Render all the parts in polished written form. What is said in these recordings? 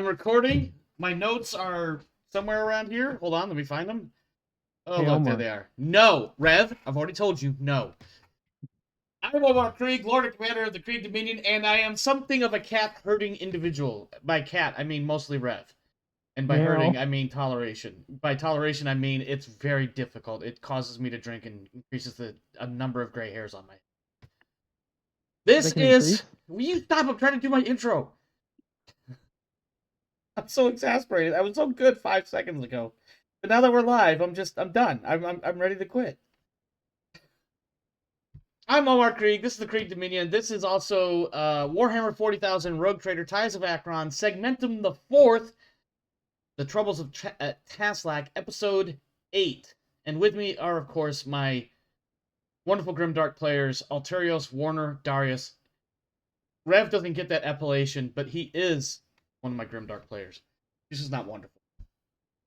I'm recording. My notes are somewhere around here. Hold on, let me find them. Oh, Hey, look, Omar. there they are. No, Rev, I've already told you, no. I'm Omar Krieg, Lord and Commander of the Krieg Dominion, and I am something of a cat-herding individual. By cat, I mean mostly Rev. And by Meow. herding, I mean toleration. By toleration, I mean it's very difficult. It causes me to drink and increases a number of gray hairs on my head. This They can is... increase? Will you stop? I'm trying to do my intro. I'm so exasperated. I was so good 5 seconds ago. But now that we're live, I'm done. I'm ready to quit. I'm Omar Krieg. This is the Krieg Dominion. This is also Warhammer 40,000 Rogue Trader Tithes of Acheron, Segmentum the Fourth, The Troubles of Taslak, Episode 8. And with me are, of course, my wonderful Grimdark players, Alterios, Warner, Darius. Rev doesn't get that appellation, but he is one of my Grimdark players. This is not wonderful.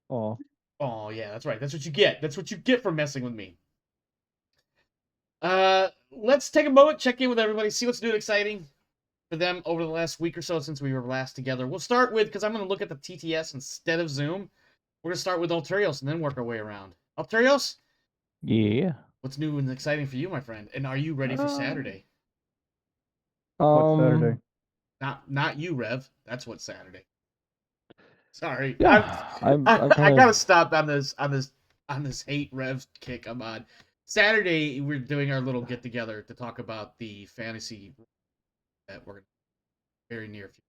Oh. Oh, yeah, that's right. That's what you get. That's what you get for messing with me. Let's take a moment, check in with everybody, see what's new and exciting for them over the last week or so since we were last together. We'll start with, because I'm going to look at the TTS instead of Zoom, we're going to start with Alterios and then work our way around. Alterios? Yeah. What's new and exciting for you, my friend? And are you ready for Saturday? What's Saturday? Not you, Rev. That's what's Saturday. Sorry. Yeah, I gotta stop on this hate Rev kick I'm on. Saturday we're doing our little get together to talk about the fantasy that we're very near future.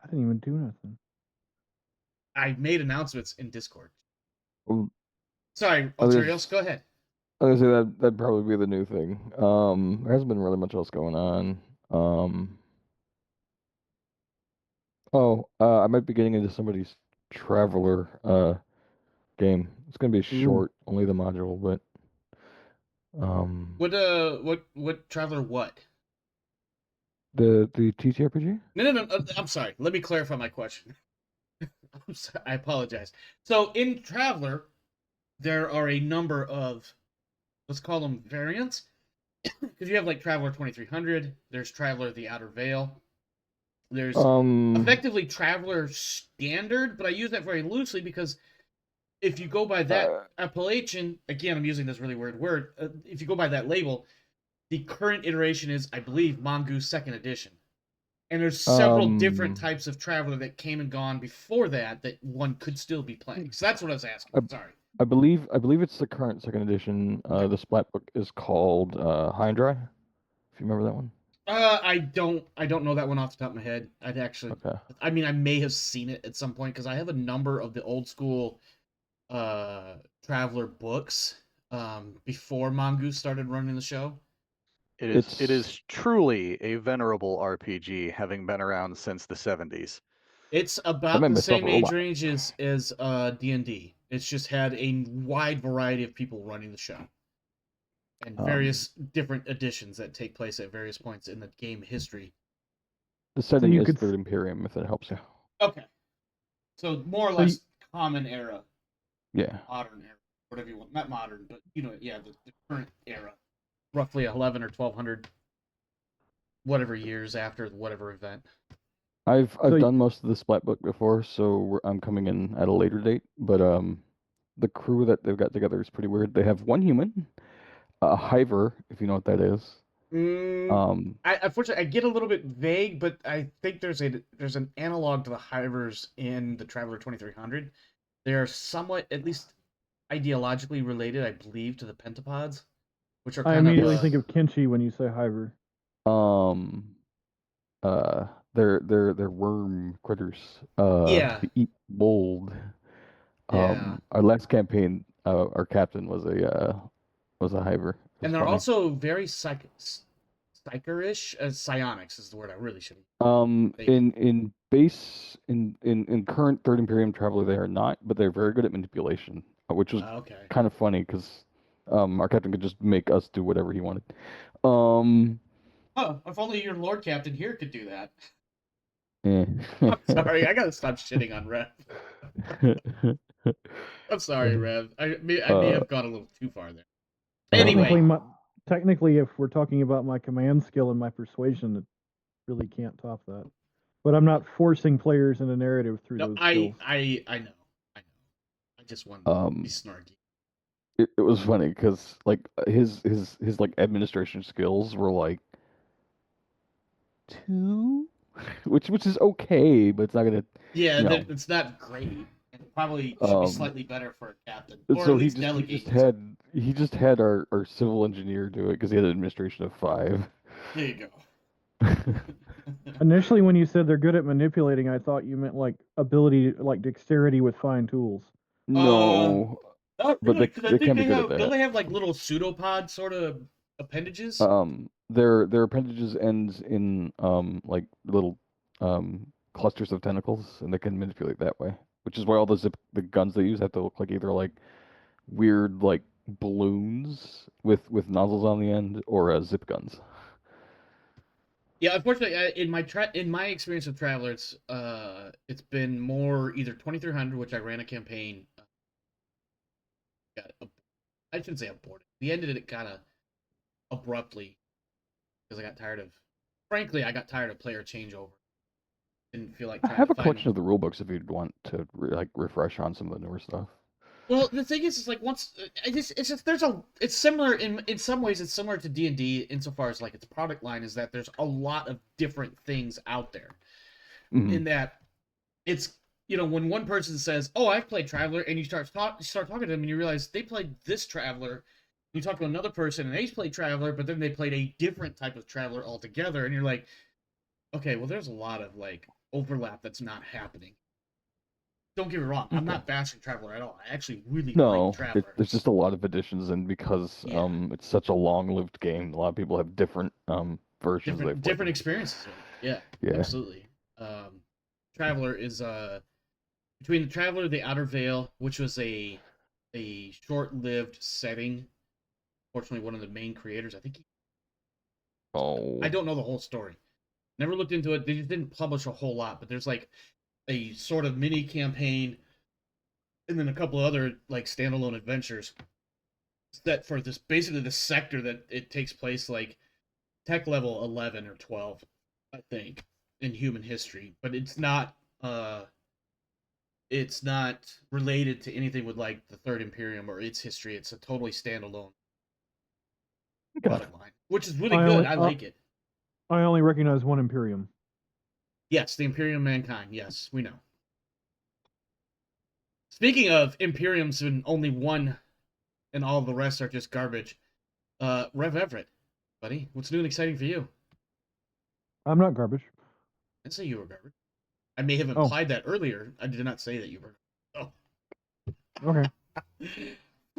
I didn't even do nothing. I made announcements in Discord. Well, Sorry, Alterios, go ahead. I was gonna say that'd probably be the new thing. There hasn't been really much else going on. I might be getting into somebody's Traveler game. It's gonna be short, only the module, but What Traveler what? the TTRPG? No. I'm sorry. Let me clarify my question. I'm sorry, I apologize. So in Traveler, there are a number of, let's call them variants, because you have like Traveler 2300. There's Traveler the Outer Veil. There's effectively Traveler Standard, but I use that very loosely because if you go by that appellation, again, I'm using this really weird word. If you go by that label, the current iteration is, I believe, Mongoose 2nd Edition. And there's several different types of Traveler that came and gone before that one could still be playing. So that's what I was asking. Sorry. I believe it's the current 2nd edition. Okay. The splat book is called High and Dry. If you remember that one. I don't know that one off the top of my head. I'd actually. Okay. I mean, I may have seen it at some point because I have a number of the old school Traveler books before Mongoose started running the show. It is truly a venerable RPG, having been around since the 70s. It's about the same age range as D&D. It's just had a wide variety of people running the show. And various different editions that take place at various points in the game history. The setting is Third Imperium, if that helps you. Okay. So more or less common era. Yeah. Modern era. Whatever you want. Not modern, but the current era. Roughly 11 or 1200 whatever years after whatever event. I've done most of the splat book before, so I'm coming in at a later date. But the crew that they've got together is pretty weird. They have one human, a hiver, if you know what that is. Unfortunately, I get a little bit vague, but I think there's an analog to the hivers in the Traveler 2300. They are somewhat, at least ideologically related, I believe, to the pentapods, which are. I immediately think of Kenshi when you say hiver. They're worm critters. Yeah. They eat mold. Yeah. Our last campaign, our captain was a hiver. And they're also very psycherish. Psionics is the word I really should. In current Third Imperium Traveler, they are not, but they're very good at manipulation, which was kind of funny because our captain could just make us do whatever he wanted. If only your Lord Captain here could do that. Yeah. I'm sorry, I gotta stop shitting on Rev. I'm sorry, Rev. I may have gone a little too far there. Anyway. Technically, if we're talking about my command skill and my persuasion, it really can't top that. But I'm not forcing players in a narrative through No, those I skills. know. I just want to be snarky. It was funny because like his like administration skills were like 2, which is okay, but it's not gonna, Yeah, you know. it's not great. It probably should be slightly better for a captain, or So at he least just delegate. he just had our civil engineer do it because he had an administration of 5. There you go. Initially, when you said they're good at manipulating, I thought you meant like ability, like dexterity with fine tools. No, Not but really, because I they think can be they good at have. Don't that. they have like little pseudopod sort of appendages? Their appendages ends in like little clusters of tentacles, and they can manipulate that way. Which is why all the guns they use have to look like either like weird like balloons with nozzles on the end, or zip guns. Yeah, unfortunately, in my experience with Traveler, it's been more either 2300, which I ran a campaign. I shouldn't say aborted. We ended it kind of abruptly because frankly, I got tired of player changeover. Didn't feel like I trying have to a collection find. of the rulebooks if you'd want to like refresh on some of the newer stuff. Well, the thing is like once it's just it's similar in some ways. It's similar to D&D insofar as like its product line is that there's a lot of different things out there. Mhm. In that it's when one person says, "Oh, I've played Traveler," and you start talking to them, and you realize they played this Traveler. You talk to another person, and they played Traveler, but then they played a different type of Traveler altogether, and you're like, okay, well, there's a lot of like overlap that's not happening. Don't get me wrong, I'm Okay. not bashing Traveler at all. I actually really No, like Traveler. there's just a lot of additions, and because Yeah. it's such a long-lived game, a lot of people have different versions they've different played. experiences. Yeah, Yeah. absolutely. Traveler is between the Traveler, the Outer Veil, which was a short-lived setting. Fortunately, one of the main creators, I think. Oh. I don't know the whole story. Never looked into it. They just didn't publish a whole lot, but there's like a sort of mini campaign, and then a couple of other like standalone adventures set for this basically the sector that it takes place like tech level 11 or 12, I think, in human history, but it's not related to anything with like the Third Imperium or its history. It's a totally standalone product line, which is really good. I like it. I only recognize one Imperium. Yes, the Imperium of Mankind. Yes, we know. Speaking of Imperiums and only one and all the rest are just garbage, Rev Everett, buddy, what's new and exciting for you? I'm not garbage. I didn't say you were garbage. I may have implied that earlier. I did not say that you were. Oh. Okay.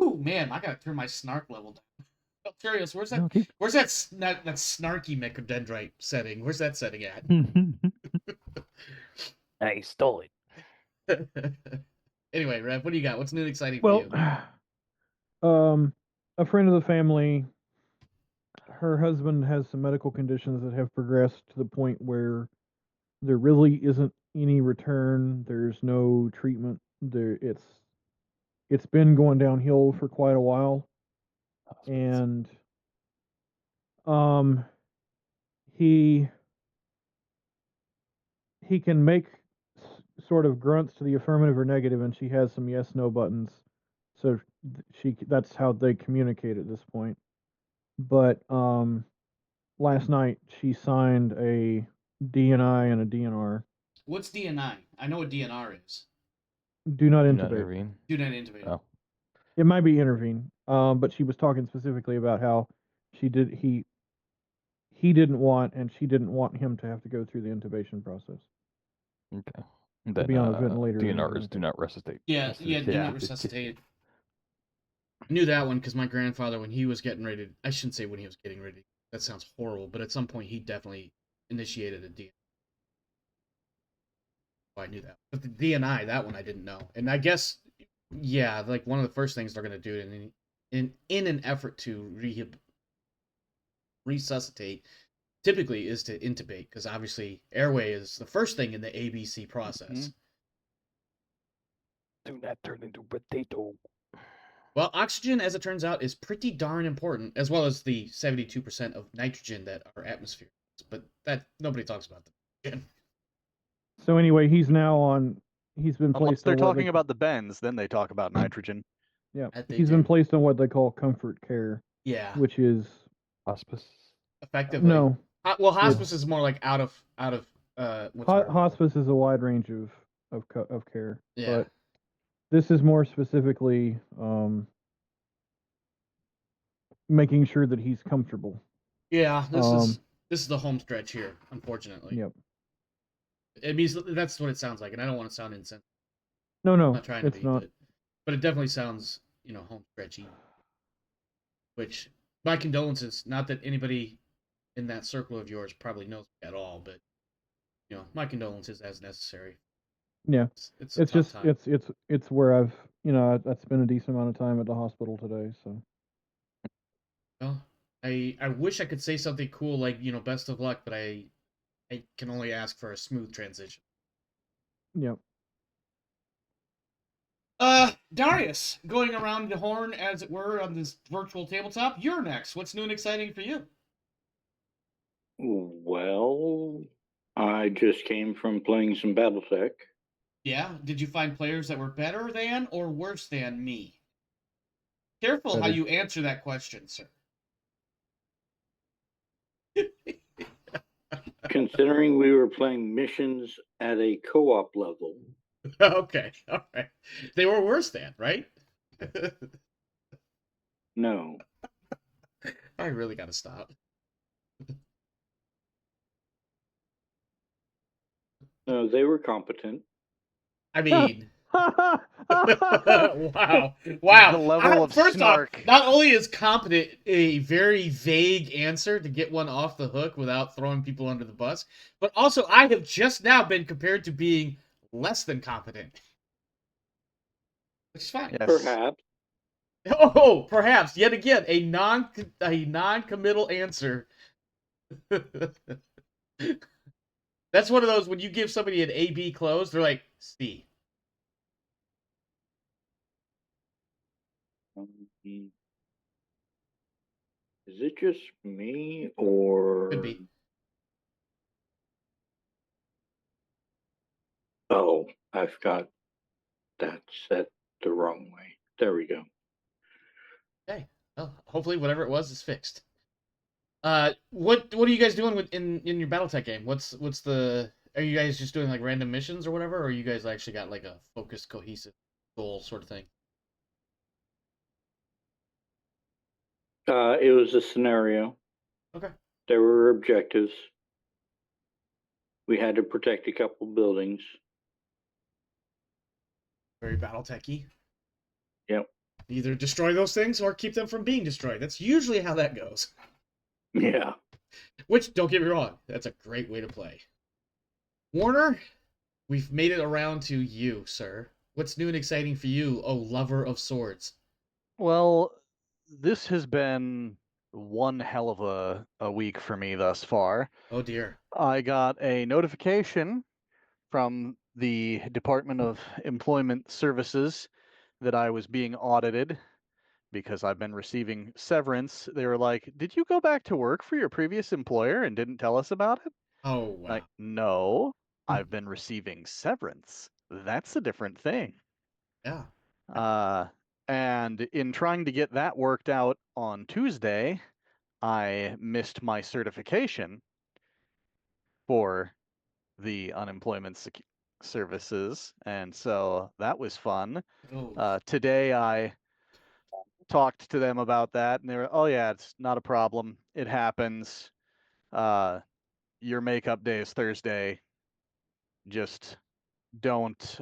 Ooh, man, I gotta turn my snark level down. I'm curious, where's that? No, keep... Where's that snarky mechadendrite setting? Where's that setting at? I stole it. Anyway, Rev, what do you got? What's new and exciting for you? A friend of the family, her husband has some medical conditions that have progressed to the point where there really isn't any return. There's no treatment. It's been going downhill for quite a while, and he can make sort of grunts to the affirmative or negative, and she has some yes no buttons, so that's how they communicate at this point. But last night she signed a DNI and a DNR. What's DNI? I know what DNR is. Do not Do intubate. not intervene. Do not intubate. Oh. It might be intervene. But she was talking specifically about how he didn't want, and she didn't want him to have to go through the intubation process. Okay. To Then be on a ventilator. DNR is do not resuscitate. Yeah, do not resuscitate. I knew that one because my grandfather, when he was getting ready, I shouldn't say when he was getting ready. That sounds horrible, but at some point he definitely initiated a DNI. Oh, I knew that. But the DNI, that one I didn't know. And I guess, yeah, like one of the first things they're going to do in an effort to resuscitate typically is to intubate, because obviously airway is the first thing in the ABC process. Do not turn into potato. Well, oxygen, as it turns out, is pretty darn important, as well as the 72% of nitrogen that our atmosphere is. But that nobody talks about that. So anyway, he's now on. He's been Unless placed they're on what talking about the bends, then they talk about nitrogen. Yeah, That they he's been do. placed on what they call comfort care, Yeah, which is Hospice. effectively. no. Well, hospice It's is more like out of what's the word? hospice is a wide range of care, Yeah. but this is more specifically making sure that he's comfortable. Yeah, this Um, is the home stretch here, unfortunately. Yep. It means that's what it sounds like, and I don't want to sound insensitive. No, I'm no, not trying to it's be, not. but it definitely sounds, home stretchy. Which, my condolences. Not that anybody in that circle of yours probably knows me at all, but my condolences as necessary. Yeah, It's a it's tough just time. it's where I've I spent a decent amount of time at the hospital today. So Well, I wish I could say something cool like best of luck, but I can only ask for a smooth transition. yep. Darius, going around the horn as it were on this virtual tabletop. You're next. What's new and exciting for you? Well, I just came from playing some BattleTech. Yeah, did you find players that were better than or worse than me? Careful how Better. you answer that question, sir. Considering we were playing missions at a co-op level. Okay, all right. They were worse than, right? No. I really got to stop. No, they were competent. I mean, wow, The wow. level of First snark. off, not only is competent a very vague answer to get one off the hook without throwing people under the bus, but also I have just now been compared to being less than competent, which is fine. Yes. Perhaps. Oh, perhaps yet again a non-committal answer. That's one of those when you give somebody an A/B close, they're like C. Is it just me or? Could be. Oh, I've got that set the wrong way. There we go. Okay. Well, hopefully whatever it was is fixed. What are you guys doing in your BattleTech game? What's the? Are you guys just doing like random missions or whatever, or you guys actually got like a focused, cohesive goal sort of thing? It was a scenario. Okay. There were objectives. We had to protect a couple buildings. Very BattleTech-y. Yep. Either destroy those things or keep them from being destroyed. That's usually how that goes. Yeah. Which, don't get me wrong, that's a great way to play. Warner, we've made it around to you, sir. What's new and exciting for you, oh lover of swords? Well, this has been one hell of a week for me thus far. Oh dear. I got a notification from the Department of Employment Services that I was being audited because I've been receiving severance. They were like, "Did you go back to work for your previous employer and didn't tell us about it?" Oh wow. Like, no, I've been receiving severance. That's a different thing. Yeah. And in trying to get that worked out on Tuesday, I missed my certification for the unemployment services, and so that was fun. Oh. Today I talked to them about that, and they were, "Oh yeah, it's not a problem. It happens. Your makeup day is Thursday. Just don't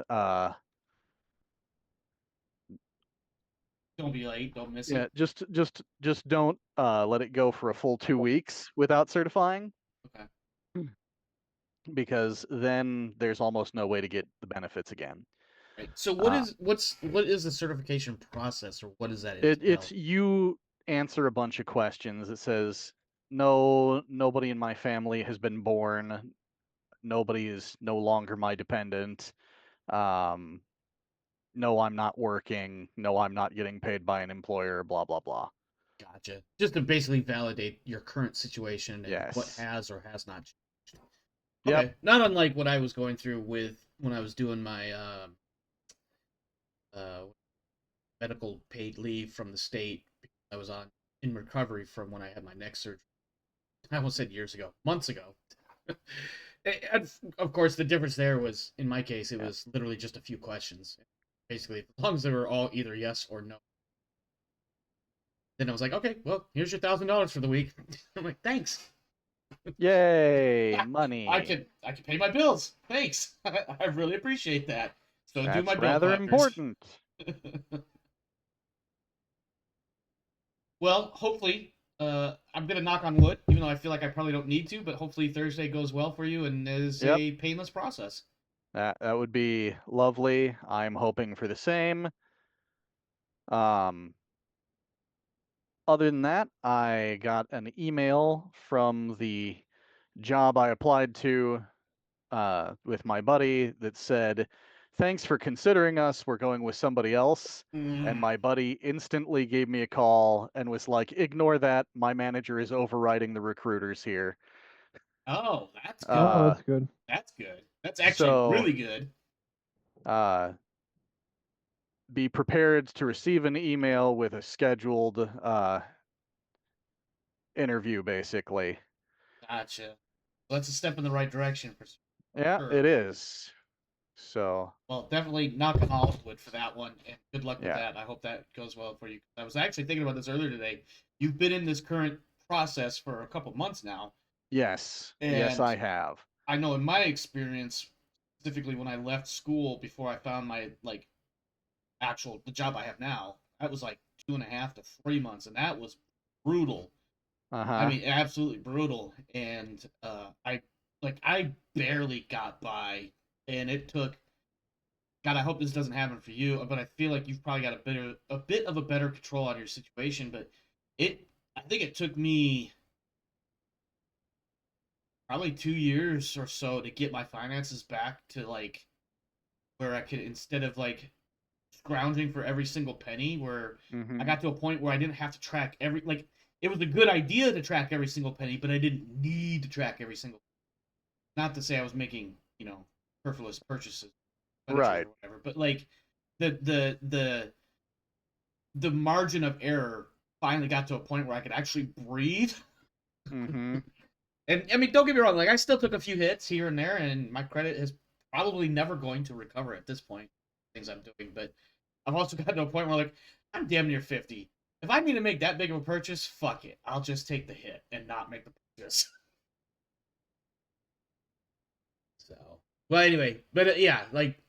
Don't be late. Don't miss yeah, it. just don't let it go for a full 2 weeks without certifying, Okay. because then there's almost no way to get the benefits again." Right. So what Uh, is the certification process, or what does that it's entail? you answer a bunch of questions. It says, "No, nobody in my family has been born. Nobody is no longer my dependent. Um, no, I'm not working. No, I'm not getting paid by an employer, blah, blah, blah." Gotcha. Just to basically validate your current situation and what Yes. has or has not changed. Yep. Okay. Not unlike what I was going through with when I was doing my medical paid leave from the state. I was in recovery from when I had my neck surgery. I almost said years ago, months ago. And of course, the difference there was, in my case, it was literally just a few questions. Basically, as long as they were all either yes or no. Then I was like, okay, well, here's your $1,000 for the week. I'm like, thanks. Yay, money. I can pay my bills. Thanks. I really appreciate that. So That's do my bill rather collectors. important. Well, hopefully, I'm gonna knock on wood, even though I feel like I probably don't need to. But hopefully Thursday goes well for you and is a painless process. That would be lovely. I'm hoping for the same. Other than that, I got an email from the job I applied to with my buddy that said, "Thanks for considering us. We're going with somebody else." And my buddy instantly gave me a call and was like, "Ignore that. My manager is overriding the recruiters here." Oh, that's good. Oh, that's good. That's good. That's actually really good. Be prepared to receive an email with a scheduled interview, basically. Gotcha. Well, that's a step in the right direction for Yeah, sure. it is. So. Well, definitely knock on all wood for that one, and good luck with that. I hope that goes well for you. I was actually thinking about this earlier today. You've been in this current process for a couple months now. Yes. And yes, I have. I know in my experience, specifically when I left school before I found my the job I have now, that was like 2.5 to 3 months, and that was brutal. I mean, absolutely brutal. And I barely got by, and it took. God, I hope this doesn't happen for you, but I feel like you've probably got a bit of a better control on your situation. But I think it took me probably 2 years or so to get my finances back to like where I could, instead of like scrounging for every single penny, where I got to a point where I didn't have to track it was a good idea to track every single penny, but I didn't need to track every single. Not to say I was making, superfluous purchases, right, or whatever, but like the margin of error finally got to a point where I could actually breathe. And I mean, don't get me wrong, like I still took a few hits here and there, and my credit is probably never going to recover at this point. Things I'm doing, but I've also gotten to a point where like I'm damn near 50. If I need to make that big of a purchase, fuck it, I'll just take the hit and not make the purchase. So, well, anyway, but yeah, like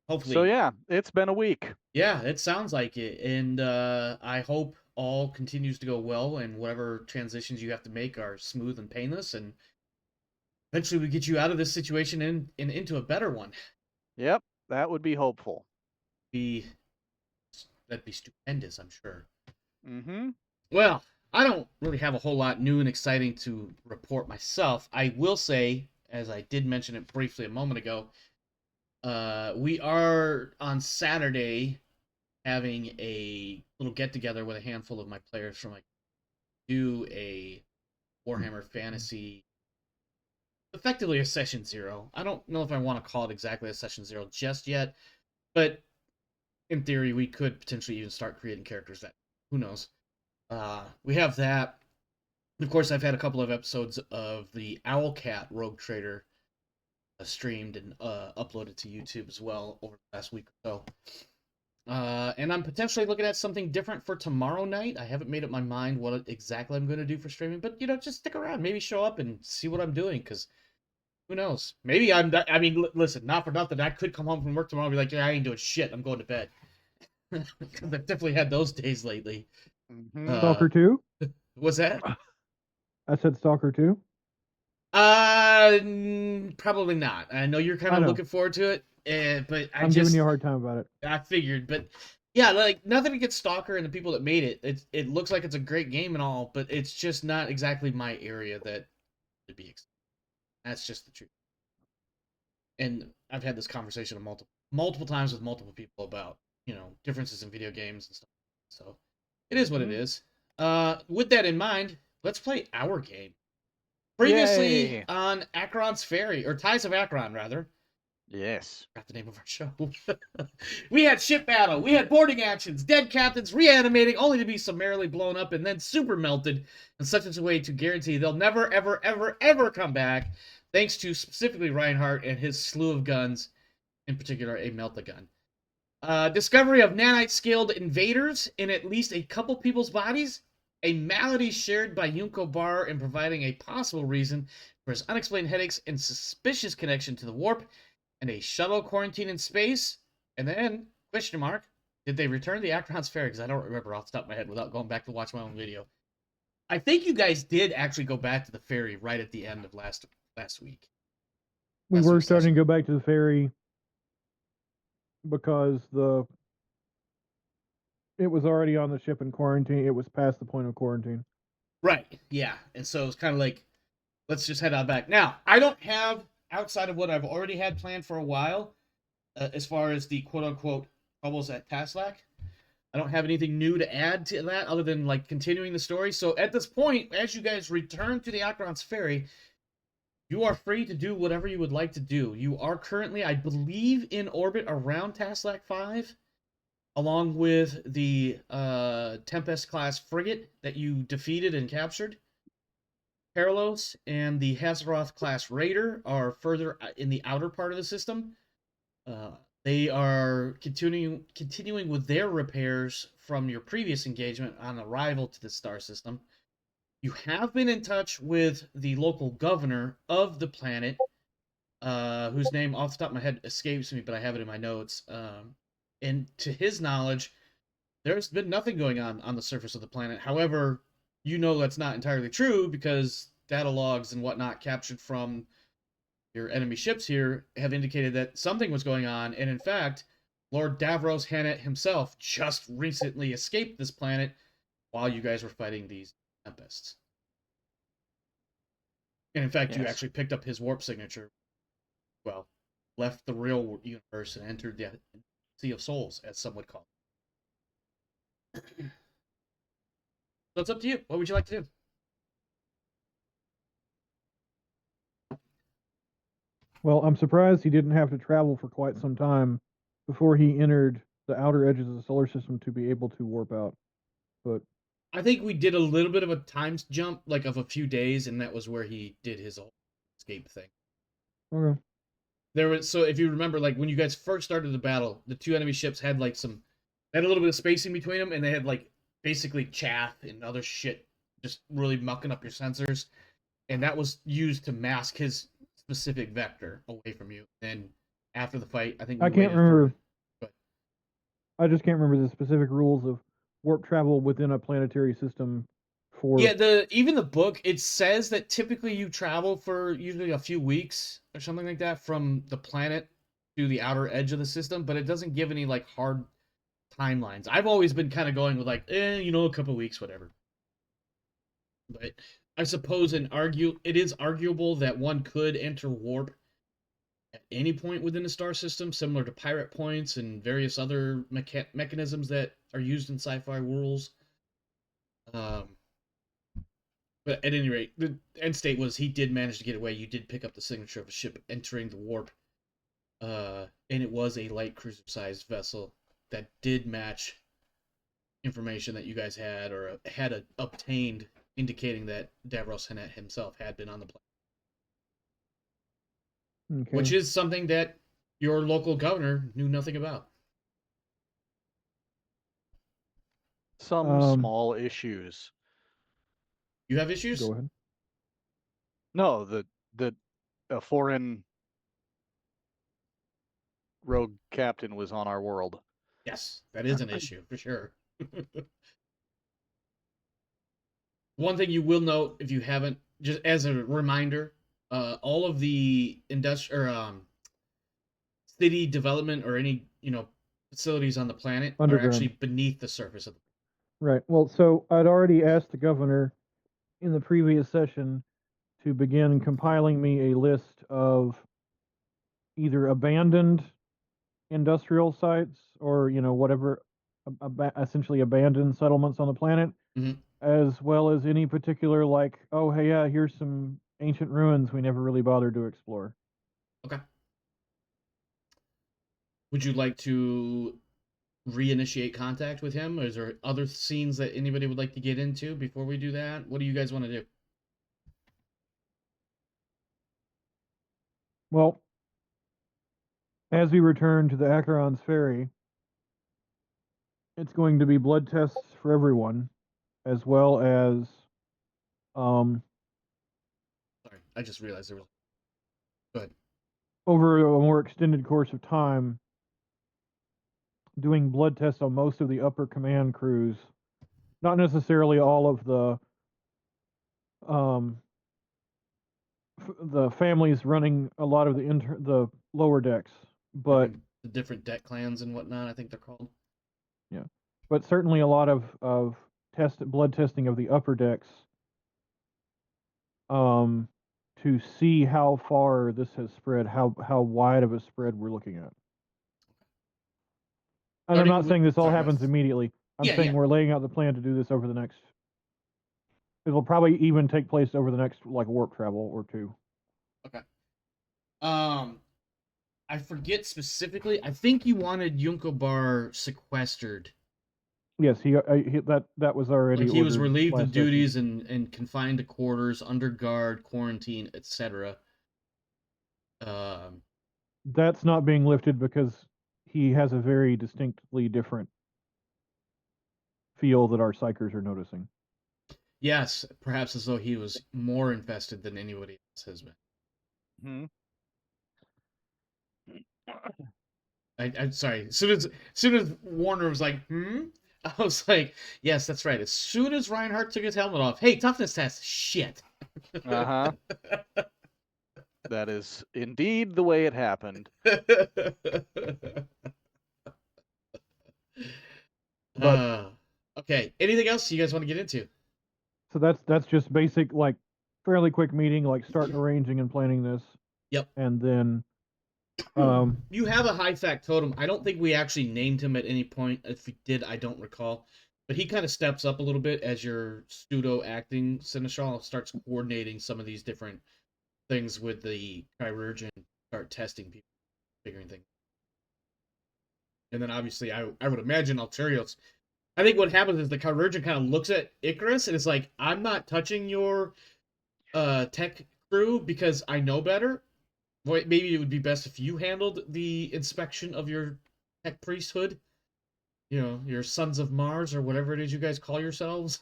hopefully. So yeah, it's been a week. Yeah, it sounds like it, and I hope all continues to go well, and whatever transitions you have to make are smooth and painless, and eventually we get you out of this situation and into a better one. Yep, that would be hopeful. That'd be stupendous, I'm sure. Mm-hmm. Well, I don't really have a whole lot new and exciting to report myself. I will say, as I did mention it briefly a moment ago, we are on Saturday having a little get-together with a handful of my players from do a Warhammer Fantasy, effectively a Session 0. I don't know if I want to call it exactly a Session 0 just yet, but in theory, we could potentially even start creating characters that, who knows. We have that. Of course, I've had a couple of episodes of the Owlcat Rogue Trader streamed and uploaded to YouTube as well over the last week or so. And I'm potentially looking at something different for tomorrow night. I haven't made up my mind what exactly I'm going to do for streaming, but just stick around. Maybe show up and see what I'm doing, because who knows? Maybe listen, not for nothing, I could come home from work tomorrow and be like, yeah, I ain't doing shit. I'm going to bed. Because I've definitely had those days lately. Stalker 2? What's that? I said Stalker 2? Probably not. I know you're kind of looking forward to it, but I'm giving you a hard time about it. I figured, but yeah, like nothing against Stalker and the people that made it. It looks like it's a great game and all, but it's just not exactly my area that to be. That's just the truth. And I've had this conversation multiple times with multiple people about differences in video games and stuff. So it is what it is. With that in mind, let's play our game. Previously Yay! on Acheron's Ferry, or Tithes of Acheron, rather. Yes. Forgot the name of our show. We had ship battle, we had boarding actions, dead captains reanimating only to be summarily blown up and then super melted in such a way to guarantee they'll never, ever, ever, ever come back, thanks to specifically Reinhardt and his slew of guns, in particular a melt-a-gun. Discovery of nanite-scaled invaders in at least a couple people's bodies, a malady shared by Yunko Bar in providing a possible reason for his unexplained headaches and suspicious connection to the warp, and a shuttle quarantine in space, and then, question mark, did they return the Acheron's Ferry? Because I don't remember off the top of my head without going back to watch my own video. I think you guys did actually go back to the ferry right at the end of last week. We Last were week's starting session. to go back to the ferry because it was already on the ship in quarantine. It was past the point of quarantine. Right, yeah. And so it's kind of like, let's just head on back. Now, I don't have, outside of what I've already had planned for a while, as far as the quote-unquote troubles at Taslak, I don't have anything new to add to that other than like continuing the story. So at this point, as you guys return to the Acheron's Ferry, you are free to do whatever you would like to do. You are currently, I believe, in orbit around Taslak 5, along with the Tempest-class frigate that you defeated and captured. Paralos and the Hazaroth-class raider are further in the outer part of the system. They are continuing with their repairs from your previous engagement on arrival to the star system. You have been in touch with the local governor of the planet, whose name off the top of my head escapes me, but I have it in my notes. And to his knowledge, there's been nothing going on the surface of the planet. However, you know that's not entirely true because data logs and whatnot captured from your enemy ships here have indicated that something was going on, and in fact, Lord Davros Hanet himself just recently escaped this planet while you guys were fighting these Tempests. And in fact, you Yes. actually picked up his warp signature, well, left the real universe and entered the Sea of Souls, as some would call it. So it's up to you. What would you like to do? Well, I'm surprised he didn't have to travel for quite some time before he entered the outer edges of the solar system to be able to warp out. But I think we did a little bit of a time jump, like of a few days, and that was where he did his whole escape thing. okay. There was, so if you remember, like when you guys first started the battle, the two enemy ships had like they had a little bit of spacing between them, and they had like basically chaff and other shit just really mucking up your sensors, and that was used to mask his specific vector away from you. And after the fight, I think I can't remember. But I just can't remember the specific rules of warp travel within a planetary system. yeah, even the book, it says that typically you travel for usually a few weeks or something like that from the planet to the outer edge of the system, but it doesn't give any like hard timelines. I've always been kind of going with like, a couple weeks, whatever. But I suppose it is arguable that one could enter warp at any point within the star system, similar to pirate points and various other mechanisms that are used in sci-fi worlds. But at any rate, the end state was he did manage to get away. You did pick up the signature of a ship entering the warp. And it was a light cruiser-sized vessel that did match information that you guys had or had obtained, indicating that Davros Hanet himself had been on the planet. Okay. Which is something that your local governor knew nothing about. Some small issues. You have issues? Go ahead. No, a foreign rogue captain was on our world. Yes, that is an issue for sure. One thing you will note, if you haven't, just as a reminder, all of the city development or any facilities on the planet are actually beneath the surface of the planet. Right. Well, so I'd already asked the governor in the previous session to begin compiling me a list of either abandoned industrial sites or whatever, essentially abandoned settlements on the planet, Mhm. as well as any particular like, oh hey, yeah, here's some ancient ruins we never really bothered to explore. Okay. Would you like to reinitiate contact with him? Or is there other scenes that anybody would like to get into before we do that? What do you guys want to do? Well, as we return to the Acheron's ferry, it's going to be blood tests for everyone, as well as Sorry, I just realized there was. Go ahead. over a more extended course of time, doing blood tests on most of the upper command crews. Not necessarily all of um, the families running a lot of the lower decks, but The different deck clans and whatnot, I think they're called. yeah, but certainly a lot of blood testing of the upper decks, to see how far this has spread, how wide of a spread we're looking at. And I'm not saying this all happens immediately. I'm saying we're laying out the plan to do this over the next. It'll probably even take place over the next like warp travel or two. Okay. I forget specifically. I think you wanted Yunkobar sequestered. Yes, that was already. Like he was ordered relieved last of duties and confined to quarters, under guard, quarantine, etc. That's not being lifted because he has a very distinctly different feel that our psychers are noticing. Yes, perhaps as though he was more infested than anybody else has been. I'm sorry. As soon as Warner was like, I was like, yes, that's right. As soon as Reinhardt took his helmet off, hey, toughness test, shit. Uh-huh. That is indeed the way it happened. Okay. Anything else you guys want to get into? So that's just basic, like fairly quick meeting, like start arranging and planning this. Yep. And then you have a high fact totem. I don't think we actually named him at any point. If we did, I don't recall. But he kind of steps up a little bit as your pseudo acting seneschal starts coordinating some of these different things with the chirurgeon, start testing people, figuring things. And then obviously I would imagine Alterios. I think what happens is the chirurgeon kind of looks at Icarus and it's like, I'm not touching your tech crew because I know better. Maybe it would be best if you handled the inspection of your tech priesthood. You know, your sons of Mars or whatever it is you guys call yourselves.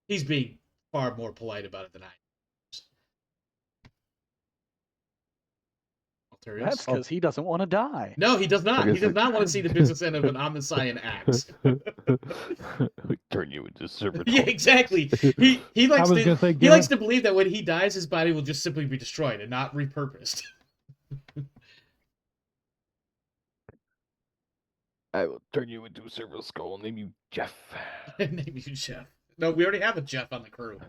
He's being far more polite about it than I am. That's because he doesn't want to die. No, he does not. He does not want to see the business end of an Omniscion axe. Turn you into serpent. Yeah, exactly. He likes to believe that when he dies, his body will just simply be destroyed and not repurposed. I will turn you into a serpent skull and name you Jeff. Name you Jeff. No, we already have a Jeff on the crew.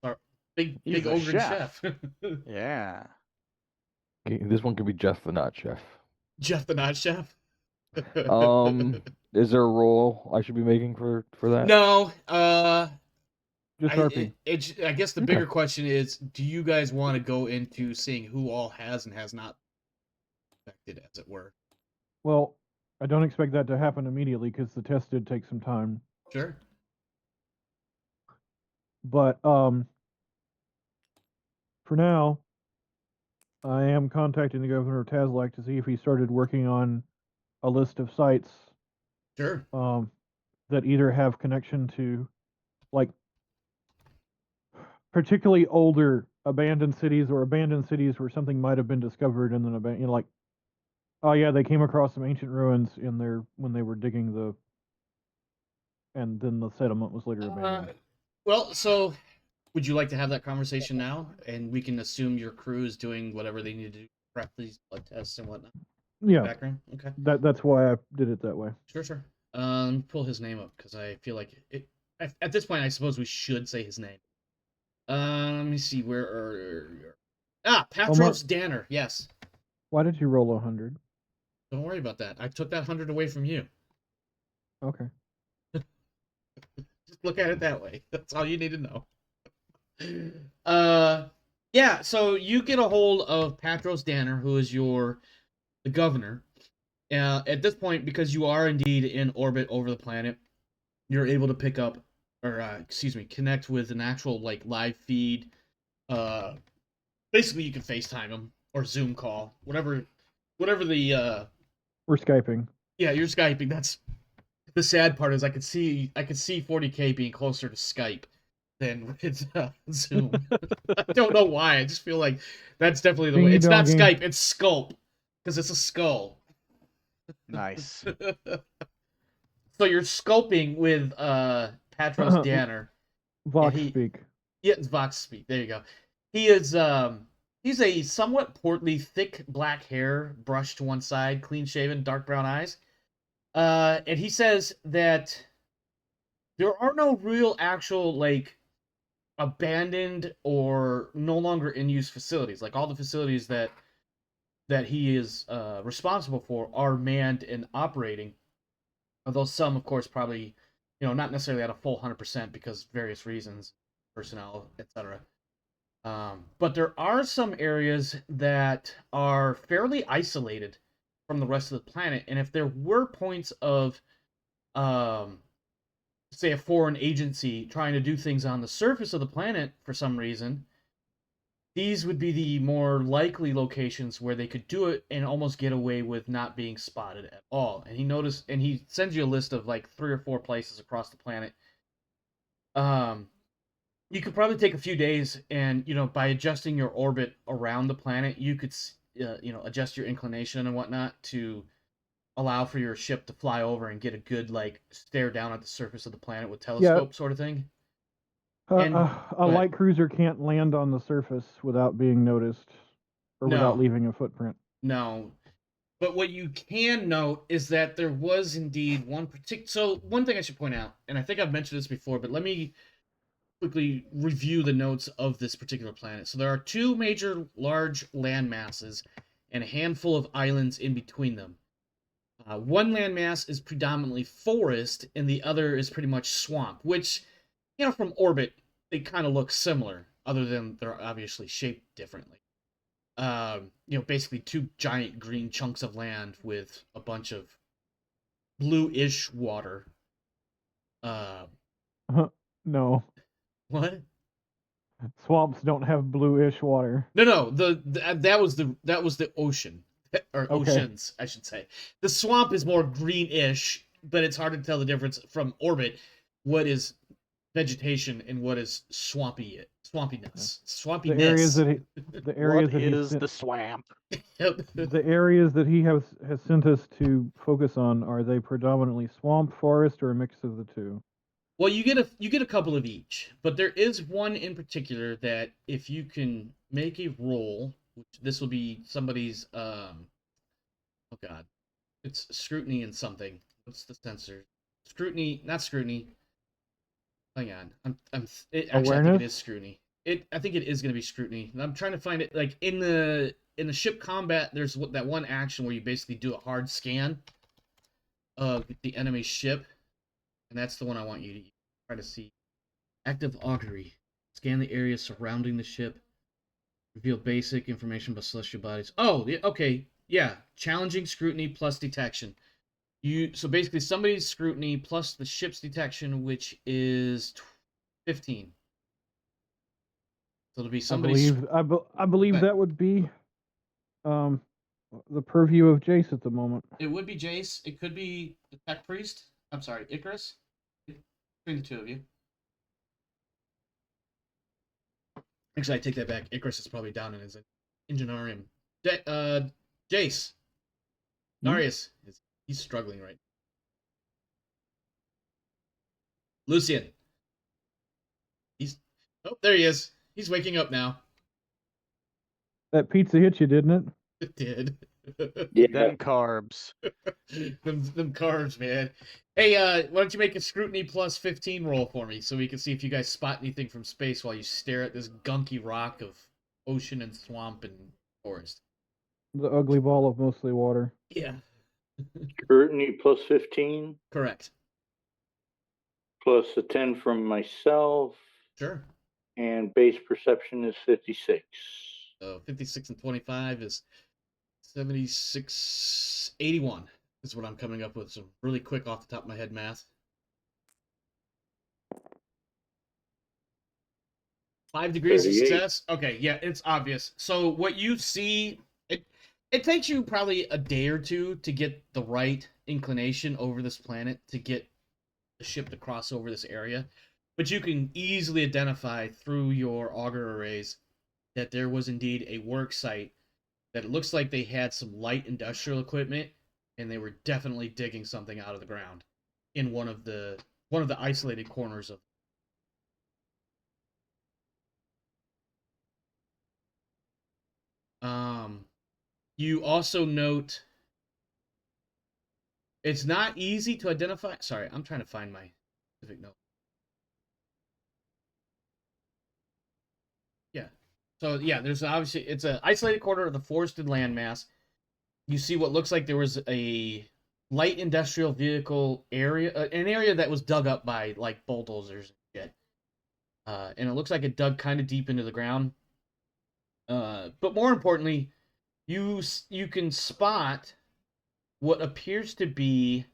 Our big ogre chef. Yeah. Okay, this one could be Jeff the Not Chef. Jeff the Not Chef. Is there a role I should be making for that? No. just RP. I guess the bigger question is, do you guys want to go into seeing who all has and has not affected, as it were? Well, I don't expect that to happen immediately because the test did take some time. Sure. But for now, I am contacting the governor of Taslak to see if he started working on a list of sites. Sure. That either have connection to, like, particularly older abandoned cities or abandoned cities where something might have been discovered and then like, oh yeah, they came across some ancient ruins in there when they were digging and then the settlement was later abandoned. Well, so would you like to have that conversation now, and we can assume your crew is doing whatever they need to do, prep these blood tests and whatnot? Yeah. Background. Okay. That's why I did it that way. Sure. Let me pull his name up because I feel like it. At this point, I suppose we should say his name. Let me see where. Patros Danner. Yes. Why did you roll 100? Don't worry about that. I took that 100 away from you. Okay. Just look at it that way. That's all you need to know. Yeah, so you get a hold of Patros Danner, who is the governor. At this point, because you are indeed in orbit over the planet, you're able to pick up, or connect with an actual like live feed. Basically, you can FaceTime him or Zoom call, whatever the. We're Skyping. Yeah, you're Skyping. That's the sad part is I could see 40K being closer to Skype than with Zoom. I don't know why. I just feel like that's definitely the way. It's not Ding-donging. Skype. It's Sculpt because it's a skull. Nice. So you're sculpting with Patros Danner. Vox he- speak. Yeah, it's Vox Speak. There you go. He is he's a somewhat portly, thick black hair, brushed to one side, clean shaven, dark brown eyes. And he says that there are no real actual like abandoned or no longer in use facilities. Like all the facilities that he is responsible for are manned and operating. Although some, of course, probably, not necessarily at a full 100% because various reasons, personnel, etc. But there are some areas that are fairly isolated from the rest of the planet, and if there were points of, say, a foreign agency trying to do things on the surface of the planet for some reason, these would be the more likely locations where they could do it and almost get away with not being spotted at all. And he sends you a list of like 3 or 4 places across the planet. You could probably take a few days and, by adjusting your orbit around the planet, you could, adjust your inclination and whatnot to allow for your ship to fly over and get a good, like, stare down at the surface of the planet with telescope sort of thing. And- A light cruiser can't land on the surface without being noticed or No. without leaving a footprint. No. But what you can note is that there was indeed one particular... So, one thing I should point out, and I think I've mentioned this before, but let me quickly review the notes of this particular planet. So there are 2 major large land masses and a handful of islands in between them. One landmass is predominantly forest, and the other is pretty much swamp, which, from orbit, they kind of look similar, other than they're obviously shaped differently. Basically 2 giant green chunks of land with a bunch of blue-ish water. No. What? Swamps don't have bluish water. No. That was the ocean, or Okay. oceans, I should say. The swamp is more greenish, but it's hard to tell the difference from orbit. What is vegetation and what is swampiness? Swampiness. The areas that What he is sent, the swamp? the areas that he has sent us to focus on, are they predominantly swamp, forest, or a mix of the 2? Well, you get a couple of each, but there is one in particular that if you can make a roll, which this will be somebody's oh god, it's scrutiny and something. What's the sensor? Scrutiny, not scrutiny. Hang on, actually I think Awareness? it is scrutiny. I think it is going to be scrutiny. And I'm trying to find it like in the ship combat. There's that one action where you basically do a hard scan of the enemy ship. And that's the one I want you to try to see. Active augury. Scan the area surrounding the ship. Reveal basic information about celestial bodies. Oh, okay. Yeah. Challenging scrutiny plus detection. So basically somebody's scrutiny plus the ship's detection, which is 15. So it'll be somebody's... I believe that would be the purview of Jace at the moment. It would be Jace. It could be the Tech Priest. I'm sorry, Icarus. Between the 2 of you. Actually, I take that back. Icarus is probably down in his Engineering. Jace. Darius. He's struggling right now. Lucian. Oh, there he is. He's waking up now. That pizza hit you, didn't it? It did. Yeah. Them carbs. them carbs, man. Hey, why don't you make a scrutiny plus 15 roll for me so we can see if you guys spot anything from space while you stare at this gunky rock of ocean and swamp and forest. The ugly ball of mostly water. Yeah. Scrutiny plus 15, Correct. plus a 10 from myself, Sure. And base perception is 56. 56 and 25 is 76, 81 is what I'm coming up with. So really quick off the top of my head math. 5 degrees of 38. success. Okay, yeah, it's obvious. So what you see, it takes you probably a day or two to get the right inclination over this planet to get the ship to cross over this area. But you can easily identify through your auger arrays that there was indeed a work site, that it looks like they had some light industrial equipment and they were definitely digging something out of the ground in one of the isolated corners of. You also note it's not easy to identify. Sorry, I'm trying to find my specific note. Yeah. So yeah, there's obviously it's an isolated corner of the forested landmass. You see what looks like there was a light industrial vehicle area, an area that was dug up by like bulldozers and shit. And it looks like it dug kind of deep into the ground. But more importantly, you can spot what appears to be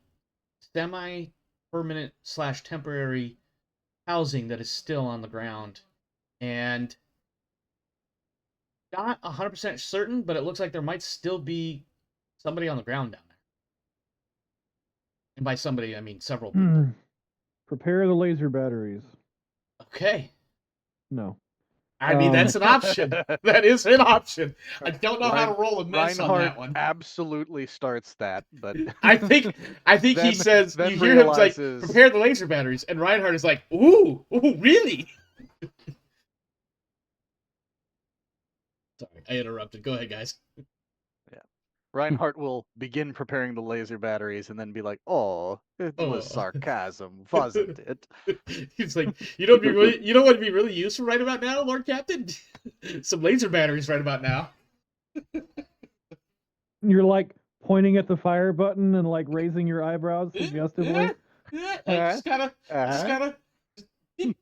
semi-permanent / temporary housing that is still on the ground, and not 100% certain, but it looks like there might still be somebody on the ground down there. And by somebody, I mean several people. Prepare the laser batteries. Okay. No. I mean, that's an option. That is an option. I don't know how to roll a miss on Reinhardt that one. absolutely starts that, but I think he Then- says, then you hear him like, realizes- prepare the laser batteries, and Reinhardt is like, ooh, really? Sorry, I interrupted. Go ahead, guys. Reinhardt will begin preparing the laser batteries and then be like, "Oh, it Oh. was sarcasm, wasn't it?" He's like, you know what would be really useful right about now, Lord Captain? Some laser batteries right about now. You're like pointing at the fire button and like raising your eyebrows suggestively. Yeah, I just gotta beep.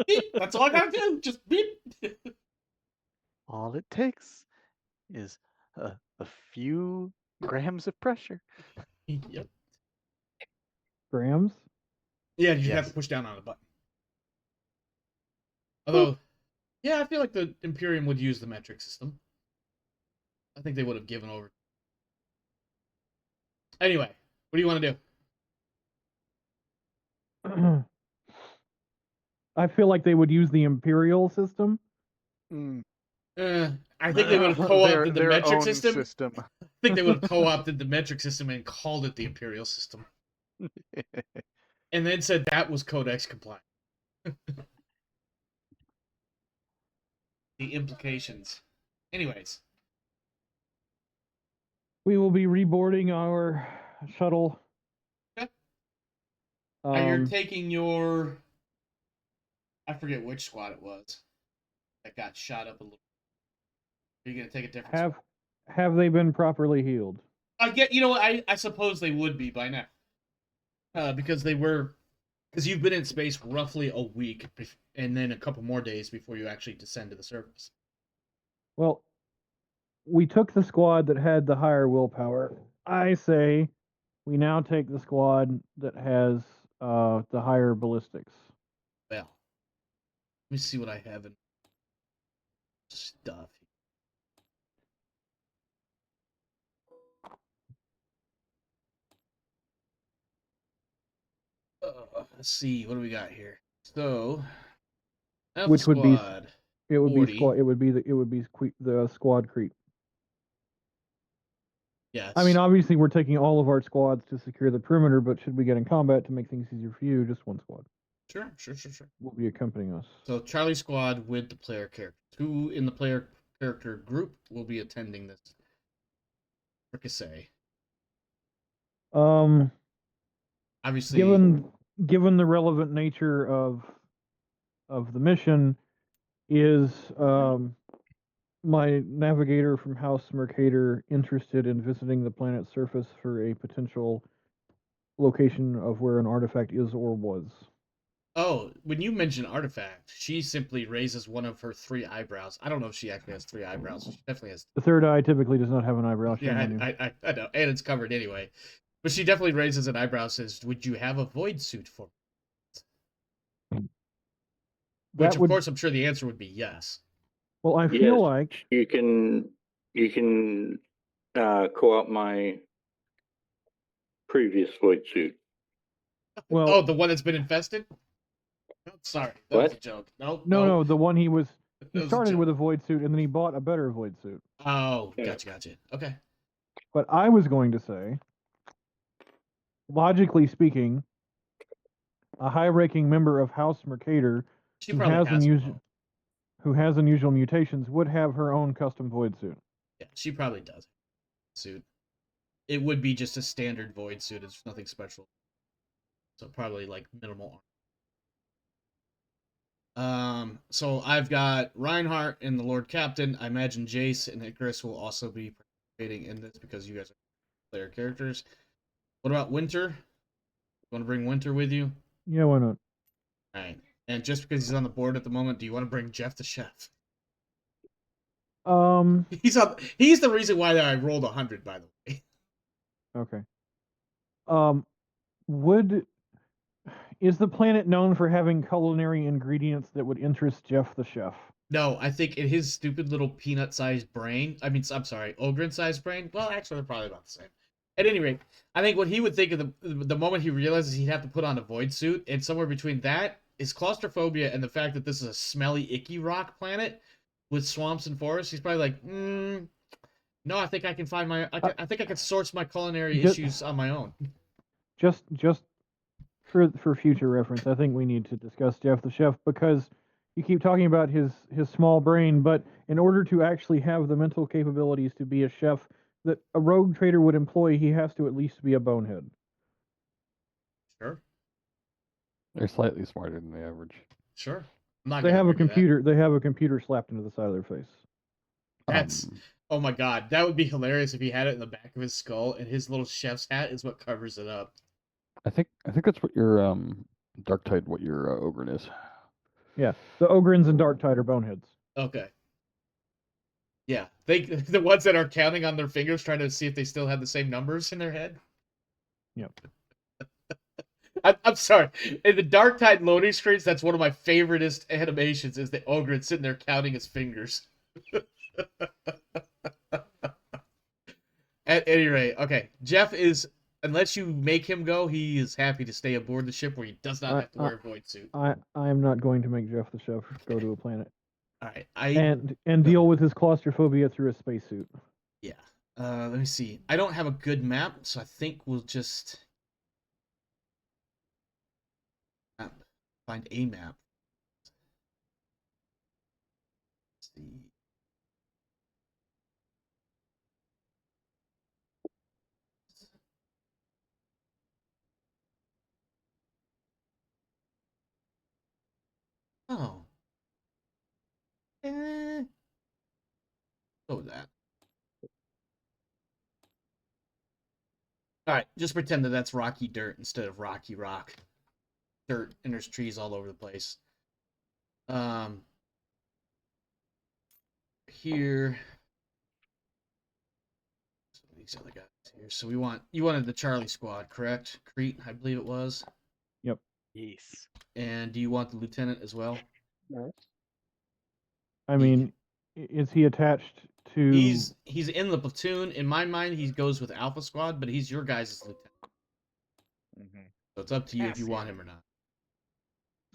Beep. That's all I gotta do. Just beep. All it takes is a few grams of pressure. Yep. Grams? Yeah, you just have Yes. to push down on the button. Although, yeah, I feel like the Imperium would use the metric system. I think they would have given over. Anyway, what do you want to do? I feel like they would use the Imperial system. I think they would have co-opted the their metric own system. I think they would have co-opted the metric system and called it the Imperial system. And then said that was Codex compliant. The implications. Anyways. We will be reboarding our shuttle. Okay. You're taking your... I forget which squad it was that got shot up a little. Are you going to take a different squad? Have they been properly healed? You know what, I suppose they would be by now. Because you've been in space roughly a week, and then a couple more days before you actually descend to the surface. Well, we took the squad that had the higher willpower. I say we now take the squad that has the higher ballistics. Well, let me see what I have in stuff. Let's see, what do we got here? So, Alpha Which would be squad, it would 40. be squad. It would be the squad creep. Yes. I mean, obviously, we're taking all of our squads to secure the perimeter, but should we get in combat to make things easier for you, just one squad Sure. will be accompanying us. So Charlie squad with the player character. 2 in the player character group will be attending this fricassee. Obviously, Given the relevant nature of the mission, is my navigator from House Mercator interested in visiting the planet's surface for a potential location of where an artifact is or was? Oh, when you mention artifact, she simply raises one of her 3 eyebrows. I don't know if she actually has 3 eyebrows. She definitely has. The third eye typically does not have an eyebrow. Shame Yeah, on you. I know, and it's covered anyway. But she definitely raises an eyebrow. Says, "Would you have a void suit for me?" Which, That of would. course, I'm sure the answer would be yes. Well, I Yes, feel like you can call out my previous void suit. well, Oh, the one that's been infested. Oh, sorry, that was a What? joke. Nope, no, nope. the one he That was a started with a joke. void suit and then he bought a better void suit. Oh, Yeah. gotcha. Okay. But I was going to say, logically speaking, a high-ranking member of House Mercator She who probably has has them all. who has unusual mutations would have her own custom void suit. Yeah, she probably does. Suit. It would be just a standard void suit. It's nothing special. So probably like minimal. So I've got Reinhardt and the Lord Captain. I imagine Jace and Icarus will also be participating in this because you guys are player characters. What about Winter? You want to bring Winter with you? Yeah, why not? All right. And just because he's on the board at the moment, do you want to bring Jeff the Chef? He's the reason why I rolled 100, by the way. Okay. Is the planet known for having culinary ingredients that would interest Jeff the chef? No, I think in his stupid little peanut-sized brain, I'm sorry, Ogren-sized brain. Well, actually, they're probably about the same. At any rate, I think what he would think of the moment he realizes he'd have to put on a void suit, and somewhere between that is claustrophobia and the fact that this is a smelly, icky rock planet with swamps and forests. He's probably like, no, I think I can find I think I can source my culinary issues on my own. Just for future reference, I think we need to discuss Jeff the chef because you keep talking about his small brain, but in order to actually have the mental capabilities to be a chef that a rogue trader would employ, he has to at least be a bonehead. Sure. They're slightly smarter than the average. Sure. I'm not They gonna have a argue that. computer. They have a computer slapped into the side of their face. That's oh my god, that would be hilarious if he had it in the back of his skull and his little chef's hat is what covers it up. I think that's what your Dark Tide, what your Ogren is. Yeah, the Ogrins and Dark Tide are boneheads. Okay. Yeah, the ones that are counting on their fingers trying to see if they still have the same numbers in their head. Yep. I'm sorry. In the Dark Tide loading screens, that's one of my favoriteest animations. Is the Ogre sitting there counting his fingers. At any rate, okay. Jeff is, unless you make him go, he is happy to stay aboard the ship where he does not have to wear a void suit. I am not going to make Jeff the chef go to a planet. All right, and deal with his claustrophobia through a spacesuit. Yeah. Let me see. I don't have a good map, so I think we'll just find a map. Let's see. Oh. Go with that. All right, just pretend that that's rocky dirt instead of rocky rock. Dirt, and there's trees all over the place. Here. These other guys here. So you wanted the Charlie Squad, correct? Crete, I believe it was. Yep. Yes. And do you want the lieutenant as well? I mean, is he attached to? He's in the platoon. In my mind, he goes with Alpha Squad, but he's your guys' lieutenant. Mm-hmm. So it's up to you if you want him or not.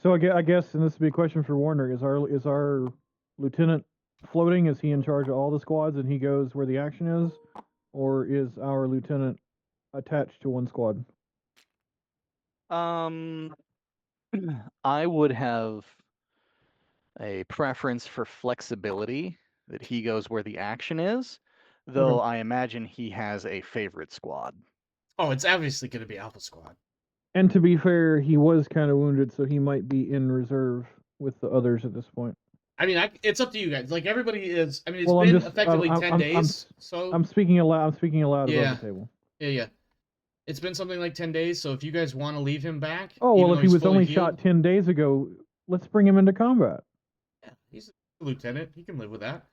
So I guess, and this would be a question for Warner: is our lieutenant floating? Is he in charge of all the squads and he goes where the action is, or is our lieutenant attached to one squad? I would have a preference for flexibility that he goes where the action is, though I imagine he has a favorite squad. Oh, it's obviously going to be Alpha Squad. And to be fair, he was kind of wounded, so he might be in reserve with the others at this point. I mean, it's up to you guys. Like everybody is. I mean, it's Well, been effectively 10 days. I'm speaking aloud. I'm speaking aloud Yeah. above the table. Yeah. It's been something like 10 days, so if you guys want to leave him back, Oh, even well, though if he he's was fully only healed, shot 10 days ago, let's bring him into combat. yeah, he's a lieutenant. He can live with that.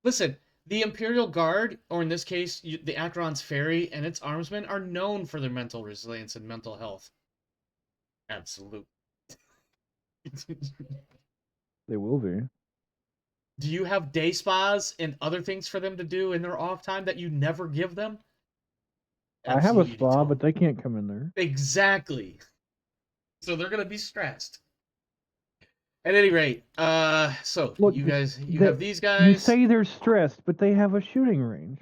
Listen, the Imperial Guard, or in this case, the Acheron's Ferry and its armsmen, are known for their mental resilience and mental health. Absolute. They will be. Do you have day spas and other things for them to do in their off time that you never give them? I have a Absolutely, you spa, don't. but they can't come in there. Exactly. So they're gonna be stressed. At any rate, so Look, you guys, you they- have these guys. You say they're stressed, but they have a shooting range.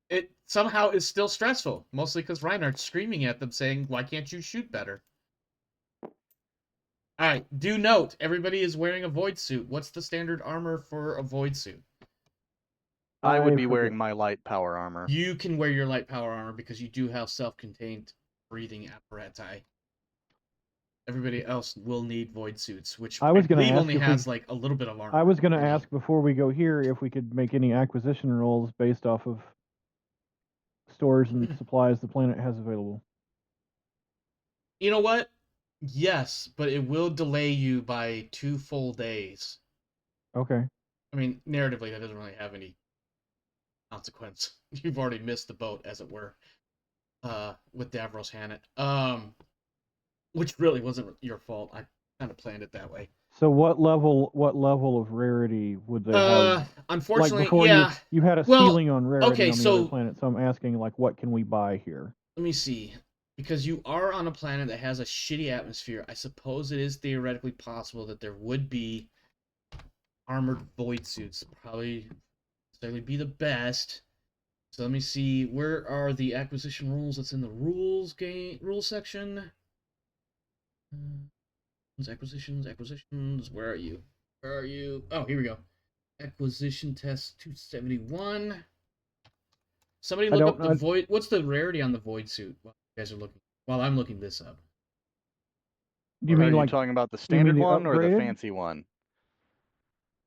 It somehow is still stressful, mostly because Reinhardt's screaming at them saying, "Why can't you shoot better?" All right. Do note, everybody is wearing a void suit. What's the standard armor for a void suit? I would I be wearing forget. my light power armor. You can wear your light power armor because you do have self-contained breathing apparatus. Everybody else will need void suits, which I was gonna believe ask only if we- has like a little bit of armor. I was going to Any- ask before we go here if we could make any acquisition rolls based off of stores and supplies the planet has available. You know what? Yes, but it will delay you by 2 full days. Okay. I mean, narratively, that doesn't really have any consequence. You've already missed the boat, as it were, with Davros Hannett. Which really wasn't your fault. I kind of planned it that way. So what level of rarity would they have? Unfortunately, like before yeah. you had a Well, ceiling on rarity okay, on the so other planet. So I'm asking, like, what can we buy here? let me see. Because you are on a planet that has a shitty atmosphere, I suppose it is theoretically possible that there would be armored void suits. Probably necessarily be the best. So let me see. Where are the acquisition rules? That's in the rules section. Acquisitions. Where are you? Where are you? Oh, here we go. Acquisition test 271. Somebody look up the void. What's the rarity on the void suit? While you guys are looking. While I'm looking this up. Do you mean Are like you talking about the standard the one or the upgraded? fancy one?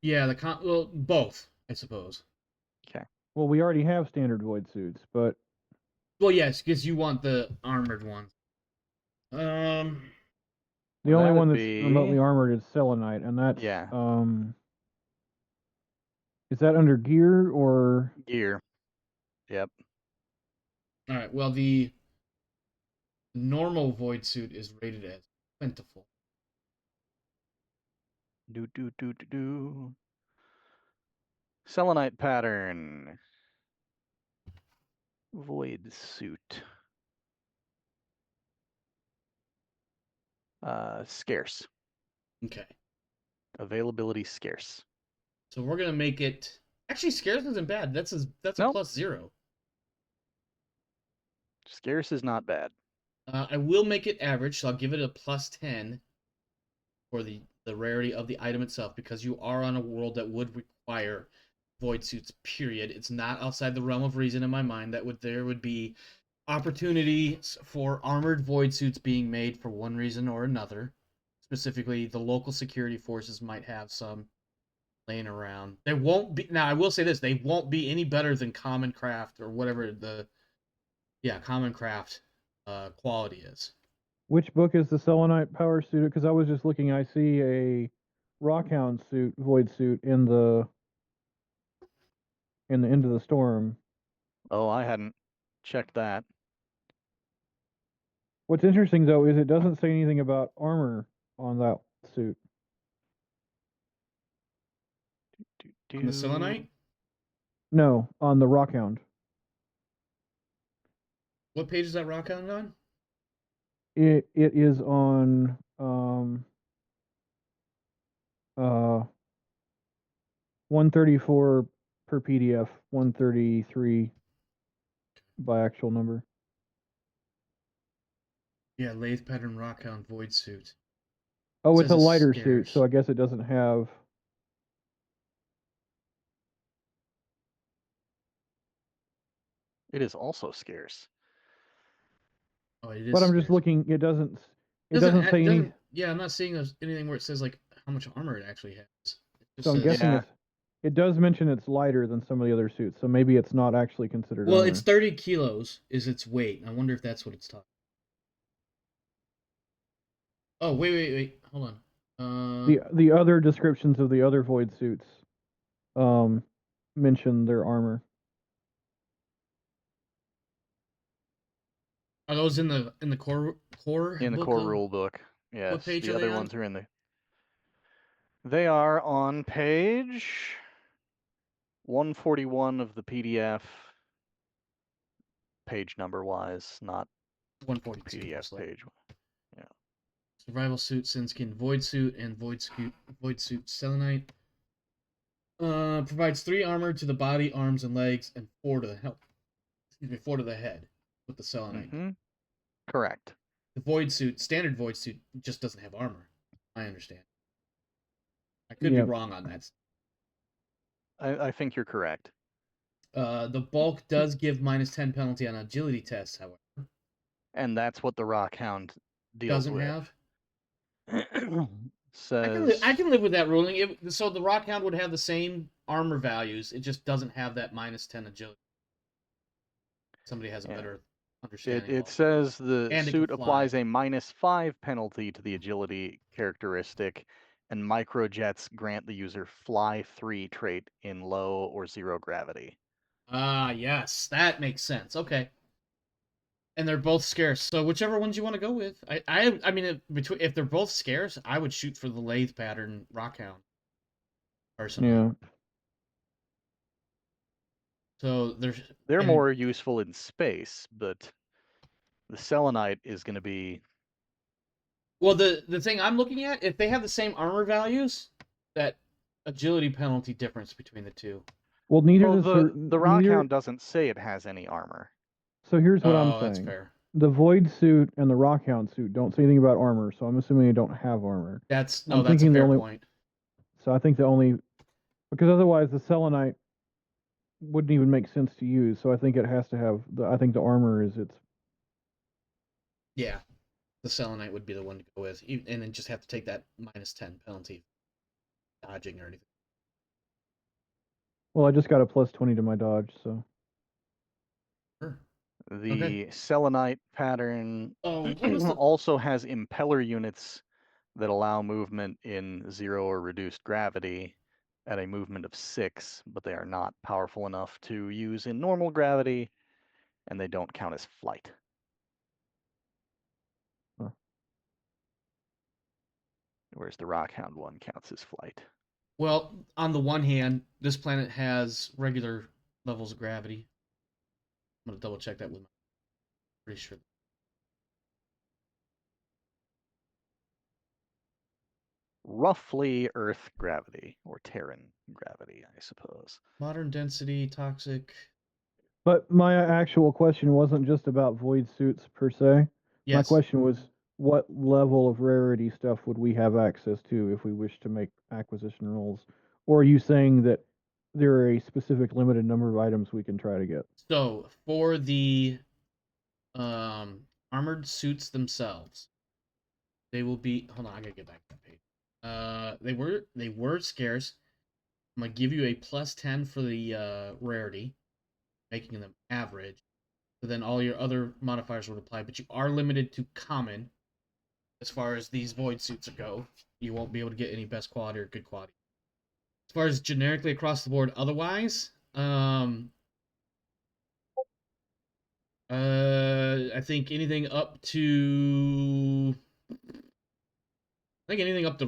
Yeah, well, both, I suppose. Okay. Well, we already have standard void suits, but Well, yes, because you want the armored ones. the Well, only one that'd that's be- remotely armored is Selenite, and that's Yeah. Is that under gear or Gear. Yep. All right. Well, the normal void suit is rated as plentiful. Do. Selenite pattern. Void suit. Scarce. Okay. Availability scarce. So we're gonna make it. Actually, scarce isn't bad. That's a Nope. +0. Scarce is not bad. I will make it average, so I'll give it a +10 for the rarity of the item itself, because you are on a world that would require void suits. Period. It's not outside the realm of reason in my mind that there would be opportunities for armored void suits being made for one reason or another. Specifically, the local security forces might have some laying around. They won't be. Now, I will say this: they won't be any better than Common Craft or whatever Common Craft quality is. which book is the Selenite power suit? Because I was just looking, I see a Rockhound suit, void suit in the Into the Storm. Oh, I hadn't checked that. What's interesting though is it doesn't say anything about armor on that suit. On the Selenite? No, on the Rockhound. What page is that Rockhound on? It is on 134 per PDF, 133 by actual number. Yeah, lathe pattern Rockhound void suit. Oh, it's Says a it's lighter suit, scarce. so I guess it doesn't have. It is also scarce. Oh, it is. But I'm just scarce. looking. It doesn't say anything. Yeah, I'm not seeing anything where it says like how much armor it actually has. It just So I'm says- guessing Yeah. it's. It does mention it's lighter than some of the other suits, so maybe it's not actually considered Well, armor. it's 30 kilos is its weight. I wonder if that's what it's talking. Oh, wait. Hold on. The other descriptions of the other void suits mention their armor. Are those in the core In the book core of- rule book. Yes, page the are they other on? ones are in the. They are on page 141 of the PDF, page number wise, not 142 PDF most likely. page. Yeah. Survival suit, Sinskin, void suit, and void suit selenite. Provides 3 armor to the body, arms, and legs, and 4 to the head. 4 to the head with the selenite. Mm-hmm. Correct. The void suit, standard void suit, just doesn't have armor. I understand. I could be wrong on that. I think you're correct. The bulk does give -10 penalty on agility tests, however. And that's what the Rockhound deals Doesn't with. have. Says I can live with that ruling. So the Rockhound would have the same armor values. It just doesn't have that -10 agility. Somebody has a better understanding. it says the And it suit can fly. applies a -5 penalty to the agility characteristic, and microjets grant the user Fly 3 trait in low or 0 gravity. Ah, yes, that makes sense. Okay. And they're both scarce, so whichever ones you want to go with. I mean, if they're both scarce, I would shoot for the lathe pattern Rockhound. Personally. Yeah. So they're more useful in space, but the selenite is going to be. Well, the thing I'm looking at, if they have the same armor values, that agility penalty difference between the two. Well, neither Well, does the Rockhound doesn't say it has any armor. So here's what I'm saying. That's fair. The Void suit and the Rockhound suit don't say anything about armor, so I'm assuming they don't have armor. That's I'm a thinking fair the point. So I think because otherwise the selenite wouldn't even make sense to use. So I think it has to have I think the armor is its. Yeah, the selenite would be the one to go with, and then just have to take that -10 penalty, dodging or anything. Well, I just got a +20 to my dodge, so. Sure. The selenite pattern Oh, also has impeller units that allow movement in 0 or reduced gravity at a movement of 6, but they are not powerful enough to use in normal gravity, and they don't count as flight. Huh. Whereas the Rockhound one counts as flight. Well, on the one hand, this planet has regular levels of gravity. I'm gonna double check that with my. Pretty sure. Roughly Earth gravity, or Terran gravity, I suppose. Modern density, toxic. But my actual question wasn't just about void suits per se. Yes. My question was, what level of rarity stuff would we have access to if we wish to make acquisition rolls? Or are you saying that there are a specific limited number of items we can try to get? So for the armored suits themselves, they will be. Hold on, I gotta get back to that page. They were scarce. I'm gonna give you a +10 for the rarity, making them average. So then all your other modifiers would apply, but you are limited to common as far as these void suits go. You won't be able to get any best quality or good quality. As far as generically across the board, otherwise, I think anything up to. Anything up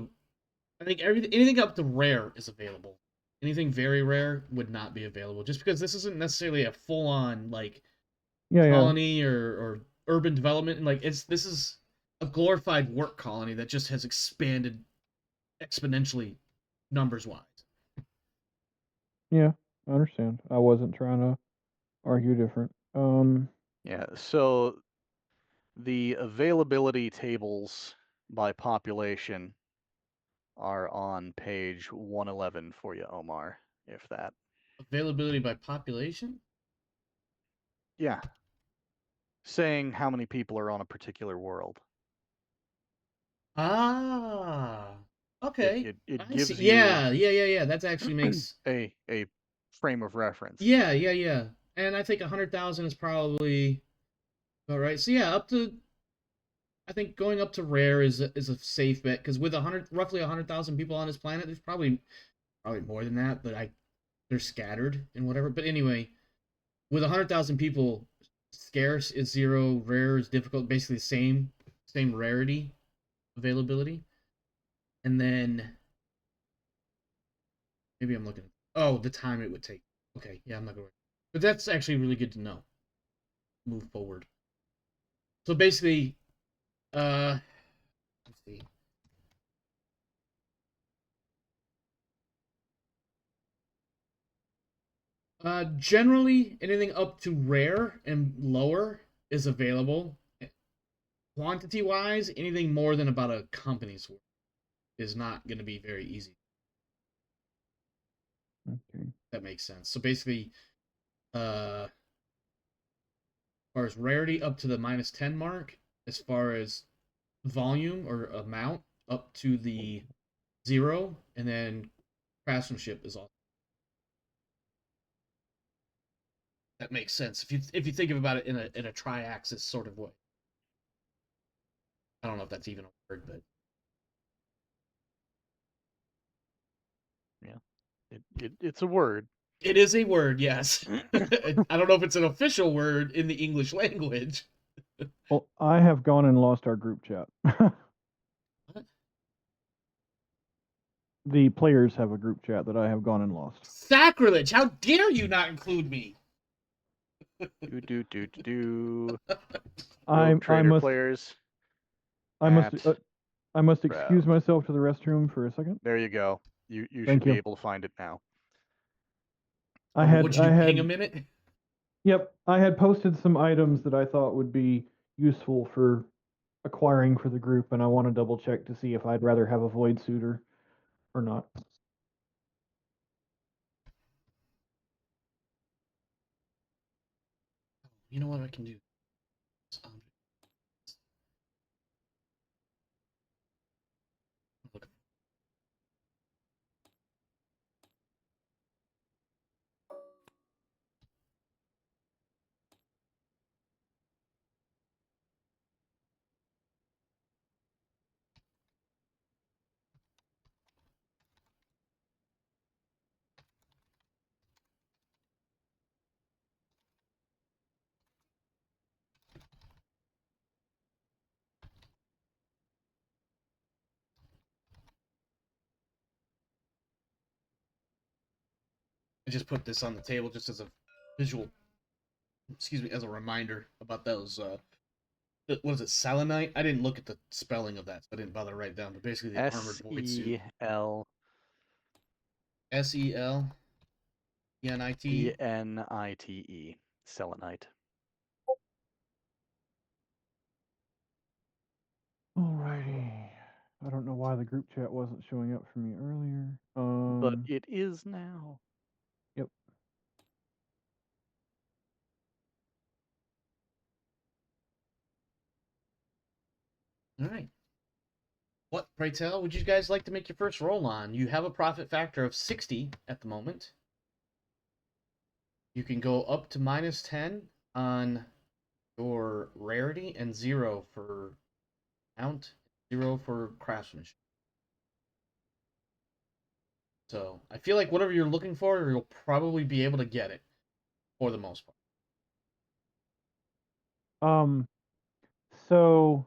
to rare is available. Anything very rare would not be available, just because this isn't necessarily a full-on colony or urban development. And this is a glorified work colony that just has expanded exponentially, numbers-wise. Yeah, I understand. I wasn't trying to argue different. Yeah, so the availability tables by population are on page 111 for you, Omar, if that. Availability by population? Yeah. Saying how many people are on a particular world. Ah. Okay. It I gives see. you Yeah. That actually makes. a frame of reference. Yeah. And I think 100,000 is probably all right. So yeah, up to. I think going up to rare is a safe bet because with roughly 100,000 people on this planet, there's probably more than that, but they're scattered and whatever. But anyway, with 100,000 people, scarce is 0, rare is difficult, basically same rarity availability. And then maybe I'm looking. Oh, the time it would take. Okay, yeah, I'm not going. But that's actually really good to know. Move forward. So basically, let's see. Generally, anything up to rare and lower is available. Quantity wise, anything more than about a company's worth is not going to be very easy. Okay. That makes sense. So basically, as far as rarity up to the -10 mark, as far as volume or amount up to the 0, and then craftsmanship is all. That makes sense if you think about it in a tri-axis sort of way. I don't know if that's even a word, but yeah, it's a word. it is a word. Yes, I don't know if it's an official word in the English language. Well, I have gone and lost our group chat. What? The players have a group chat that I have gone and lost. Sacrilege! How dare you not include me? Do. I Rogue Trader must players. I must at I must excuse Rev. myself to the restroom for a second. There you go. You Thank should be you. able to find it now. Or would you ping a minute? Yep, I had posted some items that I thought would be useful for acquiring for the group, and I want to double check to see if I'd rather have a void suitor or not. You know what I can do? Look. I just put this on the table just as a visual, as a reminder about those. What is it, selenite? I didn't look at the spelling of that, so I didn't bother to write it down. But basically, the armored void suit. SEL SEL ENIT. ENITE. Selenite. Alrighty. I don't know why the group chat wasn't showing up for me earlier. But it is now. Yep. All right. What, pray tell, would you guys like to make your first roll on? You have a profit factor of 60 at the moment. You can go up to -10 on your rarity and 0 for mount, 0 for craftsmanship. So I feel like whatever you're looking for, you'll probably be able to get it for the most part. So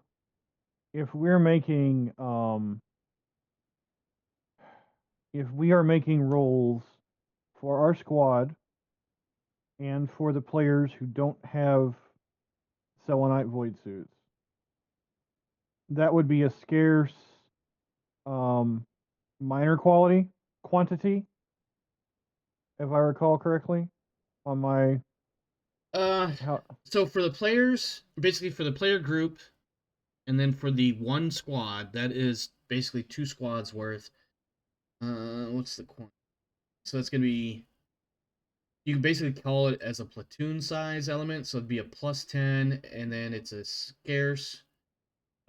if we're making if we are making rolls for our squad and for the players who don't have selenite void suits, that would be a scarce minor quantity, if I recall correctly, on my So for the players, basically for the player group, and then for the one squad, that is basically 2 squads worth. What's the quantity? So that's gonna be. You can basically call it as a platoon size element, so it'd be a +10, and then it's a scarce.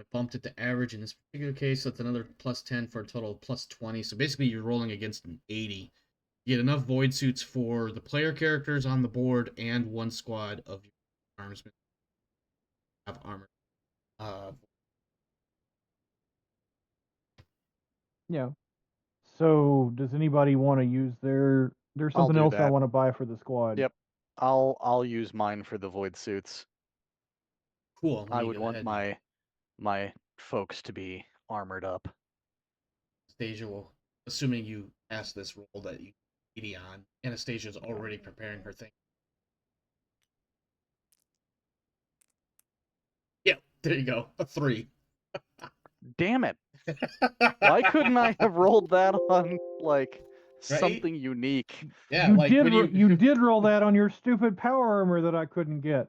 I bumped it to average in this particular case, so that's another plus 10 for a total of plus 20. So basically, you're rolling against an 80. You get enough void suits for the player characters on the board and one squad of your armsmen have armor. Yeah. So does anybody want to use their? There's I'll something do else I that. want to buy for the squad. Yep. I'll use mine for the void suits. Cool. Let I me would go want ahead. my folks to be armored up. Anastasia will, assuming you pass this roll that you 80 on, Anastasia's already preparing her thing. Yeah, there you go. A 3. Damn it. Why couldn't I have rolled that on like something unique? Yeah, you like did. when You did roll that on your stupid power armor that I couldn't get.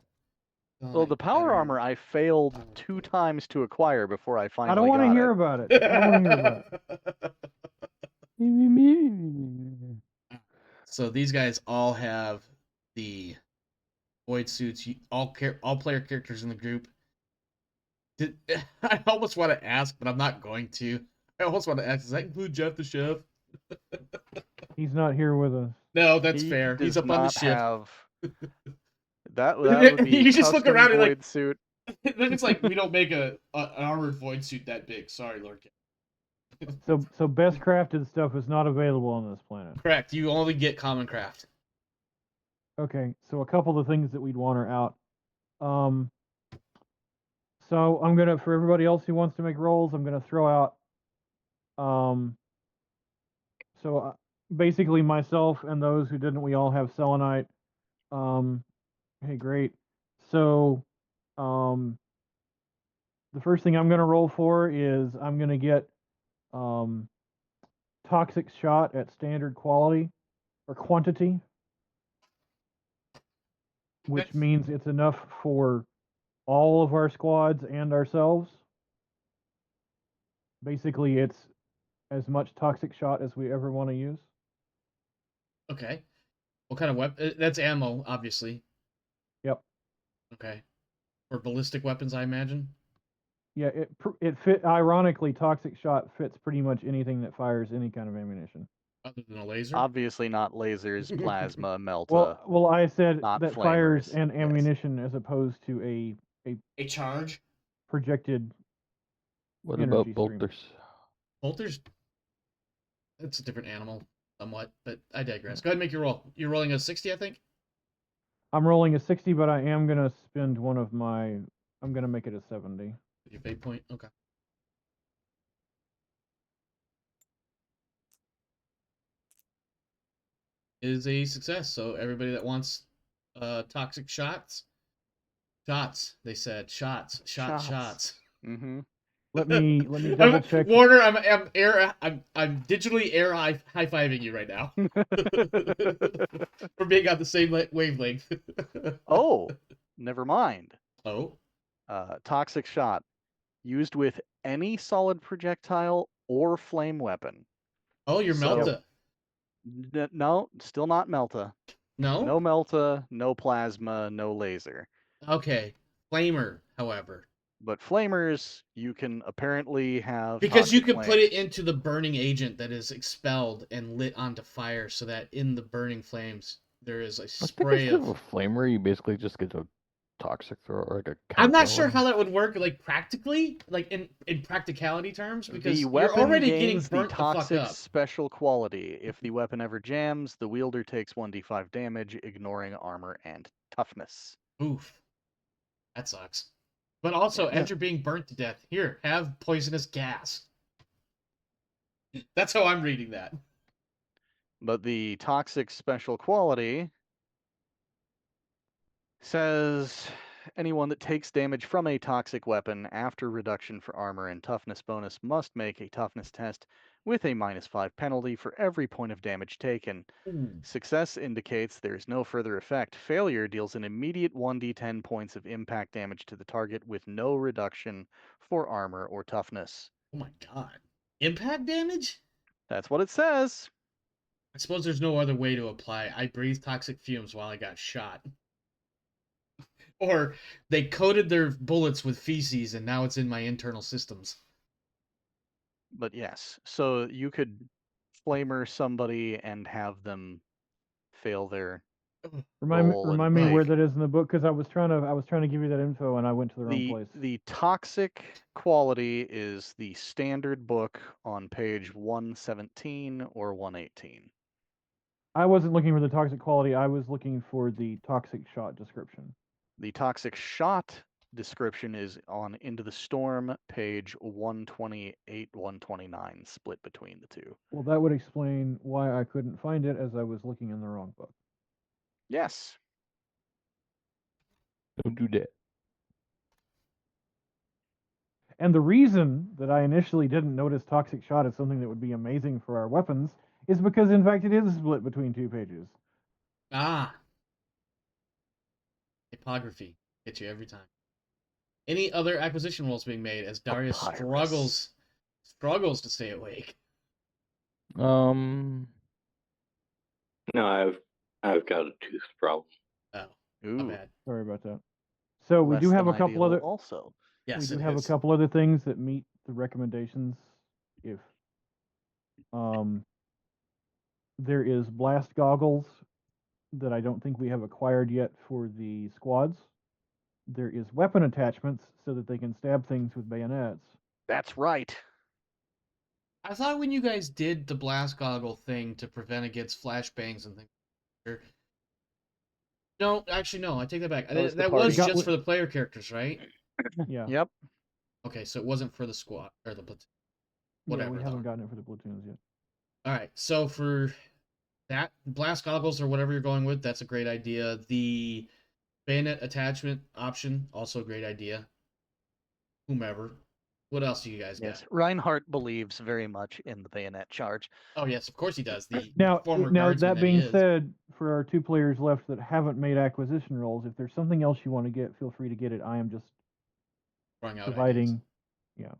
Well, the power armor I failed 2 times to acquire before I finally I don't want to got hear it. about it. I don't want to hear about it. So these guys all have the void suits. All player characters in the group. I almost want to ask, but I'm not going to. I almost want to ask. Does that include Jeff the chef? He's not here with us. No, that's He fair. He's does up on the not ship. have that would be You just look custom around and void like suit. it's like we don't make an armored void suit that big. Sorry, Lord. So best crafted stuff is not available on this planet. Correct. You only get common craft. Okay, so a couple of things that we'd want are out. So I'm gonna, for everybody else who wants to make rolls, I'm gonna throw out. So basically myself and those who didn't, we all have selenite. Hey, great. So, the first thing I'm gonna roll for is I'm gonna get toxic shot at standard quality or quantity, which means it's enough for all of our squads and ourselves. Basically, it's as much toxic shot as we ever want to use. Okay. What kind of weapon? That's ammo, obviously. Yep. Okay. For ballistic weapons, I imagine. Yeah, it fit. Ironically, toxic shot fits pretty much anything that fires any kind of ammunition. Other than a laser. Obviously not lasers, plasma, melta. Well, I said not that fires flamers, and yes. ammunition as opposed to a charge. projected. What energy about stream. bolters? Bolters. That's a different animal, somewhat, but I digress. Go ahead and make your roll. You're rolling a 60, I think. I'm rolling a 60, but I am gonna spend one of my. I'm gonna make it a 70. Your fate point. Okay. Is a success. So everybody that wants toxic shots. They said shots. Mm-hmm. Let me double check. Warner, I'm digitally air high-fiving you right now. For being on the same wavelength. Oh, never mind. Oh. Toxic shot used with any solid projectile or flame weapon. Oh, you're So- Melta. No, still not melta. No? No melta, no plasma, no laser. Okay. Flamer, however. But flamers, you can apparently have Because you toxic can put flames. it into the burning agent that is expelled and lit onto fire so that in the burning flames there is a I think spray instead of of... a flamer, you basically just get a toxic thrower, or like a I'm not chemical sure one. how that would work, like, practically, like, in practicality terms, because The you're weapon already getting gains the burnt the fuck toxic up. special quality. If the weapon ever jams, the wielder takes 1d5 damage, ignoring armor and toughness. Oof. That sucks. But also, Yeah. as you're being burnt to death, here, have poisonous gas. That's how I'm reading that. But the toxic special quality says anyone that takes damage from a toxic weapon after reduction for armor and toughness bonus must make a toughness test with a -5 penalty for every point of damage taken. Ooh. Success indicates there is no further effect. Failure deals an immediate 1d10 points of impact damage to the target with no reduction for armor or toughness. Oh my god. Impact damage? That's what it says. I suppose there's no other way to apply. I breathed toxic fumes while I got shot. Or they coated their bullets with feces and now it's in my internal systems. But yes, so you could flamer somebody and have them fail their roll and Remind me where take. that is in the book, because I was trying to give you that info and I went to the wrong place. The toxic quality is the standard book on page 117 or 118. I wasn't looking for the toxic quality. I was looking for the toxic shot description. The toxic shot description is on Into the Storm, page 128, 129, split between the two. Well, that would explain why I couldn't find it, as I was looking in the wrong book. Yes. Don't do that. And the reason that I initially didn't notice toxic shot as something that would be amazing for our weapons is because, in fact, it is split between 2 pages. Ah. Typography. Get you every time. Any other acquisition rolls being made as Darius Papyrus. struggles to stay awake? Um, No, I've got a tooth problem. Oh, Ooh. my bad. Sorry about that. So we Less do have than a couple ideal other. also. Yes, we do it have is. a couple other things that meet the recommendations. If there is blast goggles that I don't think we have acquired yet for the squads. There is weapon attachments so that they can stab things with bayonets. That's right. I thought when you guys did the blast goggle thing to prevent against flashbangs and things. No, actually, no. I take that back. That was the That party. was Got just wi- for the player characters, right? Yeah. Yep. Okay, so it wasn't for the squad or the platoon. Whatever. Yeah, we though. haven't gotten it for the platoons yet. All right, so for that blast goggles or whatever you're going with, that's a great idea. The bayonet attachment option, also a great idea. Whomever. What else do you guys Yes. got? Reinhardt believes very much in the bayonet charge. Oh yes, of course he does. The Now, former now guardsman that he being is. said, for our 2 players left that haven't made acquisition rolls, if there's something else you want to get, feel free to get it. I am just Throwing out providing. ideas. Yeah.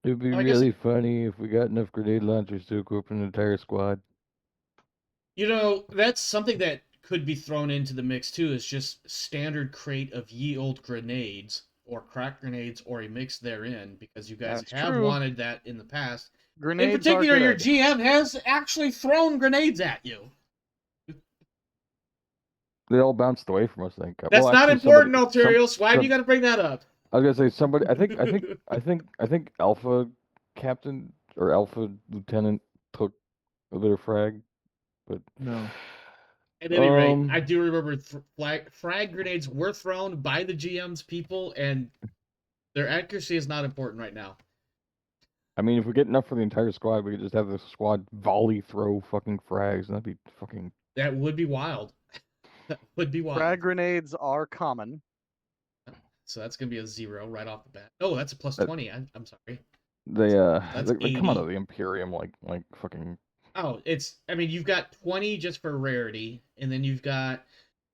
it'd be I guess- really funny if we got enough grenade launchers to equip an entire squad. You know, that's something that could be thrown into the mix too, is just standard crate of ye old grenades or crack grenades or a mix therein, because you guys That's have true. wanted that in the past. Grenades In particular, are your good. GM has actually thrown grenades at you. They all bounced away from us, I think. That's Well, not actually, important, somebody- Alterios. Why do you got to bring that up? I was gonna say somebody. I think Alpha Captain or Alpha Lieutenant took a bit of frag, but No. At any rate, Um, I do remember frag grenades were thrown by the GM's people, and their accuracy is not important right now. I mean, if we get enough for the entire squad, we could just have the squad volley throw fucking frags, and that'd be fucking. That would be wild. That would be wild. Frag grenades are common. So that's gonna be a 0 right off the bat. Oh, that's a plus 20. I'm sorry. They That's they come out 80. of the Imperium like fucking. Oh, I mean, you've got 20 just for rarity, and then you've got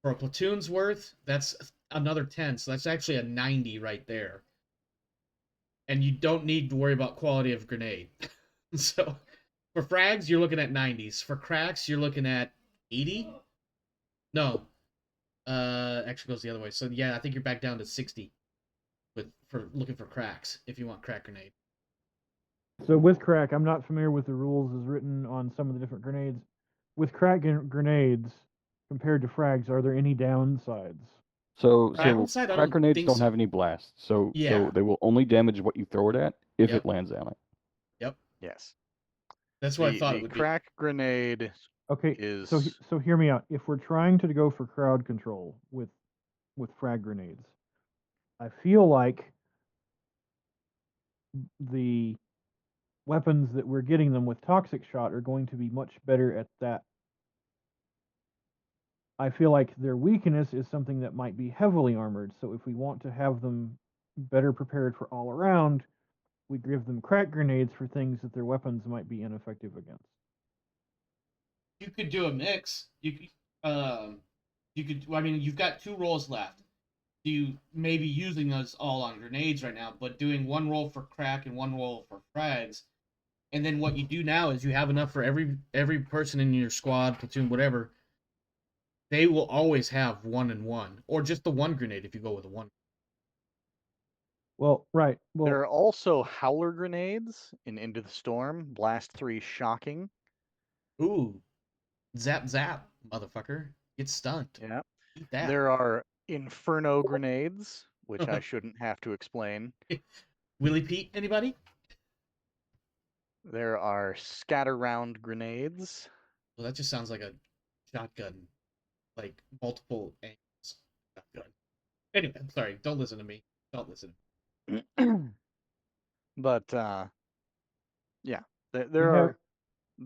for a platoon's worth, that's another 10. So that's actually a 90 right there. And you don't need to worry about quality of grenade. So for frags, you're looking at 90s. For cracks, you're looking at 80. No, actually goes the other way. So yeah, I think you're back down to 60 for looking for cracks if you want crack grenade. So with crack, I'm not familiar with the rules as written on some of the different grenades. With crack grenades compared to frags, are there any downsides? So Downside, I crack don't grenades think don't so. have any blast, so Yeah. they will only damage what you throw it at if Yep. it lands on it. Yes. That's what I thought The it would crack grenade Okay, is so hear me out. If we're trying to go for crowd control with frag grenades, I feel like the weapons that we're getting them with toxic shot are going to be much better at that. I feel like their weakness is something that might be heavily armored. So if we want to have them better prepared for all around, we give them crack grenades for things that their weapons might be ineffective against. You could do a mix. You could. I mean, you've got 2 rolls left. You may be using us all on grenades right now, but doing 1 roll for crack and 1 roll for frags. And then what you do now is you have enough for every person in your squad, platoon, whatever, they will always have 1 and 1, or just the 1 grenade if you go with a 1. Well, right. There Well, are also howler grenades in Into the Storm. Blast 3 shocking. Ooh, zap zap, motherfucker, get stunned. Yeah. Eat that. There are Inferno grenades, which I shouldn't have to explain. Willie Pete, anybody? There are scatter round grenades. Well, that just sounds like a shotgun, like multiple angles shotgun. Anyway, I'm sorry. Don't listen to me. Don't listen. But yeah, we there have,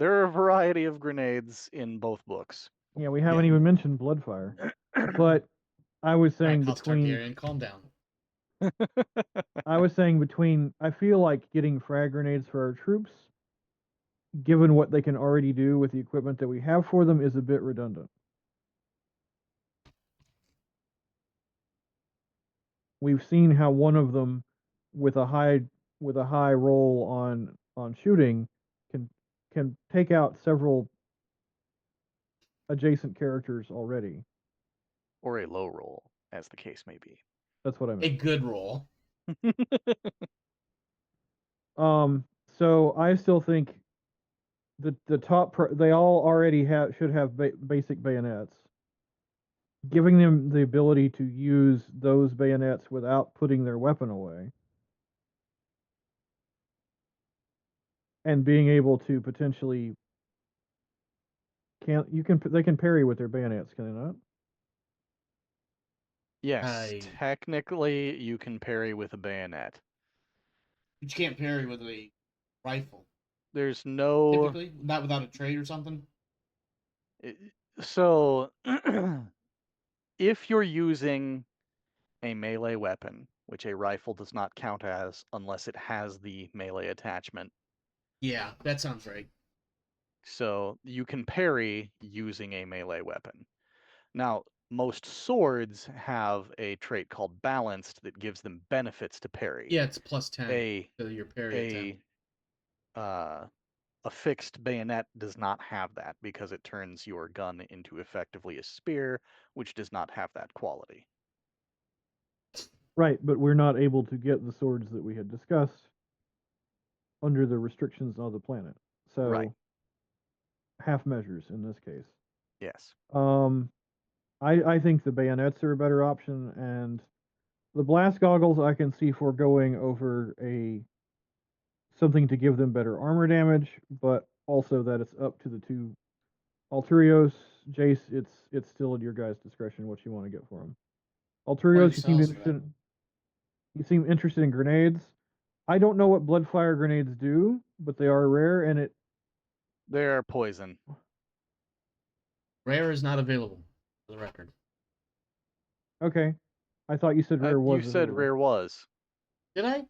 are a variety of grenades in both books. yeah, we haven't Yeah. even mentioned Bloodfire. But I was All right, saying House between Targaryen, calm down. I feel like getting frag grenades for our troops, given what they can already do with the equipment that we have for them, is a bit redundant. We've seen how one of them with a high roll on shooting can take out several adjacent characters already. Or a low roll, as the case may be. That's what I A meant. good roll. So I still think the top they all already should have basic bayonets. Giving them the ability to use those bayonets without putting their weapon away, and being able to potentially they can parry with their bayonets, can they not? Yes, technically you can parry with a bayonet. You can't parry with a rifle. There's no... Typically? Not without a trade or something? So, if you're using a melee weapon, which a rifle does not count as unless it has the melee attachment. Yeah, that sounds right. So you can parry using a melee weapon. Now, most swords have a trait called balanced that gives them benefits to parry. Yeah, it's plus 10 A to your parry attempt. A fixed bayonet does not have that because it turns your gun into effectively a spear, which does not have that quality. Right, but we're not able to get the swords that we had discussed under the restrictions of the planet. So, right. Half measures in this case. Yes. I think the bayonets are a better option, and the blast goggles I can see foregoing over something to give them better armor damage, but also that it's up to the two Alturios. Jace, it's still at your guys' discretion what you want to get for them. Alturios, you seem interested in grenades. I don't know what Bloodfire grenades do, but they are rare, and they're poison. Rare is not available, for the record. Okay. I thought you said rare was. You said rare was. Did I?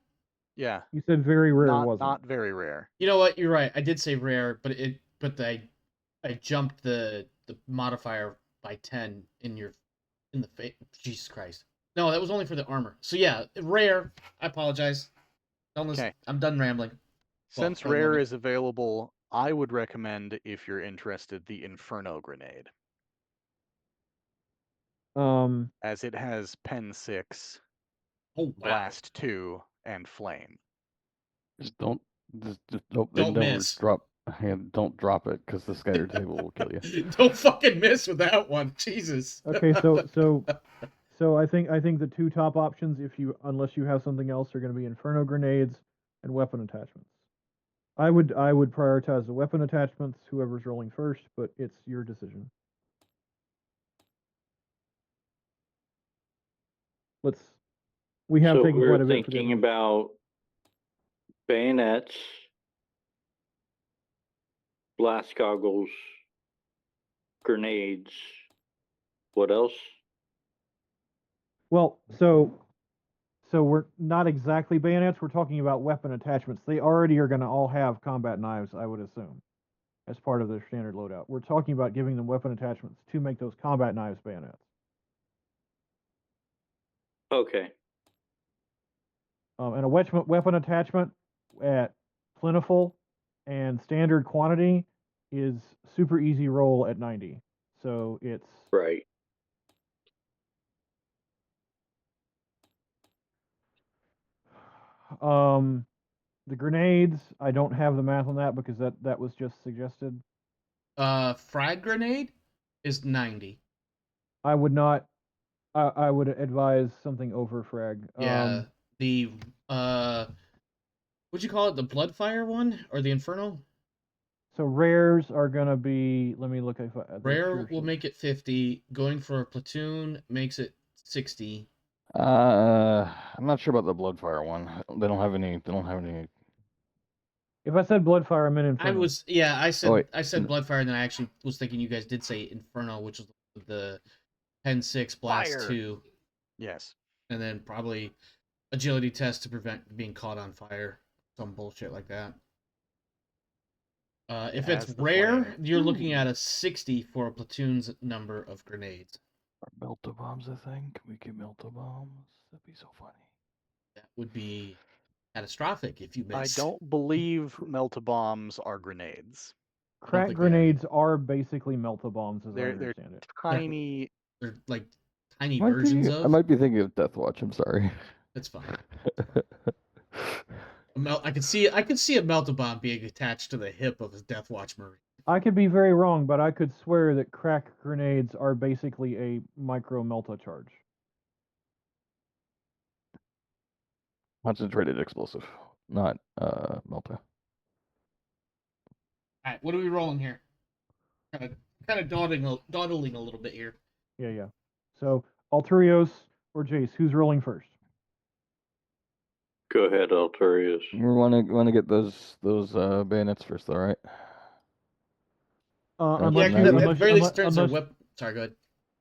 Yeah. You said very rare wasn't. Not very rare. You know what? You're right. I did say rare, but I jumped the modifier by 10 in the face. Jesus Christ. No, that was only for the armor. So yeah, rare. I apologize. Don't listen. Okay. I'm done rambling. Since rare is available, I would recommend, if you're interested, the Inferno grenade. As it has Pen 6, Blast 2, and Flame. Just don't miss. Don't drop it, because the scatter table will kill you. Don't fucking miss with that one. Jesus. Okay, so I think the two top options, unless you have something else, are going to be Inferno grenades and weapon attachments. I would prioritize the weapon attachments, whoever's rolling first, but it's your decision. We have taken quite a bit for thinking about bayonets, blast goggles, grenades. What else? Well, so we're not exactly bayonets. We're talking about weapon attachments. They already are going to all have combat knives, I would assume, as part of their standard loadout. We're talking about giving them weapon attachments to make those combat knives bayonets. Okay. And a weapon attachment at plentiful and standard quantity is super easy roll at 90. So it's Right. the grenades. I don't have the math on that because that was just suggested. Frag grenade is 90. I would not. I would advise something over frag. Yeah. The what'd you call it? The Bloodfire one or the Inferno? So rares are gonna be. Let me look at the Rare pure will sheet. make it 50. Going for a platoon makes it 60. I'm not sure about the Bloodfire one. They don't have any. They don't have any. If I said Bloodfire, I meant Inferno. I said wait. I said Bloodfire, and then I actually was thinking you guys did say Inferno, which was the 10-6 blast Fire. 2, Yes. and then probably agility test to prevent being caught on fire, some bullshit like that. If it's As the rare, flame. you're looking at a 60 for a platoon's number of grenades. Or melta bombs, I think. Can we get melta bombs? That'd be so funny. That would be catastrophic if you miss. I don't believe melta-bombs are grenades. Crack think they are grenades are basically melta bombs, as I They're understand it. tiny. They're like tiny I might versions be, of. I might be thinking of Death Watch. I'm sorry. That's fine. I could see a melta bomb being attached to the hip of a Death Watch Marine. I could be very wrong, but I could swear that crack grenades are basically a micro melta charge. Concentrated explosive, not melta. All right, what are we rolling here? Kind of dawdling a little bit here. Yeah. So Alturios or Jace, who's rolling first? Go ahead, Alturius. We want to get those bayonets first, though, right? Unless Yeah, you, at unless, very least unless, turns their unless, weapon. Sorry, go ahead.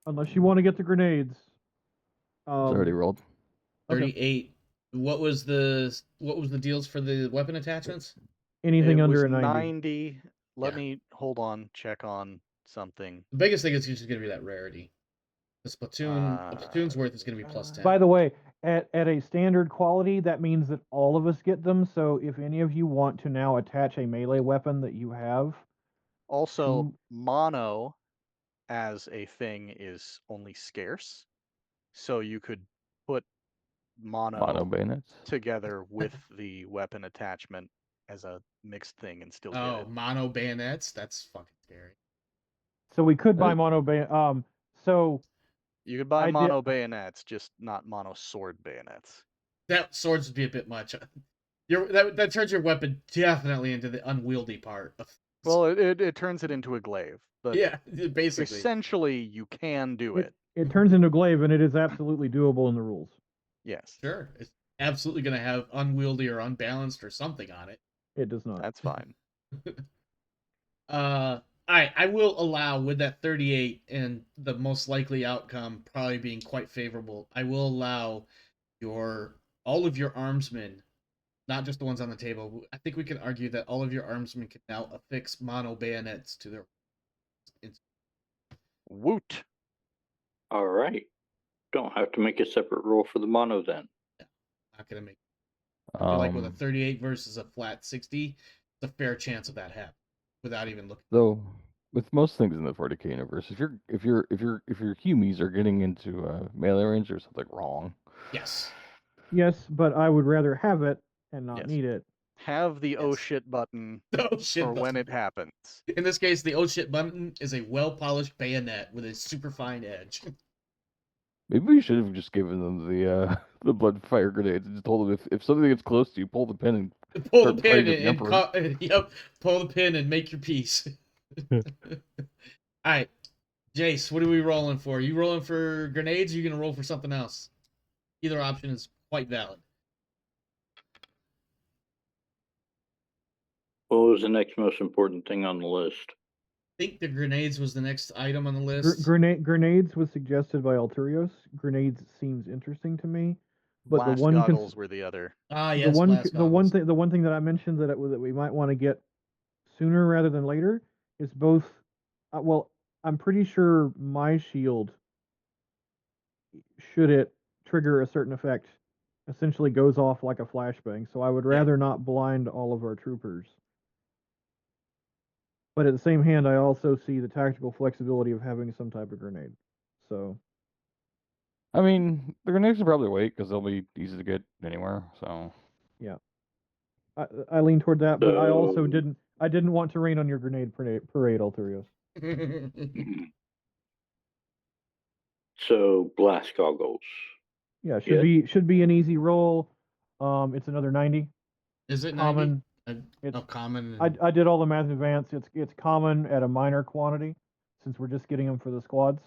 unless you want to get the grenades. It's already rolled. 38. What was the deals for the weapon attachments? Anything It under was a 90. 90. Let Yeah. me hold on. Check on something. The biggest thing is just going to be that rarity. The platoon's worth is going to be plus 10. By the way, at a standard quality, that means that all of us get them. So if any of you want to now attach a melee weapon that you have, Also, mono as a thing is only scarce. So you could put Mono bayonets. together with the weapon attachment as a mixed thing and still get it. Mono bayonets? That's fucking scary. so we could buy mono so You could buy I did- mono bayonets, just not mono sword bayonets. That swords would be a bit much. That turns your weapon definitely into the unwieldy part. Well, it turns it into a glaive, but Yeah, basically. essentially you can do it. it turns into glaive, and it is absolutely doable in the rules. Yes, Sure. It's absolutely going to have unwieldy or unbalanced or something on it. It does not. that's fine. I will allow with that 38 and the most likely outcome probably being quite favorable. I will allow all of your armsmen, not just the ones on the table. I think we can argue that all of your armsmen can now affix mono bayonets to their. Woot! All right. Don't have to make a separate roll for the mono then. Not gonna make. I feel like with a Um, 38 versus a flat 60, it's a fair chance of that happening without even looking. though, with most things in the 40K universe, if your humies are getting into melee range, there's something wrong. Yes. Yes, but I would rather have it and not Yes. need it. Have the oh Yes. shit button Oh shit! for when it happens. In this case, the oh shit button is a well-polished bayonet with a super fine edge. Maybe we should have just given them the the blood fire grenades and just told them if something gets close to you, pull the pin and Pull start the praying pin to the Emperor. yep, pull the pin and make your peace. All right, Jace, what are we rolling for? You rolling for grenades? Or you gonna roll for something else? Either option is quite valid. What was the next most important thing on the list? I think the grenades was the next item on the list. Grenades was suggested by Alturios. Grenades seems interesting to me, but Blast the one goggles were the other. Yes, the one thing that I mentioned that we might want to get sooner rather than later is both. Well, I'm pretty sure my shield, should it trigger a certain effect, essentially goes off like a flashbang. So I would rather not blind all of our troopers. But at the same hand, I also see the tactical flexibility of having some type of grenade. So I mean, the grenades will probably wait because they'll be easy to get anywhere. So yeah, I lean toward that, but I also So, didn't want to rain on your grenade parade, Alterios. so blast goggles. Yeah, Yes. should be an easy roll. It's another 90. Is it 90? Common. It's common. I did all the math in advance. It's common at a minor quantity, since we're just getting them for the squads.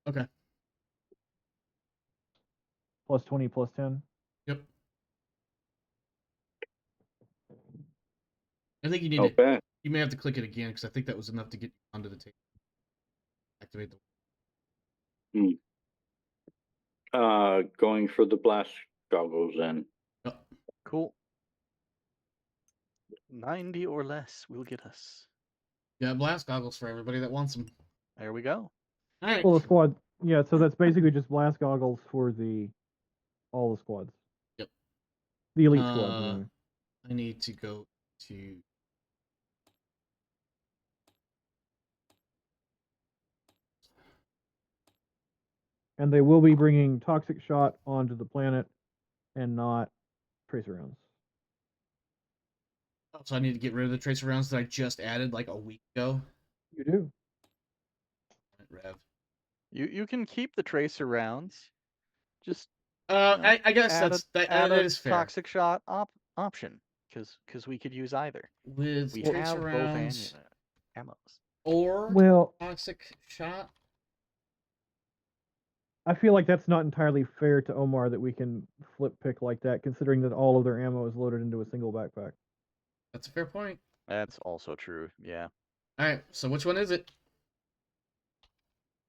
Okay. Plus 20, plus 10. Yep. I think you need it. Okay. You may have to click it again because I think that was enough to get you onto the table. Activate the. Going for the blast goggles then. Oh, Cool. 90 or less will get us. yeah, blast goggles for everybody that wants them. There we go. All right. Well, the squad. Yeah, so that's basically just blast goggles for all the squads. Yep. The elite squads. Anyway. I need to go to. And they will be bringing toxic shot onto the planet, and not tracer rounds. So I need to get rid of the tracer rounds that I just added like a week ago. You do. Rev. You can keep the tracer rounds. Just you know, I guess add that a is fair. toxic shot option because we could use either. With We tracer have both rounds ammos. or Well, toxic shot. I feel like that's not entirely fair to Omar that we can flip pick like that, considering that all of their ammo is loaded into a single backpack. That's a fair point. That's also true. Yeah. All right. So which one is it?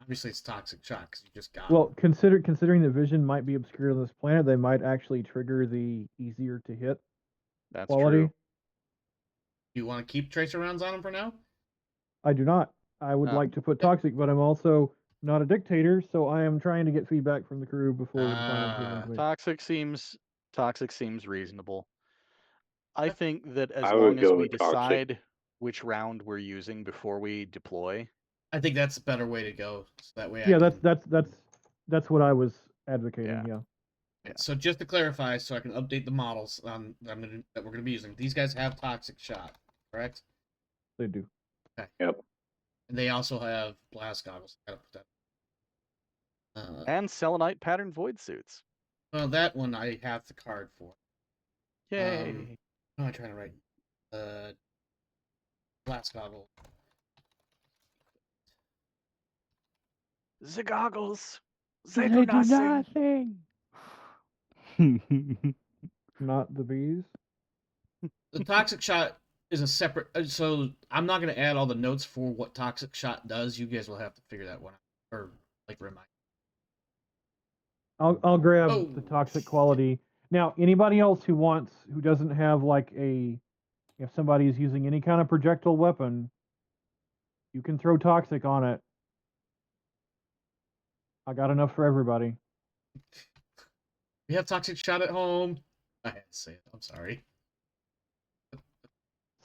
Obviously, it's toxic shot because you just got. Well, considering that vision might be obscured on this planet, they might actually trigger the easier to hit That's quality. true. Do you want to keep tracer rounds on them for now? I do not. I would like to put toxic, but I'm also not a dictator, so I am trying to get feedback from the crew before the final decision is made. Toxic seems reasonable. I think that as I long would as go we with toxic. decide which round we're using before we deploy. I think that's a better way to go. So that way, Yeah, that's what I was advocating. Yeah. Yeah. So just to clarify, so I can update the models that we're going to be using. These guys have toxic shot, correct? They do. Okay. Yep. And they also have blast goggles. Gotta put that. And selenite pattern void suits. Well, that one I have the card for. Yay! What am I trying to write? Blast goggle. The goggles. They do nothing. Not the bees. The toxic shot is a separate. So I'm not going to add all the notes for what toxic shot does. You guys will have to figure that one out, or like remind. I'll grab Oh. the toxic quality. Now, anybody else who doesn't have like if somebody is using any kind of projectile weapon, you can throw toxic on it. I got enough for everybody. We have toxic shot at home. I had to say it. I'm sorry.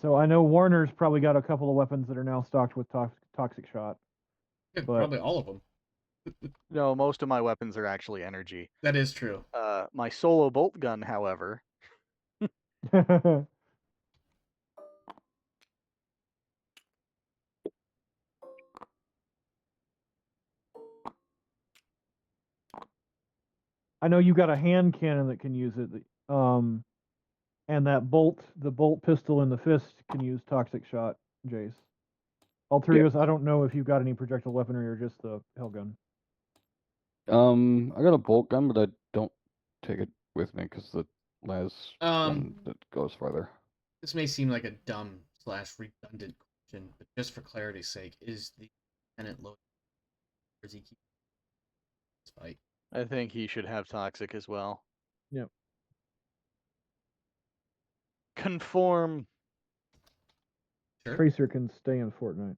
So I know Warner's probably got a couple of weapons that are now stocked with toxic shot. Yeah, But- probably all of them. No, most of my weapons are actually energy. That is true. My solo bolt gun, however, I know you got a hand cannon that can use it. And the bolt pistol in the fist can use toxic shot, Jace. Alterios, I don't know if you've got any projectile weaponry or just the hell gun. I got a bolt gun, but I don't take it with me because the las one that goes farther. This may seem like a dumb / redundant question, but just for clarity's sake, is the lieutenant loaded? Or does he keep this fight? I think he should have toxic as well. Yep. Conform. Sure. Tracer can stay in Fortnite.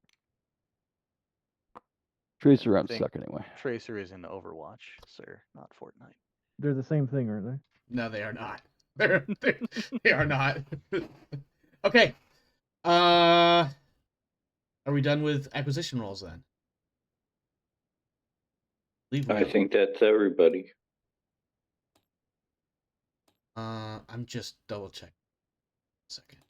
Tracer round think- suck anyway. Tracer is in Overwatch, sir, not Fortnite. They're the same thing, aren't they? No, they are not. They are not. Okay. Are we done with acquisition rolls then? Leave we I are. think that's everybody. I'm just double checking. Second.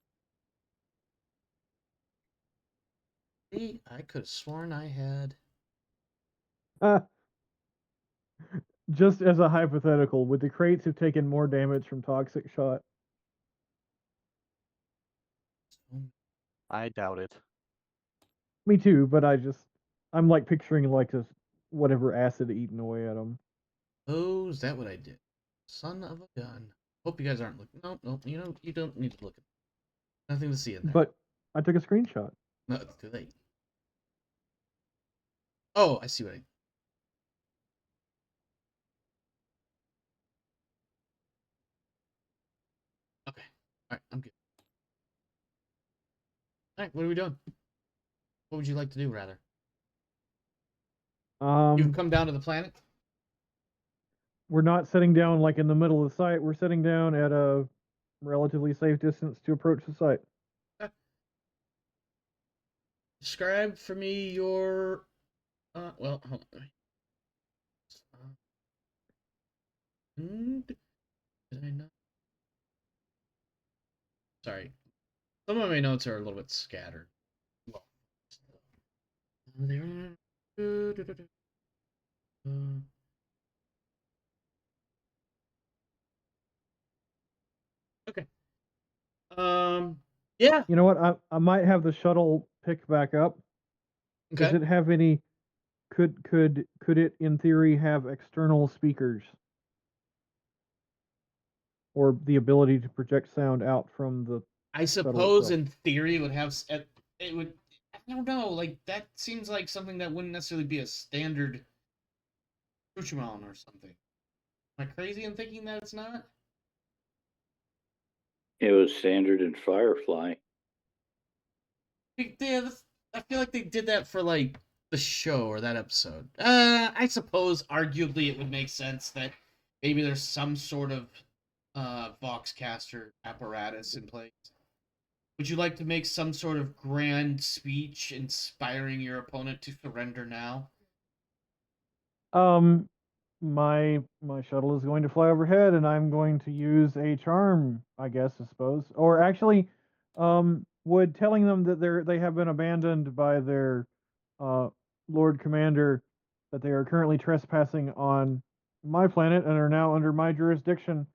See, I could have sworn I had. Just as a hypothetical, would the crates have taken more damage from toxic shot? I doubt it. Me too, but I'm like picturing like this whatever acid eating away at them. Oh, is that what I did? Son of a gun. Hope you guys aren't looking. No, you don't need to look at. Nothing to see in there. But I took a screenshot. No, it's too late. Oh, I see what I. Okay. All right, I'm good. All right, what are we doing? What would you like to do, rather? You've come down to the planet? We're not sitting down like in the middle of the site. We're sitting down at a relatively safe distance to approach the site. Describe for me your. Well, hold on. Did I not? Sorry. Some of my notes are a little bit scattered. Well, okay. Yeah. You know what? I might have the shuttle pick back up. Okay. Does it have any? Could it in theory have external speakers or the ability to project sound out from the? I suppose in theory it would have. It would. I don't know. Like that seems like something that wouldn't necessarily be a standard accoutrement or something. Am I crazy in thinking that it's not? It was standard in Firefly. Yeah, I feel like they did that for like the show or that episode. I suppose arguably it would make sense that maybe there's some sort of Voxcaster apparatus in place. Would you like to make some sort of grand speech inspiring your opponent to surrender now? My shuttle is going to fly overhead, and I'm going to use a charm, I guess, I suppose. Or actually, would telling them that they have been abandoned by their Lord Commander, that they are currently trespassing on my planet and are now under my jurisdiction,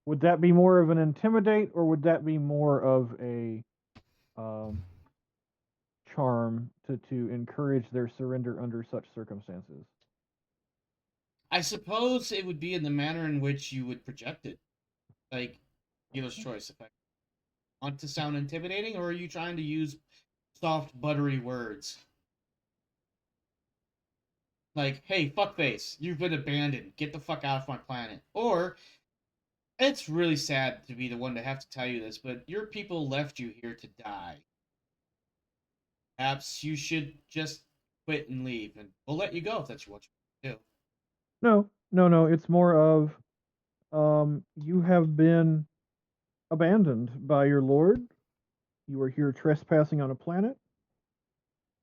would that be more of an intimidate, or would that be more of a charm to encourage their surrender under such circumstances? I suppose it would be in the manner in which you would project it. Like, dealer's choice. If I want to sound intimidating, or are you trying to use soft, buttery words? Like, hey, fuckface, you've been abandoned. Get the fuck out of my planet. Or, it's really sad to be the one to have to tell you this, but your people left you here to die. Perhaps you should just quit and leave, and we'll let you go if that's what you want to do. No. It's more of you have been abandoned by your lord. You are here trespassing on a planet.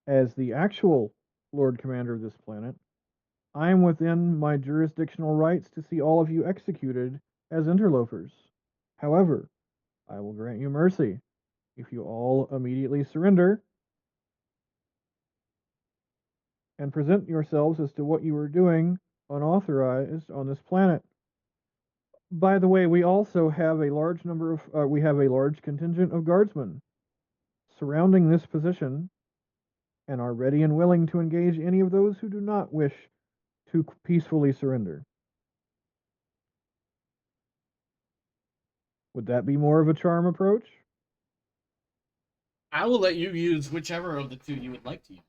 As the actual Lord Commander of this planet, I am within my jurisdictional rights to see all of you executed as interlopers. However, I will grant you mercy if you all immediately surrender and present yourselves as to what you are doing unauthorized on this planet. By the way, we also have a large contingent of guardsmen surrounding this position and are ready and willing to engage any of those who do not wish to peacefully surrender. Would that be more of a charm approach? I will let you use whichever of the two you would like to use.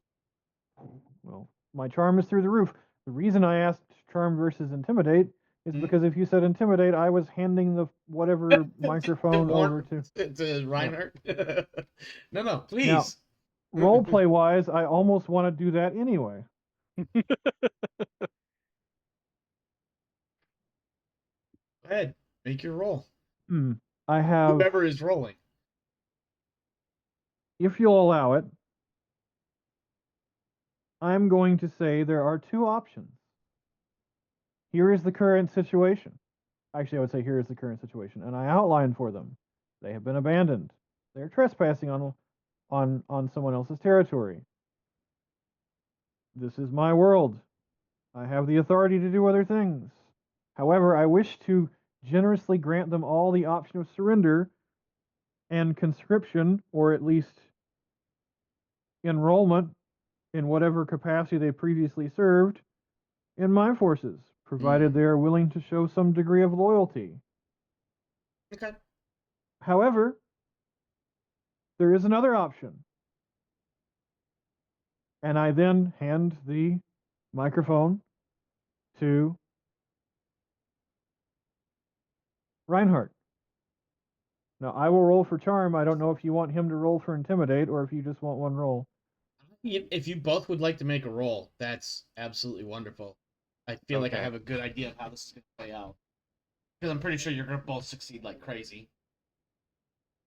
Well, my charm is through the roof. The reason I asked charm versus intimidate is because if you said intimidate, I was handing the whatever microphone over to Reinhardt. Yeah. No, please. Now, roleplay wise, I almost want to do that anyway. Go ahead, make your roll. I have, whoever is rolling. if you'll allow it, I'm going to say there are two options. Here is the current situation. Actually, I would say here is the current situation, and I outline for them. They have been abandoned. They're trespassing on someone else's territory. This is my world. I have the authority to do other things. However, I wish to generously grant them all the option of surrender and conscription, or at least enrollment in whatever capacity they previously served in my forces, provided they are willing to show some degree of loyalty. Okay. However, there is another option. And I then hand the microphone to Reinhardt. Now, I will roll for charm. I don't know if you want him to roll for intimidate or if you just want one roll. If you both would like to make a roll, that's absolutely wonderful. I feel like I have a good idea of how this is going to play out. Because I'm pretty sure you're going to both succeed like crazy.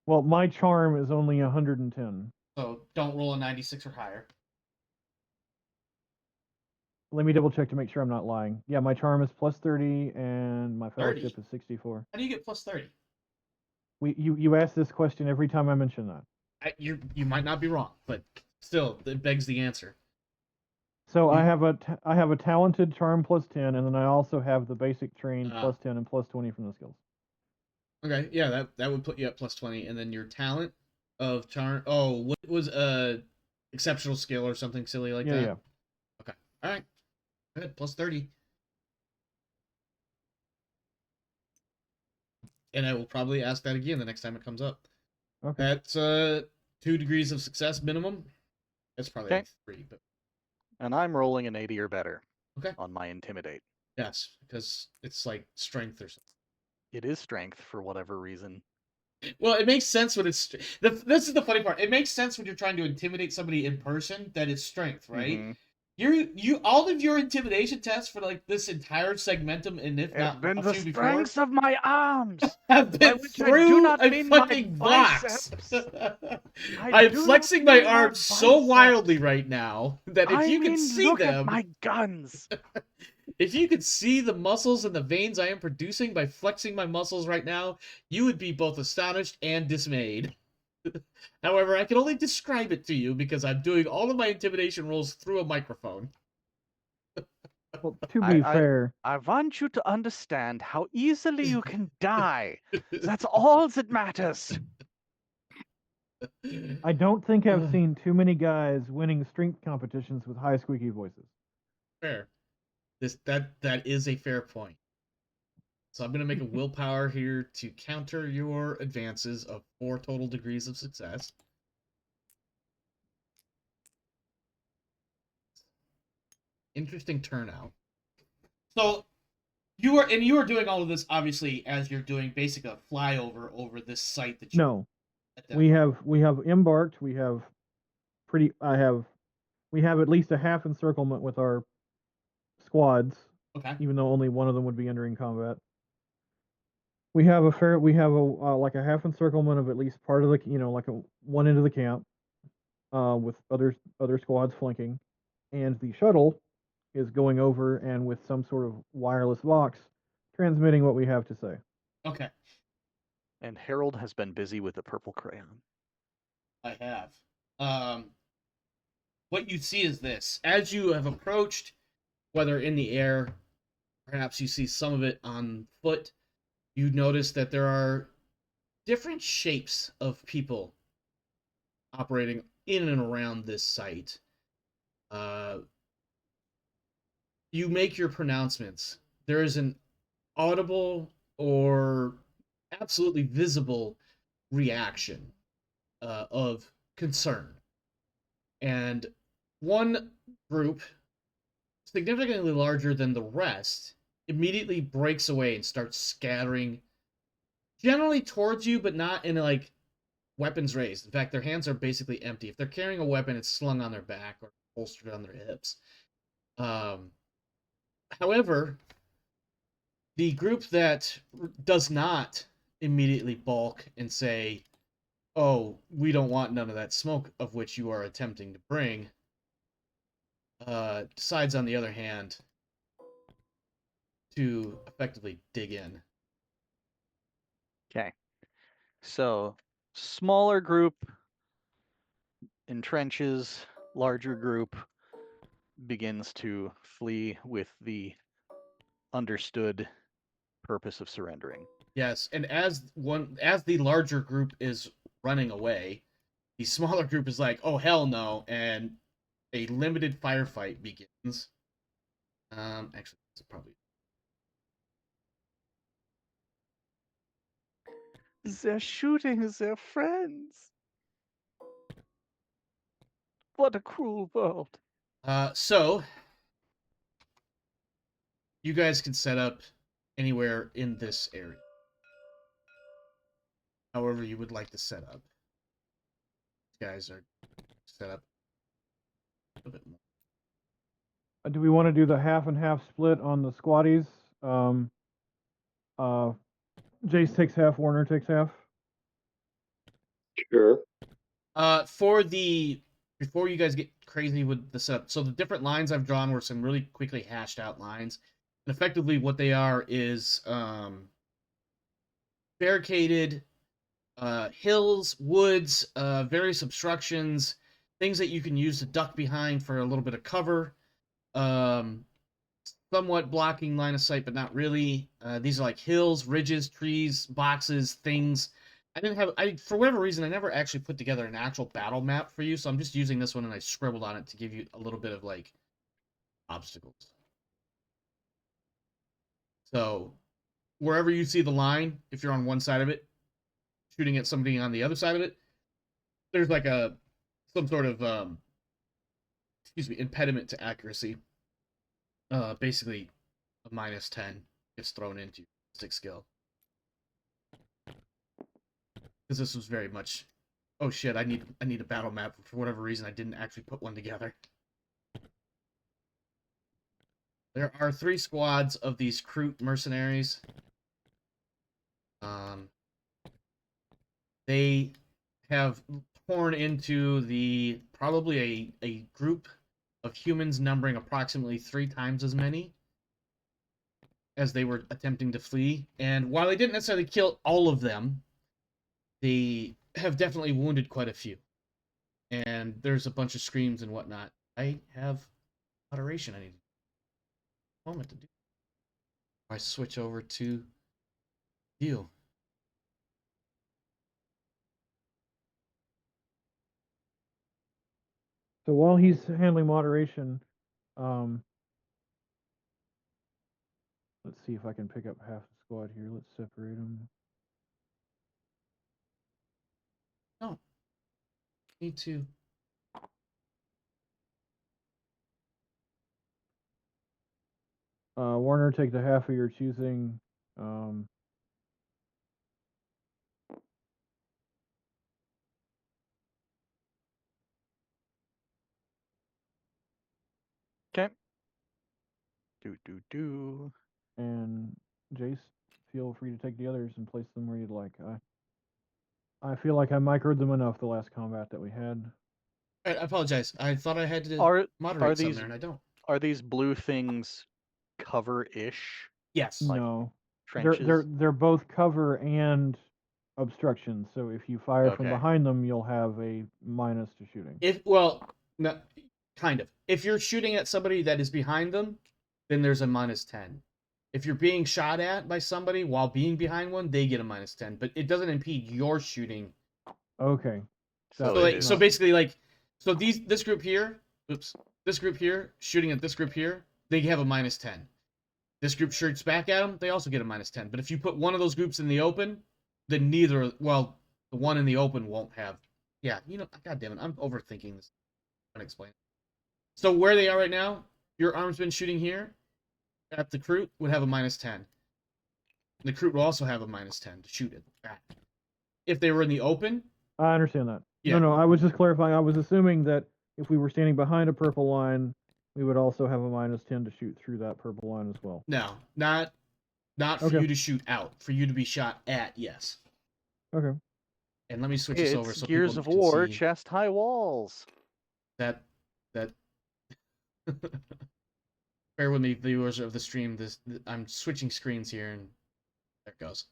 Well, my charm is only 110. So don't roll a 96 or higher. Let me double check to make sure I'm not lying. Yeah, my charm is plus 30 and my fellowship 30? is 64. How do you get plus 30? You ask this question every time I mention that. You might not be wrong, but still, it begs the answer. So I have a talented charm plus 10, and then I also have the basic train plus 10 and plus 20 from the skills. Okay, yeah, that would put you at plus 20, and then your talent of charm. Oh, what was exceptional skill or something silly like that? Yeah. Okay, all right, good, plus 30. And I will probably ask that again the next time it comes up. Okay. That's 2 degrees of success minimum. That's probably like 3, but And I'm rolling an 80 or better. Okay. On my intimidate. Yes, because it's like strength or something. It is strength for whatever reason. Well, it makes sense when it's this is the funny part. It makes sense when you're trying to intimidate somebody in person that it's strength, right? Mm-hmm. You all of your intimidation tests for like this entire segmentum, and if not been a the few strength before, of my arms, have by been which I through do not a mean my fucking box. biceps. I'm flexing my arms so wildly right now that if you could see look them, at my guns. if you could see the muscles and the veins I am producing by flexing my muscles right now, you would be both astonished and dismayed. However, I can only describe it to you because I'm doing all of my intimidation rolls through a microphone. Well, to be fair, I want you to understand how easily you can die. That's all that matters. I don't think I've seen too many guys winning strength competitions with high squeaky voices. Fair. That is a fair point. So I'm going to make a willpower here to counter your advances of 4 total degrees of success. Interesting turnout. So you are doing all of this obviously as you're doing basically a flyover over this site that you. No, we have embarked. We have at least a half encirclement with our squads. Okay. Even though only one of them would be entering combat. We have a half encirclement of at least part of the like one end of the camp, with other squads flanking, and the shuttle is going over and with some sort of wireless box transmitting what we have to say. Okay. And Harold has been busy with the purple crayon. I have. What you see is this. As you have approached, whether in the air, perhaps you see some of it on foot, you notice that there are different shapes of people operating in and around this site. You make your pronouncements. There is an audible or absolutely visible reaction of concern. And one group, significantly larger than the rest, immediately breaks away and starts scattering generally towards you, but not in like weapons raised. In fact, their hands are basically empty. If they're carrying a weapon, it's slung on their back or holstered on their hips. However, the group that does not immediately balk and say, oh, we don't want none of that smoke of which you are attempting to bring, decides, on the other hand, to effectively dig in. Okay. So, smaller group entrenches, larger group begins to flee with the understood purpose of surrendering. Yes, and as the larger group is running away, the smaller group is like, "Oh hell no!" and a limited firefight begins. Actually, it's probably They're shooting their friends. What a cruel world. so you guys can set up anywhere in this area, however you would like to set up. These guys are set up a bit more. Do we want to do the half and half split on the squatties? Jace takes half, Warner takes half. Sure. Before you guys get crazy with the setup, so the different lines I've drawn were some really quickly hashed out lines. And effectively what they are is barricaded hills, woods, various obstructions, things that you can use to duck behind for a little bit of cover. Somewhat blocking line of sight, but not really. These are like hills, ridges, trees, boxes, things. For whatever reason, I never actually put together an actual battle map for you, so I'm just using this one and I scribbled on it to give you a little bit of like obstacles. So wherever you see the line, if you're on one side of it, shooting at somebody on the other side of it, there's like some sort of impediment to accuracy. Basically a -10 gets thrown into stick skill. Because this was very much, oh shit, I need a battle map. For whatever reason, I didn't actually put one together. There are 3 squads of these Kroot mercenaries. They have torn into probably a group of humans numbering approximately 3 times as many as they were attempting to flee. And while they didn't necessarily kill all of them, they have definitely wounded quite a few. And there's a bunch of screams and whatnot. I have moderation I need a moment to do. I switch over to view. So while he's handling moderation, let's see if I can pick up half the squad here. Let's separate them. No. Need to. Warner, take the half of your choosing. Okay. And Jace, feel free to take the others and place them where you'd like. I feel like I microed them enough the last combat that we had. I apologize. I thought I had to moderate something there, and I don't. Are these blue things cover-ish? Yes. Like no, trenches? they're both cover and obstruction. So if you fire from Okay. behind them, you'll have a minus to shooting. No, kind of. If you're shooting at somebody that is behind them, then there's a -10. If you're being shot at by somebody while being behind one, they get a -10. But it doesn't impede your shooting. Okay. So basically, this group here, this group here shooting at this group here, they have a -10. This group shoots back at them, they also get a -10. But if you put one of those groups in the open, then the one in the open won't have. Yeah, God damn it, I'm overthinking this. I'm gonna explain. So where they are right now, your armsman shooting here at the Kroot would have a -10. The Kroot will also have a -10 to shoot it back. If they were in the open, I understand that. Yeah. No, I was just clarifying. I was assuming that if we were standing behind a purple line, we would also have a -10 to shoot through that purple line as well. no, not for Okay. you to shoot out. For you to be shot at, yes. Okay. And let me switch this over It's so Gears people of can War, see chest high walls. that Bear with me, viewers of the stream. I'm switching screens here, and there it goes.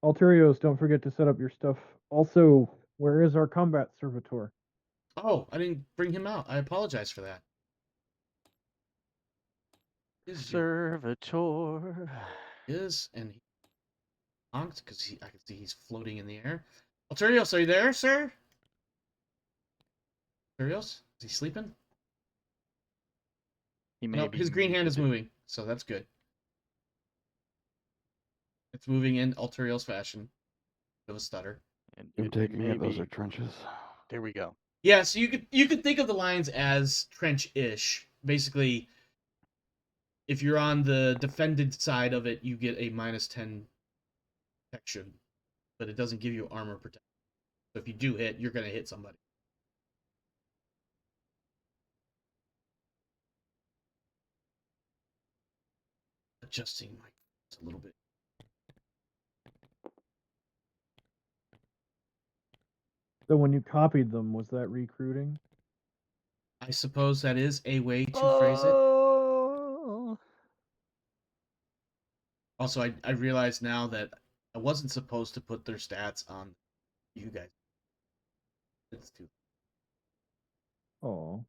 Alterios, don't forget to set up your stuff. Also, where is our combat servitor? Oh, I didn't bring him out. I apologize for that. Servitor. And he honked because I can see he's floating in the air. Alterios, are you there, sir? Alterios, is he sleeping? He may No, be his green hand is muted. moving, so that's good. It's moving in Alterios fashion. Bit of a stutter. And I'm taking may it. Those be- are trenches. There we go. Yeah, so you could think of the lines as trench-ish. Basically, if you're on the defended side of it, you get a -10 protection, but it doesn't give you armor protection. So if you do hit, you're gonna hit somebody. Adjusting my a little bit. So when you copied them, was that recruiting? I suppose that is a way to phrase it. Oh. Also, I realize now that I wasn't supposed to put their stats on you guys. It's too. Oh.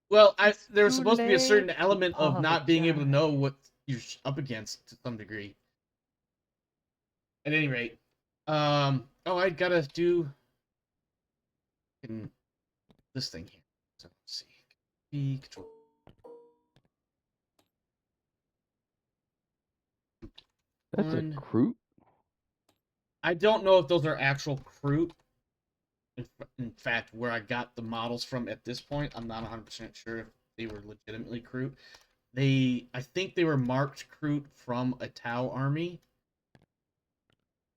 Well, It's there was too supposed to be a certain late to element of not being able to know apologize. what you're up against to some degree. At any rate, oh, I gotta do this thing here. So let's see. B control. That's a Kroot? I don't know if those are actual Kroot. In fact, where I got the models from at this point, I'm not 100% sure if they were legitimately Kroot. I think they were marked Kroot from a Tau army.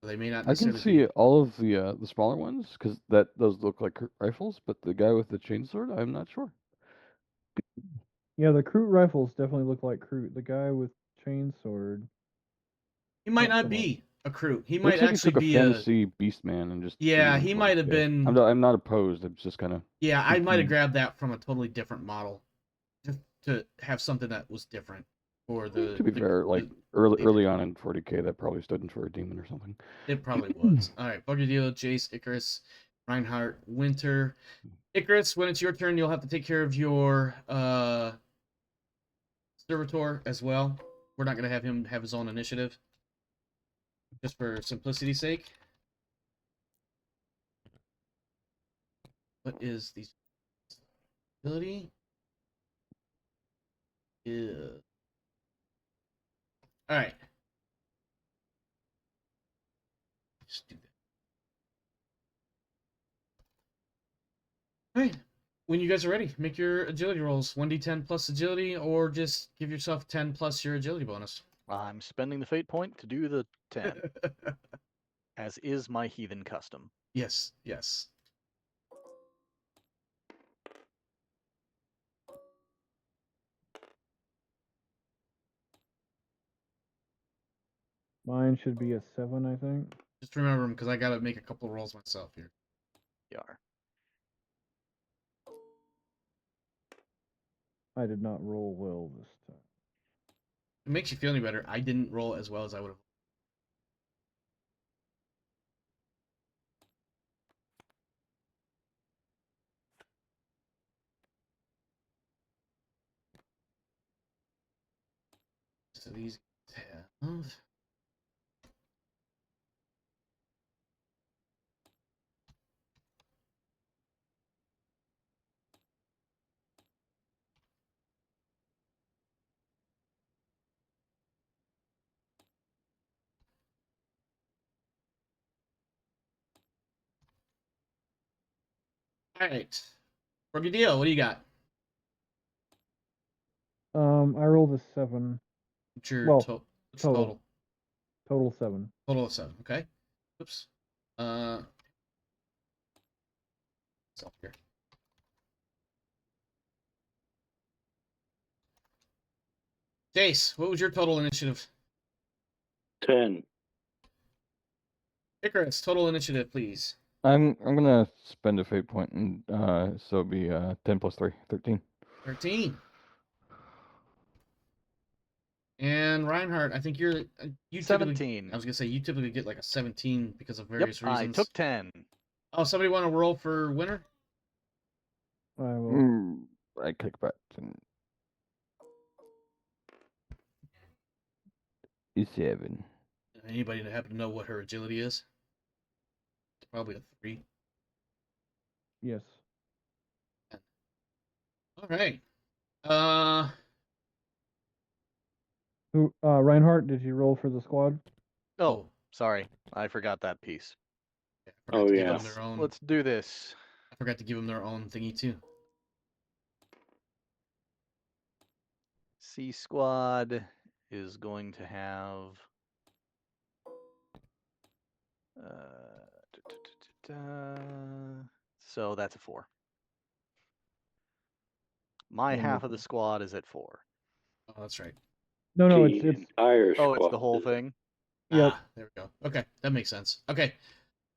So they may not I can necessarily see all of the smaller ones because those look like rifles, but the guy with the chainsword, I'm not sure. Yeah, the Kroot rifles definitely look like Kroot. The guy with chainsword. He might Not not so be a Kroot. He It might looks like he actually took a be fantasy beast man and just Yeah, made him he into might have 40K. been. I'm not opposed. I'm just kind of. Yeah, I might have confused. grabbed that from a totally different model, just to have something that was different for the. To be fair, like early on in 40K, that probably stood in for a demon or something. It probably was. All right, Buggerdeal, Jace, Icarus, Reinhardt, Winter. Icarus, when it's your turn, you'll have to take care of your servitor as well. We're not going to have him have his own initiative, just for simplicity's sake. What is the ability? Yeah. All right. Just do that. All right. When you guys are ready, make your agility rolls. 1d10 plus agility, or just give yourself 10 plus your agility bonus. I'm spending the fate point to do the 10, as is my heathen custom. Yes, yes. Mine should be a 7, I think. Just remember them because I got to make a couple of rolls myself here. Yar. I did not roll well this time. If it makes you feel any better, I didn't roll as well as I would have. So these have. All right. Rookie deal. What do you got? I rolled a 7. What's your Well, total? Total 7. Total of 7. Okay. Oops. Self here. Jace, what was your total initiative? 10. Icarus, total initiative, please. I'm gonna spend a fate point, and so it'll be 10 plus 3, 13. 13. And Reinhardt, I think you typically. 17. I was gonna say you typically get like a 17 because of Yep, various I reasons. took 10. Oh, somebody want to roll for winner? I will. I click back. And... 7. Anybody that happen to know what her agility is? It's probably a 3. Yes. All right. Who? Reinhardt, did you roll for the squad? Oh, sorry. I forgot that piece. I forgot Oh, to give yeah. them their own. Let's do this. I forgot to give them their own thingy too. C squad is going to have so that's a 4. My half of the squad is at 4. Oh, that's right. No, The it's entire Oh, it's squad the whole is- thing. Yep. Ah, there we go. Okay, that makes sense. Okay.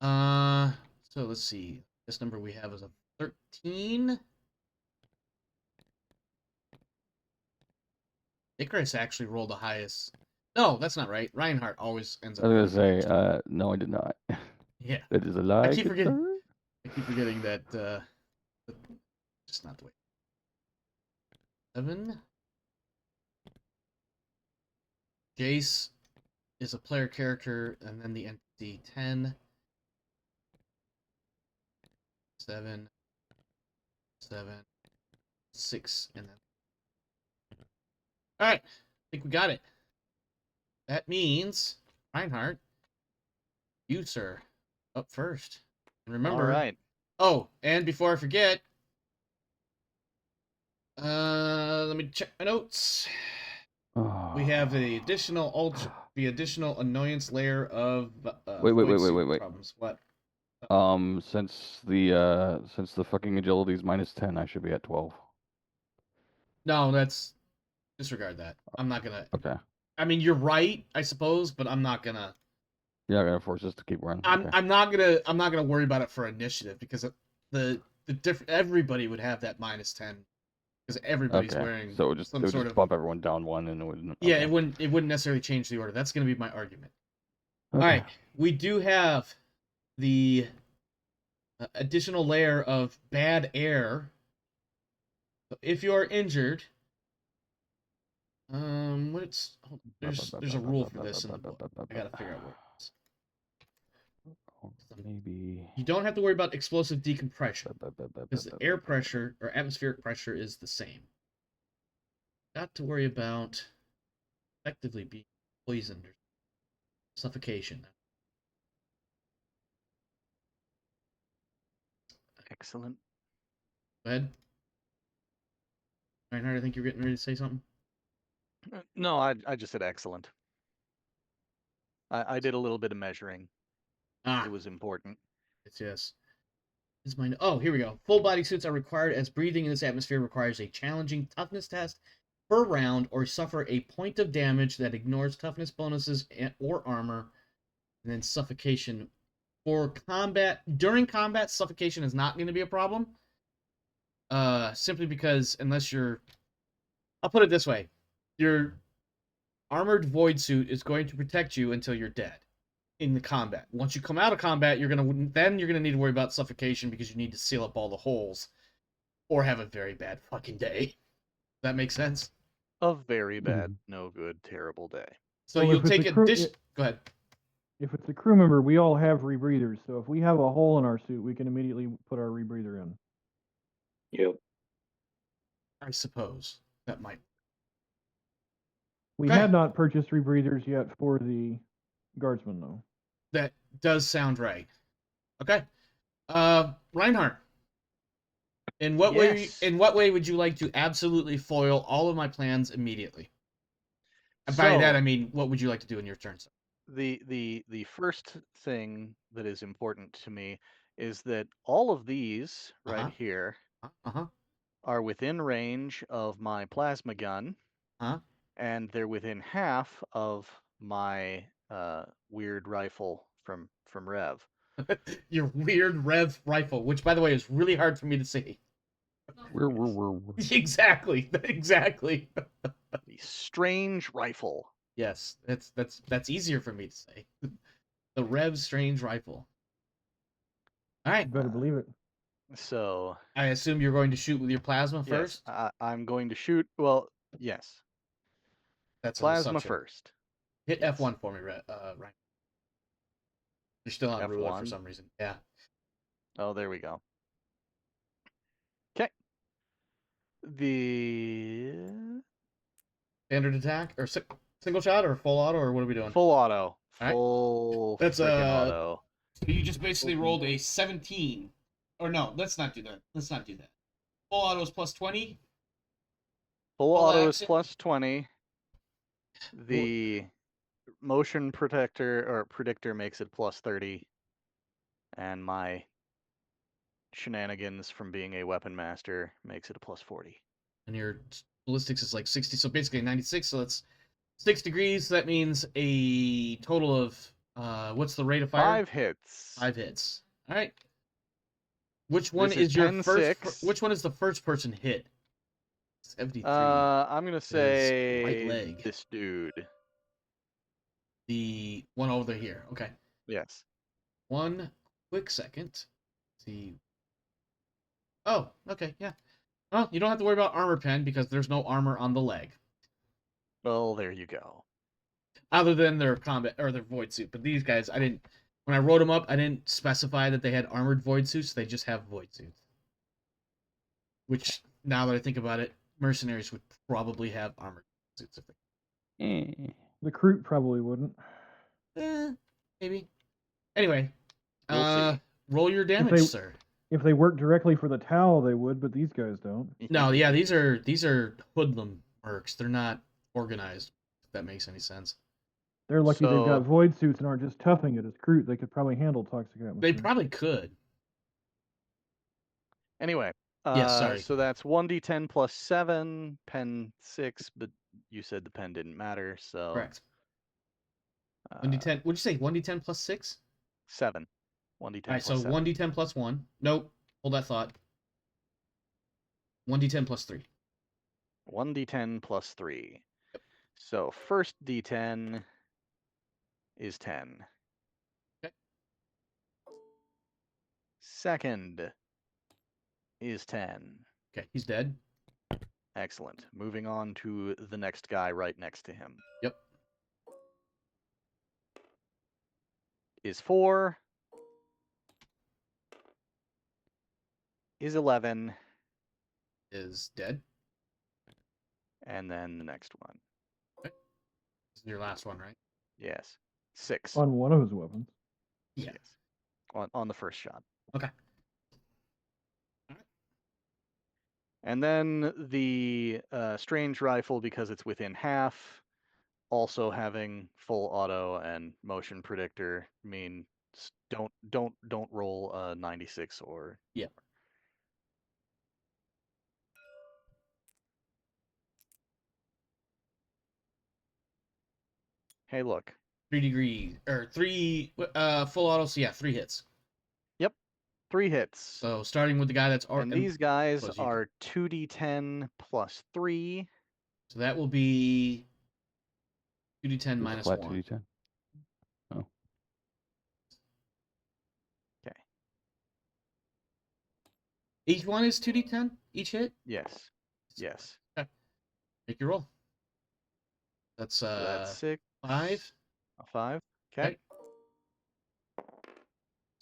So let's see. This number we have is a 13. Icarus actually rolled the highest. No, that's not right. Reinhardt always ends I up. was gonna rolling say, 13. no, I did not. Yeah, That is a lie. keep good forgetting- sir. I keep forgetting that. Just not the way. 7. Jace is a player character, and then the entity 10. 7, 7, 6, and then. All right, I think we got it. That means Reinhardt, you sir, up first. And remember. All right. Oh, and before I forget, let me check my notes. We have the additional annoyance layer of Wait, void suit wait. problems. What? Since the fucking agility is -10, I should be at 12. No, that's disregard that. I'm not gonna. Okay. I mean, you're right, I suppose, but I'm not gonna. You're not gonna force us to keep running. Okay. I'm not gonna worry about it for initiative because the different everybody would have that -10 because everybody's Okay. wearing So it would some just sort of. bump everyone down 1, and it wouldn't. Yeah, okay. it wouldn't necessarily change the order. That's gonna be my argument. Okay. All right, we do have the additional layer of bad air. So if you are injured, there's a rule for this in the book. I gotta figure out what it is. Maybe. You don't have to worry about explosive decompression because the air pressure or atmospheric pressure is the same. Got to worry about effectively being poisoned or suffocation. Excellent. Go ahead. Reinhardt, I think you're getting ready to say something. No, I just said excellent. I did a little bit of measuring. It was important. Yes. Oh, here we go. Full body suits are required as breathing in this atmosphere requires a challenging toughness test per round or suffer a point of damage that ignores toughness bonuses or armor, and then suffocation. For combat, during combat, suffocation is not going to be a problem. Simply because unless you're... I'll put it this way. Your armored void suit is going to protect you until you're dead in the combat. Once you come out of combat, you're gonna need to worry about suffocation because you need to seal up all the holes, or have a very bad fucking day. Does that make sense? A very bad, no good, terrible day. So Well, you'll if it's take a crew- Go ahead. If it's a crew member, we all have rebreathers. So if we have a hole in our suit, we can immediately put our rebreather in. Yep. I suppose that might. We Okay. had not purchased rebreathers yet for the guardsmen, though. That does sound right. Okay. Reinhardt. In what way would you like to absolutely foil all of my plans immediately? And by that I mean, what would you like to do in your turn, sir? The first thing that is important to me is that all of these right here are within range of my plasma gun, and they're within half of my weird rifle from Rev. Your weird rev rifle, which by the way is really hard for me to see. We're. Exactly. Exactly. The strange rifle. Yes, that's easier for me to say. The Rev Strange Rifle. All right. You better believe it. So I assume you're going to shoot with your plasma first. yes, I'm going to shoot. Well, yes, That's an plasma assumption. first. Hit Yes. F1 for me, Ryan. You're still on roulette for F1? some reason. Yeah. Oh, there we go. Okay. The Standard attack or single shot or full auto or what are we doing? full auto. right. Full That's, frickin' auto. You just basically rolled a 17. Or no, let's not do that. Full auto is plus 20. Full full auto is action. plus 20. The motion predictor makes it plus 30. And my shenanigans from being a weapon master makes it a plus 40. And your ballistics is like 60, so basically 96. So that's 6 degrees. So that means a total of what's the rate of fire? 5 hits. 5 hits. All right. Which one This is is your 10, first? 6. Which one is the first person hit? 73. I'm gonna right say leg. this dude. The one over here. Okay. Yes. One quick second. Let's see. Oh, okay, yeah. Well, you don't have to worry about armor pen because there's no armor on the leg. Well, there you go. Other than their combat or their void suit. But these guys, I didn't when I wrote them up, I didn't specify that they had armored void suits, they just have void suits. Which now that I think about it, mercenaries would probably have armored suits if they The Kroot probably wouldn't. maybe. Anyway, We'll see. roll your damage, they- sir. If they work directly for the Tau, they would, but these guys don't. No, yeah, these are hoodlum mercs. They're not organized, if that makes any sense. They're lucky they've got So- void suits and aren't just toughing it as Kroot. They could probably handle toxic atmosphere. They probably could. Anyway. Yes, sorry. So that's 1d10 plus 7, pen 6, but you said the pen didn't matter, so. Correct. 1d10. What'd you say? 1d10 plus 6? 7. 1d10 All right, so plus 7. 1d10 plus 1. Nope. Hold that thought. 1d10 plus 3. 1d10 plus 3. So first d10 is 10. Okay. Second is 10. Okay, he's dead. Excellent. Moving on to the next guy right next to him. Yep. Is 4. Is 11. Is dead. And then the next one. This is your last one, right? Yes. 6. On one of his weapons. Yeah. Yes. On the first shot. Okay. And then the strange rifle, because it's within half, also having full auto and motion predictor, mean don't roll a 96 or. Yeah. Hey, look. 3 degrees or 3 full auto. So yeah, 3 hits. 3 hits. So starting with the guy that's And already. these guys plus you- are 2d10 plus 3. So that will be 2d10 Just minus flat 1. 2d10. Okay. Each one is 2d10? Each hit? Yes. Yes. Make your roll. That's So that's 6. 5. A 5. Okay.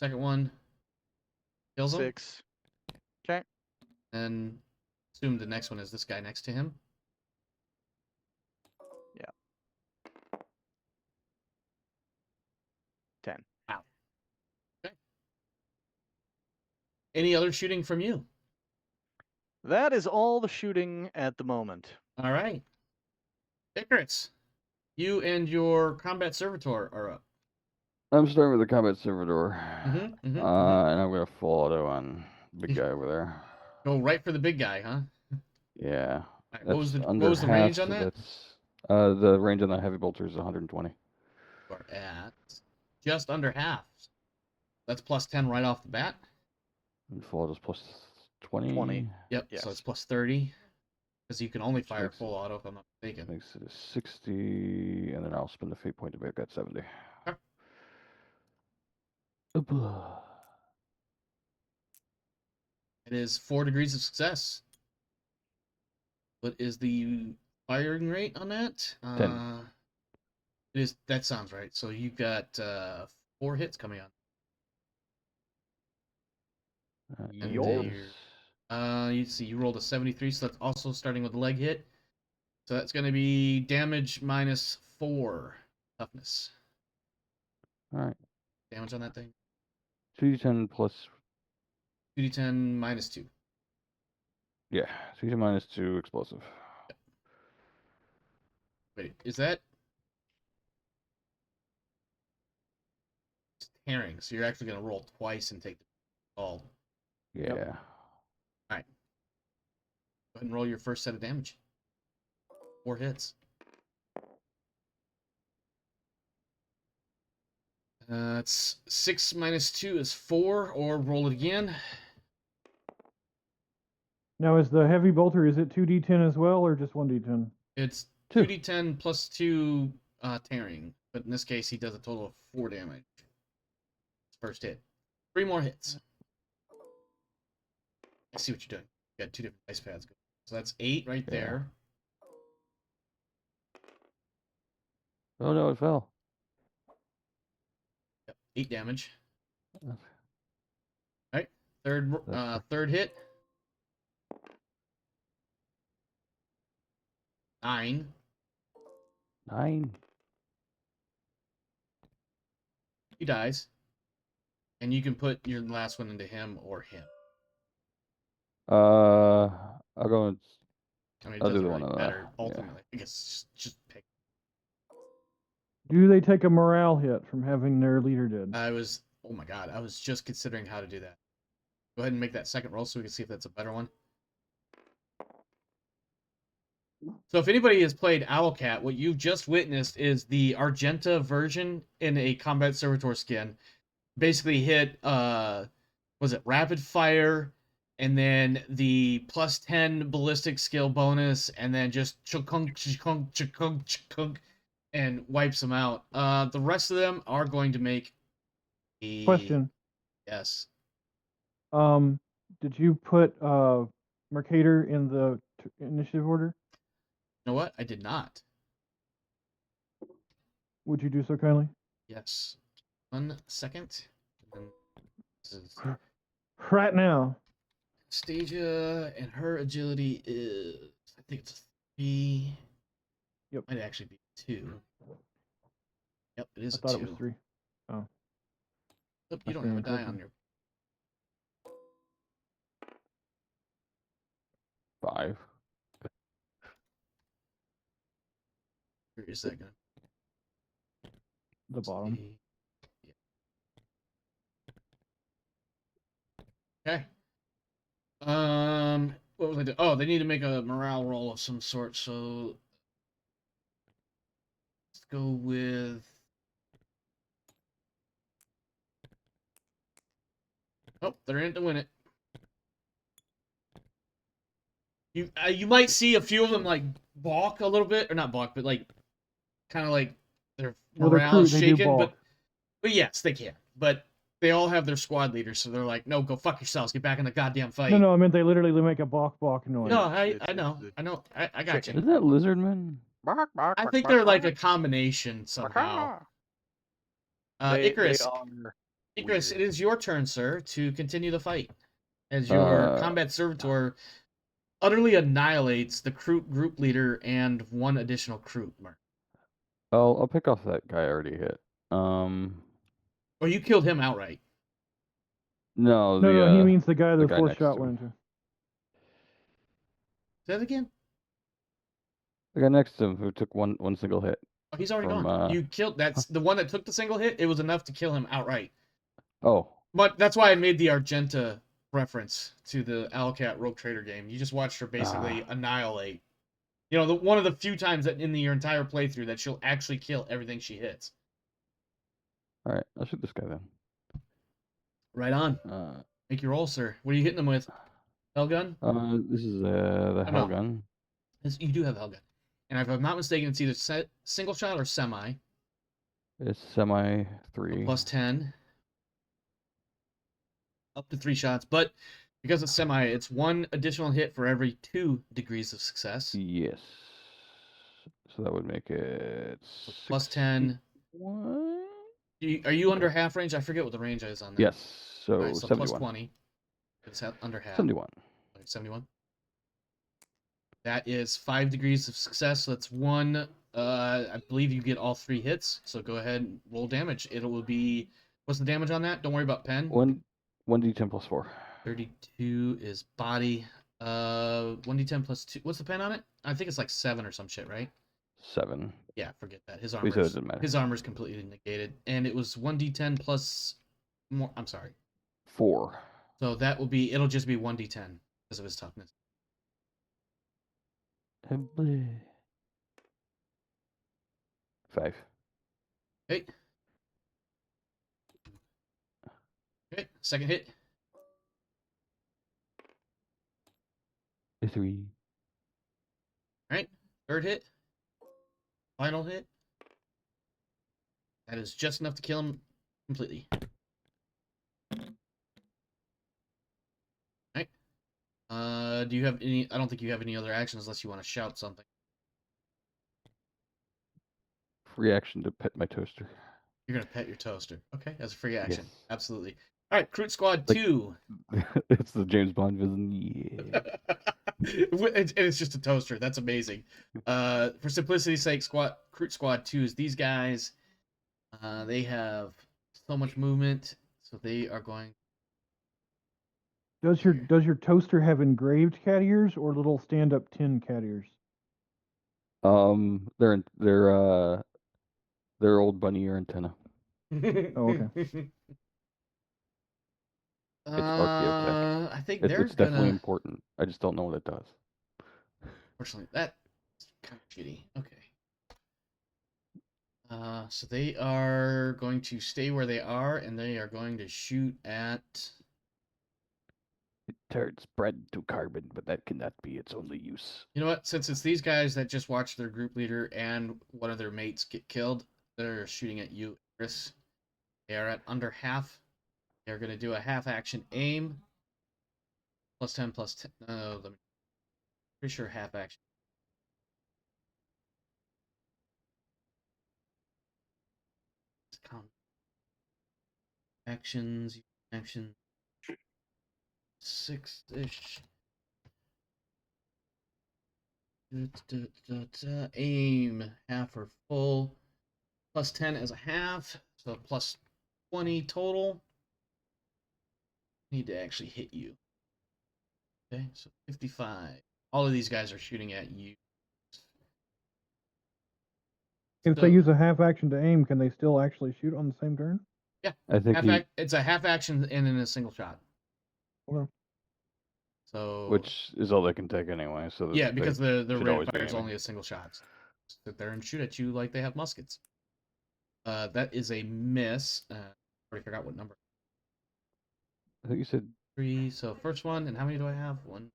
Second one kills him. 6. Okay. And assume the next one is this guy next to him. Yeah. 10. Wow. Okay. Any other shooting from you? That is all the shooting at the moment. All right. Icarus, you and your combat servitor are up. I'm starting with the combat servitor. And And I'm gonna full auto on the big guy over there. go right for the big guy, huh? Yeah. All right, what was the under range half, on so that? That's the range on the heavy bolter is 120. We're at just under half. That's plus 10 right off the bat. And full is plus 20. 20. Yep. Yes. So it's plus 30 because you can only Which fire makes full auto if I'm not mistaken. Makes it a 60, and then I'll spend the fate point to make that 70. Okay. It is 4 degrees of success. What is the firing rate on that? 10. It is. That sounds right. So you got 4 hits coming on. And Yorp. you see, you rolled a 73, so that's also starting with a leg hit. So that's going to be damage minus 4 toughness. All right. Damage on that thing. 2d10 plus. 2d10 minus 2. Yeah, 2d10 minus 2 explosive. Wait, is that? It's tearing, so you're actually going to roll twice and take the all. Yeah. Yep. Go ahead and roll your first set of damage. 4 hits. It's 6 minus 2 is 4, or roll it again. Now, is the heavy bolter, is it 2d10 as well, or just 1d10? It's 2. 2d10 plus 2 tearing, but in this case, he does a total of 4 damage. First hit. 3 more hits. I see what you're doing. You got 2 different dice pads. So that's 8 right there. Oh no, it fell. Yep, 8 damage. That's- Right. Third hit. 9. 9. He dies. And you can put your last one into him or him. I'll go and I mean, it I'll do doesn't the really one on matter, yeah. ultimately. I guess just pick. Do they take a morale hit from having their leader dead? Oh my god, I was just considering how to do that. Go ahead and make that second roll so we can see if that's a better one. So if anybody has played Owlcat, what you've just witnessed is the Argenta version in a combat servitor skin. Basically hit, was it rapid fire, and then the plus 10 ballistic skill bonus, and then just chukunk, chukunk, chukunk, chukunk, and wipes them out. The rest of them are going to make a... Question. Yes. Did you put Mercator in the initiative order? You know what? I did not. Would you do so kindly? Yes. 1 second. And then this is Right now. Stasia, and her agility is, I think it's 3. Yep. Might actually be 2. Yep, it is I a thought 2. it was 3. Oh. Yep, you I don't have a stand die corrected. on your... 5. Where is that going? The bottom. Okay. What was I doing? Oh, they need to make a morale roll of some sort, so let's go with... Oh, they're in to win it. You might see a few of them like balk a little bit, or not balk, but like kind of like their Well, their morale crew, is they do shaken. balk. But yes, they can. But they all have their squad leaders, so they're like, no, go fuck yourselves, get back in the goddamn fight. No, I meant they literally make a balk noise. No, I know, I got you. Isn't that Lizardman? Bark, bark, I bark, think bark, they're like a bark. combination somehow. They Icarus, are Icarus, it weird. is your turn, sir, to continue the fight. As your combat servitor utterly annihilates the group leader and 1 additional crew. I'll pick off that guy I already hit. Or you killed him outright. No, No, he means the guy the the guy fourth next shot to went him. into. Say that again? The guy next to him who took one single hit. Oh, he's already From, gone. You killed... That's the one that took the single hit. It was enough to kill him outright. Oh. But that's why I made the Argenta reference to the Owlcat Rogue Trader game. You just watched her basically annihilate. You know, one of the few times that in your entire playthrough that she'll actually kill everything she hits. Alright, I'll shoot this guy then. Right on. Make your roll, sir. What are you hitting them with? Hellgun? This is the Oh, no. Hellgun. You do have Hellgun. And if I'm not mistaken, it's either single shot or semi. It's semi So 3. plus 10. Up to 3 shots. But because it's semi, it's 1 additional hit for every 2 degrees of success. Yes. So that would make it So plus 10. Are you under half range? I forget what the range is on that. Yes. So, All right, so 71. plus 20. It's under half. 71. 71. That is 5 degrees of success. So that's 1. I believe you get all 3 hits. So go ahead and roll damage. It will be. What's the damage on that? Don't worry about pen. 1d10 plus 4. 32 is body. 1d10 plus 2. What's the pen on it? I think it's like 7 or some shit, right? 7. Yeah, forget that. His We said it doesn't matter. his armor's completely negated, and it was 1d10 plus more. I'm sorry. 4. So that will be. It'll just be 1d10 because of his toughness. 5. Okay. Okay. Second hit. 3. All right. Third hit. Final hit. That is just enough to kill him completely. All right. Do you have any? I don't think you have any other actions unless you want to shout something. Free action to pet my toaster. You're gonna pet your toaster. Okay, that's a free action. Yes. Absolutely. All right, Recruit Squad Like- 2. It's the James Bond villain. Yeah. And it's just a toaster. That's amazing. For simplicity's sake, Recruit Squad 2 is these guys. They have so much movement, so they are going. Does your toaster have engraved cat ears or little stand-up tin cat ears? They're old bunny ear antenna. Oh, okay. It's archaeotech. I think It's they're definitely gonna. important. I just don't know what it does. Unfortunately, that's kind of shitty. Okay. So they are going to stay where they are, and they are going to shoot at. It turns bread to carbon, but that cannot be its only use. You know what? Since it's these guys that just watched their group leader and one of their mates get killed, they're shooting at you, Chris. They are at under half. They're going to do a half action aim. Plus 10, plus 10. No, pretty sure half action. Actions. 6-ish. Aim half or full. Plus 10 as a half. So plus 20 total. Need to actually hit you. Okay, so 55. All of these guys are shooting at you. If they use a half action to aim, can they still actually shoot on the same turn? Yeah, I think it's a half action and then a single shot. Okay. So which is all they can take anyway. So yeah, because the should rate always of be fire is aiming. only a single shot. Sit there and shoot at you like they have muskets. That is a miss. Already forgot what number. I think you said 3. So first one, and how many do I have? 1,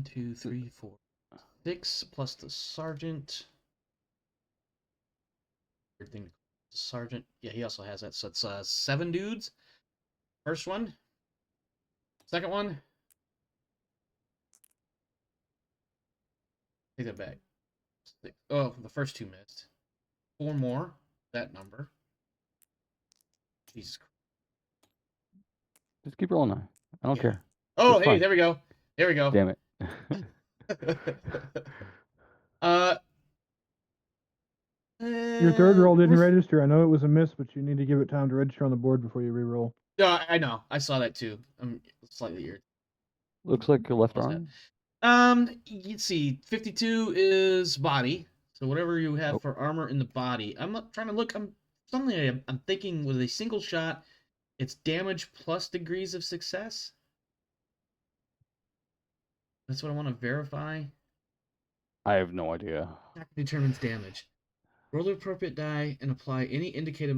2, 3, 4, 6 plus the sergeant. Weird thing. The sergeant. Yeah, he also has that. So it's 7 dudes. First one. Second one. Take that back. 6. Oh, the first 2 missed. 4 more. That number. Jesus Christ. just keep rolling on. I don't care. Oh, It's hey, fine. there we go. There we go. Damn it. Your third roll didn't register. I know it was a miss, but you need to give it time to register on the board before you re-roll. No, I know. I saw that too. I'm slightly irritated. Looks like your left What's that? arm. Let's see. 52 is body. So whatever you have Oh. for armor in the body. I'm not trying to look. I'm thinking with a single shot, it's damage plus degrees of success. That's what I want to verify. I have no idea. That determines damage. Roll the appropriate die and apply any indicated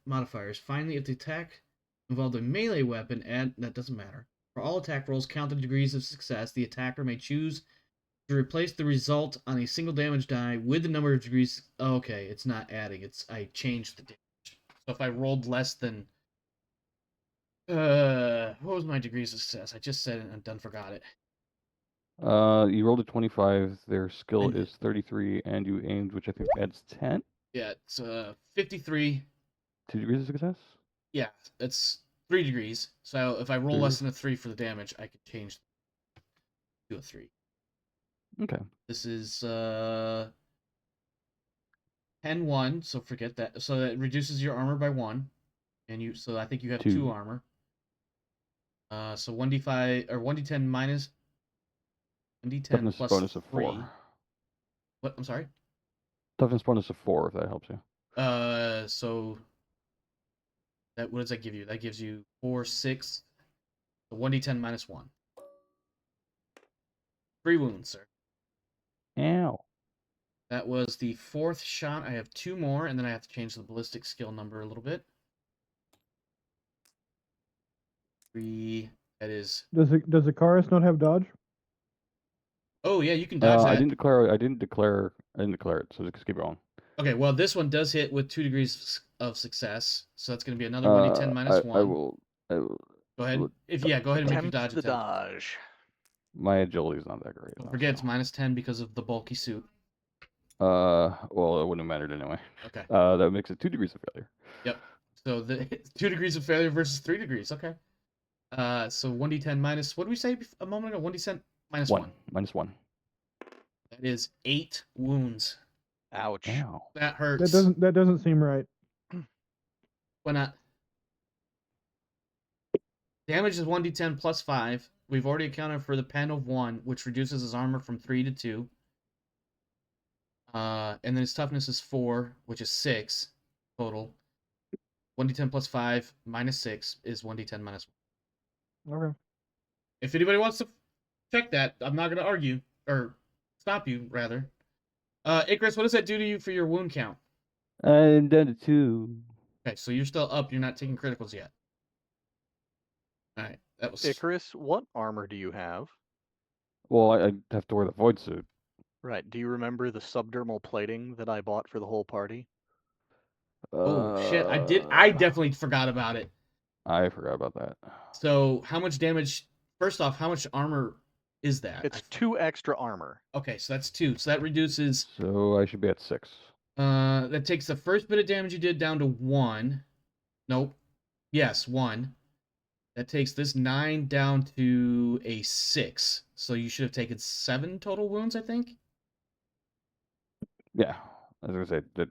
modifiers. Finally, if the attack involved a melee weapon, that doesn't matter. For all attack rolls, count the degrees of success. The attacker may choose to replace the result on a single damage die with the number of degrees. Oh, okay, it's not adding. I changed the damage. So if I rolled less than what was my degrees of success? I just said it and I done forgot it. You rolled a 25. Their skill And- is 33, and you aimed, which I think adds 10. Yeah, it's 53. 2 degrees of success. Yeah, it's 3 degrees. So if I roll less than a 3 for the damage, I can change to a 3. Okay. This is 10-1, so forget that. So that reduces your armor by 1, and so I think you have 2 2 armor. So 1d5 or 1d10 minus 1d10 Toughness plus bonus of 3. 4. What? I'm sorry. Toughness bonus of 4, if that helps you. So what does that give you? That gives you 4, 6. So 1d10 minus 1. 3 wounds, sir. Ow. That was the 4th shot. I have 2 more, and then I have to change the ballistic skill number a little bit. 3. That is. Does the Icarus not have dodge? Oh yeah, you can dodge that. I didn't declare it, so just keep going. Okay, well this one does hit with 2 degrees of success, so that's going to be another 1d10 minus 1. I will. Go ahead. will- Go ahead and make your Attempt dodge the attempt. dodge. My agility's not that great. Don't though, forget, it's so. minus 10 because of the bulky suit. Well, it wouldn't have mattered anyway. Okay. That makes it 2 degrees of failure. Yep. So the 2 degrees of failure versus 3 degrees. Okay. So 1d10 minus. What did we say a moment ago? 1d10 minus 1. Minus 1. That is 8 wounds. Ouch. Ow. That hurts. That doesn't seem right. Why not? Damage is 1d10 plus 5. We've already accounted for the pen of 1, which reduces his armor from 3 to 2. And then his toughness is 4, which is 6 total. 1d10 plus 5 minus 6 is 1d10 minus 1. Okay. If anybody wants to check that, I'm not going to argue. Or stop you, rather. Icarus, what does that do to you for your wound count? I'm down to 2. Okay, so you're still up. You're not taking criticals yet. Alright, that was... Icarus, what armor do you have? Well, I have to wear the void suit. Right. Do you remember the subdermal plating that I bought for the whole party? Oh, shit. I definitely forgot about it. I forgot about that. So, how much damage... First off, how much armor is that? It's 2 extra armor. Okay, so that's 2. So that reduces... So I should be at 6. That takes the first bit of damage you did down to 1. Nope. Yes, 1. That takes this 9 down to a 6. So you should have taken 7 total wounds, I think? Yeah. I was gonna say that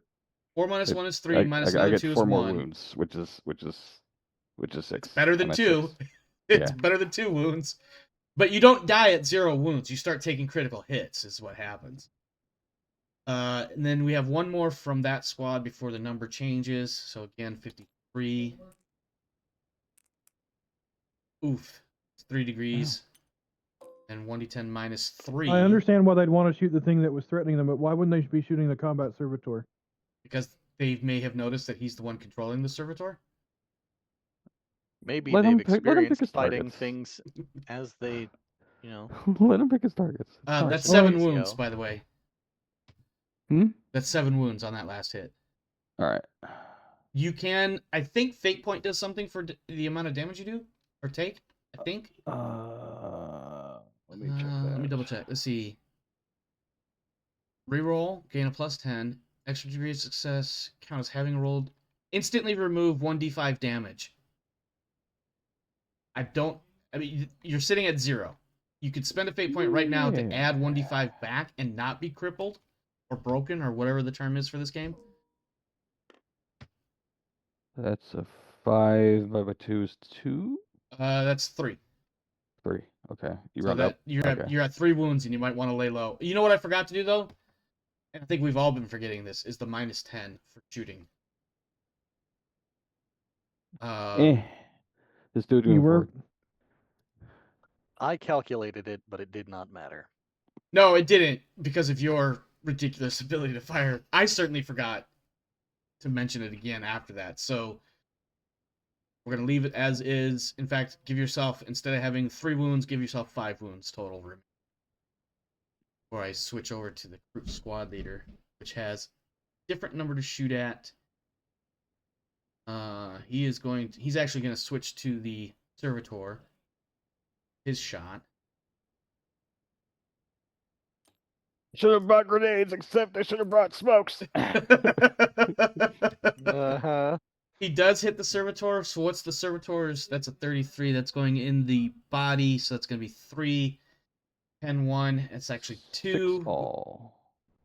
4 minus 1 is 3, minus I another get 2 is 4 more 1. wounds, which is 6. It's better than I'm at 2. 6. It's Yeah. better than 2 wounds. But you don't die at 0 wounds. You start taking critical hits, is what happens. And then we have one more from that squad before the number changes. So again, 53. Oof. It's 3 degrees. And 1d10 minus 3. I understand why they'd want to shoot the thing that was threatening them, but why wouldn't they be shooting the combat servitor? Because they may have noticed that he's the one controlling the servitor. Maybe Let him they've pick- let him pick experienced his fighting targets. things as they, you know. Let him pick his targets. It's fine. That's Well, 7 let's wounds, go. by the way. Hmm? That's 7 wounds on that last hit. All right. You can, I think Fate Point does something for the amount of damage you do or take. I think. Let me check that. Let me double check. Let's see. Reroll, gain a plus 10. Extra degree of success, count as having rolled. Instantly remove 1d5 damage. You're sitting at 0. You could spend a fate point right now to add 1d5 back and not be crippled or broken or whatever the term is for this game. That's a 5 by 2 is 2? That's 3. 3. Okay. You So round that up. you're at 3 wounds and you might want to lay low. You know what I forgot to do though? And I think we've all been forgetting this, is the minus 10 for shooting. Just do it You going were forward. I calculated it, but it did not matter. No, it didn't because of your ridiculous ability to fire. I certainly forgot. to mention it again after that. So we're gonna leave it as is. In fact, give yourself, instead of having 3 wounds, give yourself 5 wounds total. Before I switch over to the group squad leader, which has a different number to shoot at. He's actually gonna switch to the servitor. His shot. Should have brought grenades, except I should have brought smokes. Uh-huh. He does hit the servitor. So what's the servitor's? That's a 33. That's going in the body. So that's going to be 3, 10, 1. It's actually 2. 6 all.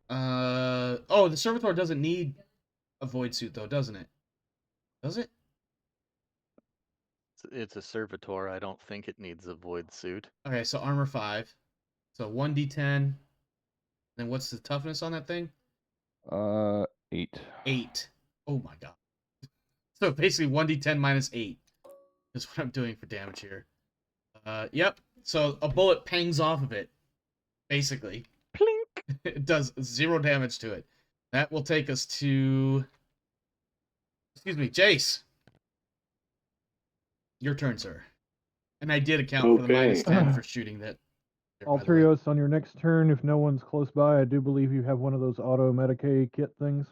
Oh, the servitor doesn't need a void suit though, doesn't it? Does it? It's a servitor. I don't think it needs a void suit. Okay, so armor 5. So 1d10. Then what's the toughness on that thing? 8. 8. Oh my god. So basically 1d10 minus 8 is what I'm doing for damage here. Yep. So a bullet pangs off of it, basically. Plink. It does 0 damage to it. That will take us to... Excuse me, Jace. Your turn, sir. And I did account for the minus 10 for shooting that. Alterios, on your next turn, if no one's close by, I do believe you have one of those auto Medicaid kit things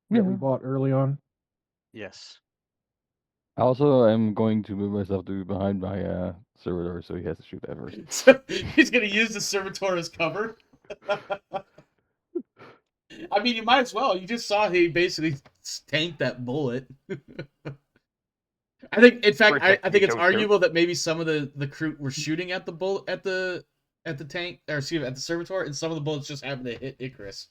that we bought early on. Yes. Also, I'm going to move myself to behind my servitor, so he has to shoot that first. So he's going to use the servitor as cover. I mean, you might as well. You just saw he basically tanked that bullet. I think, in fact, I think it's arguable that maybe some of the crew were shooting at the bullet at the tank, or excuse me, at the servitor, and some of the bullets just happened to hit Icarus.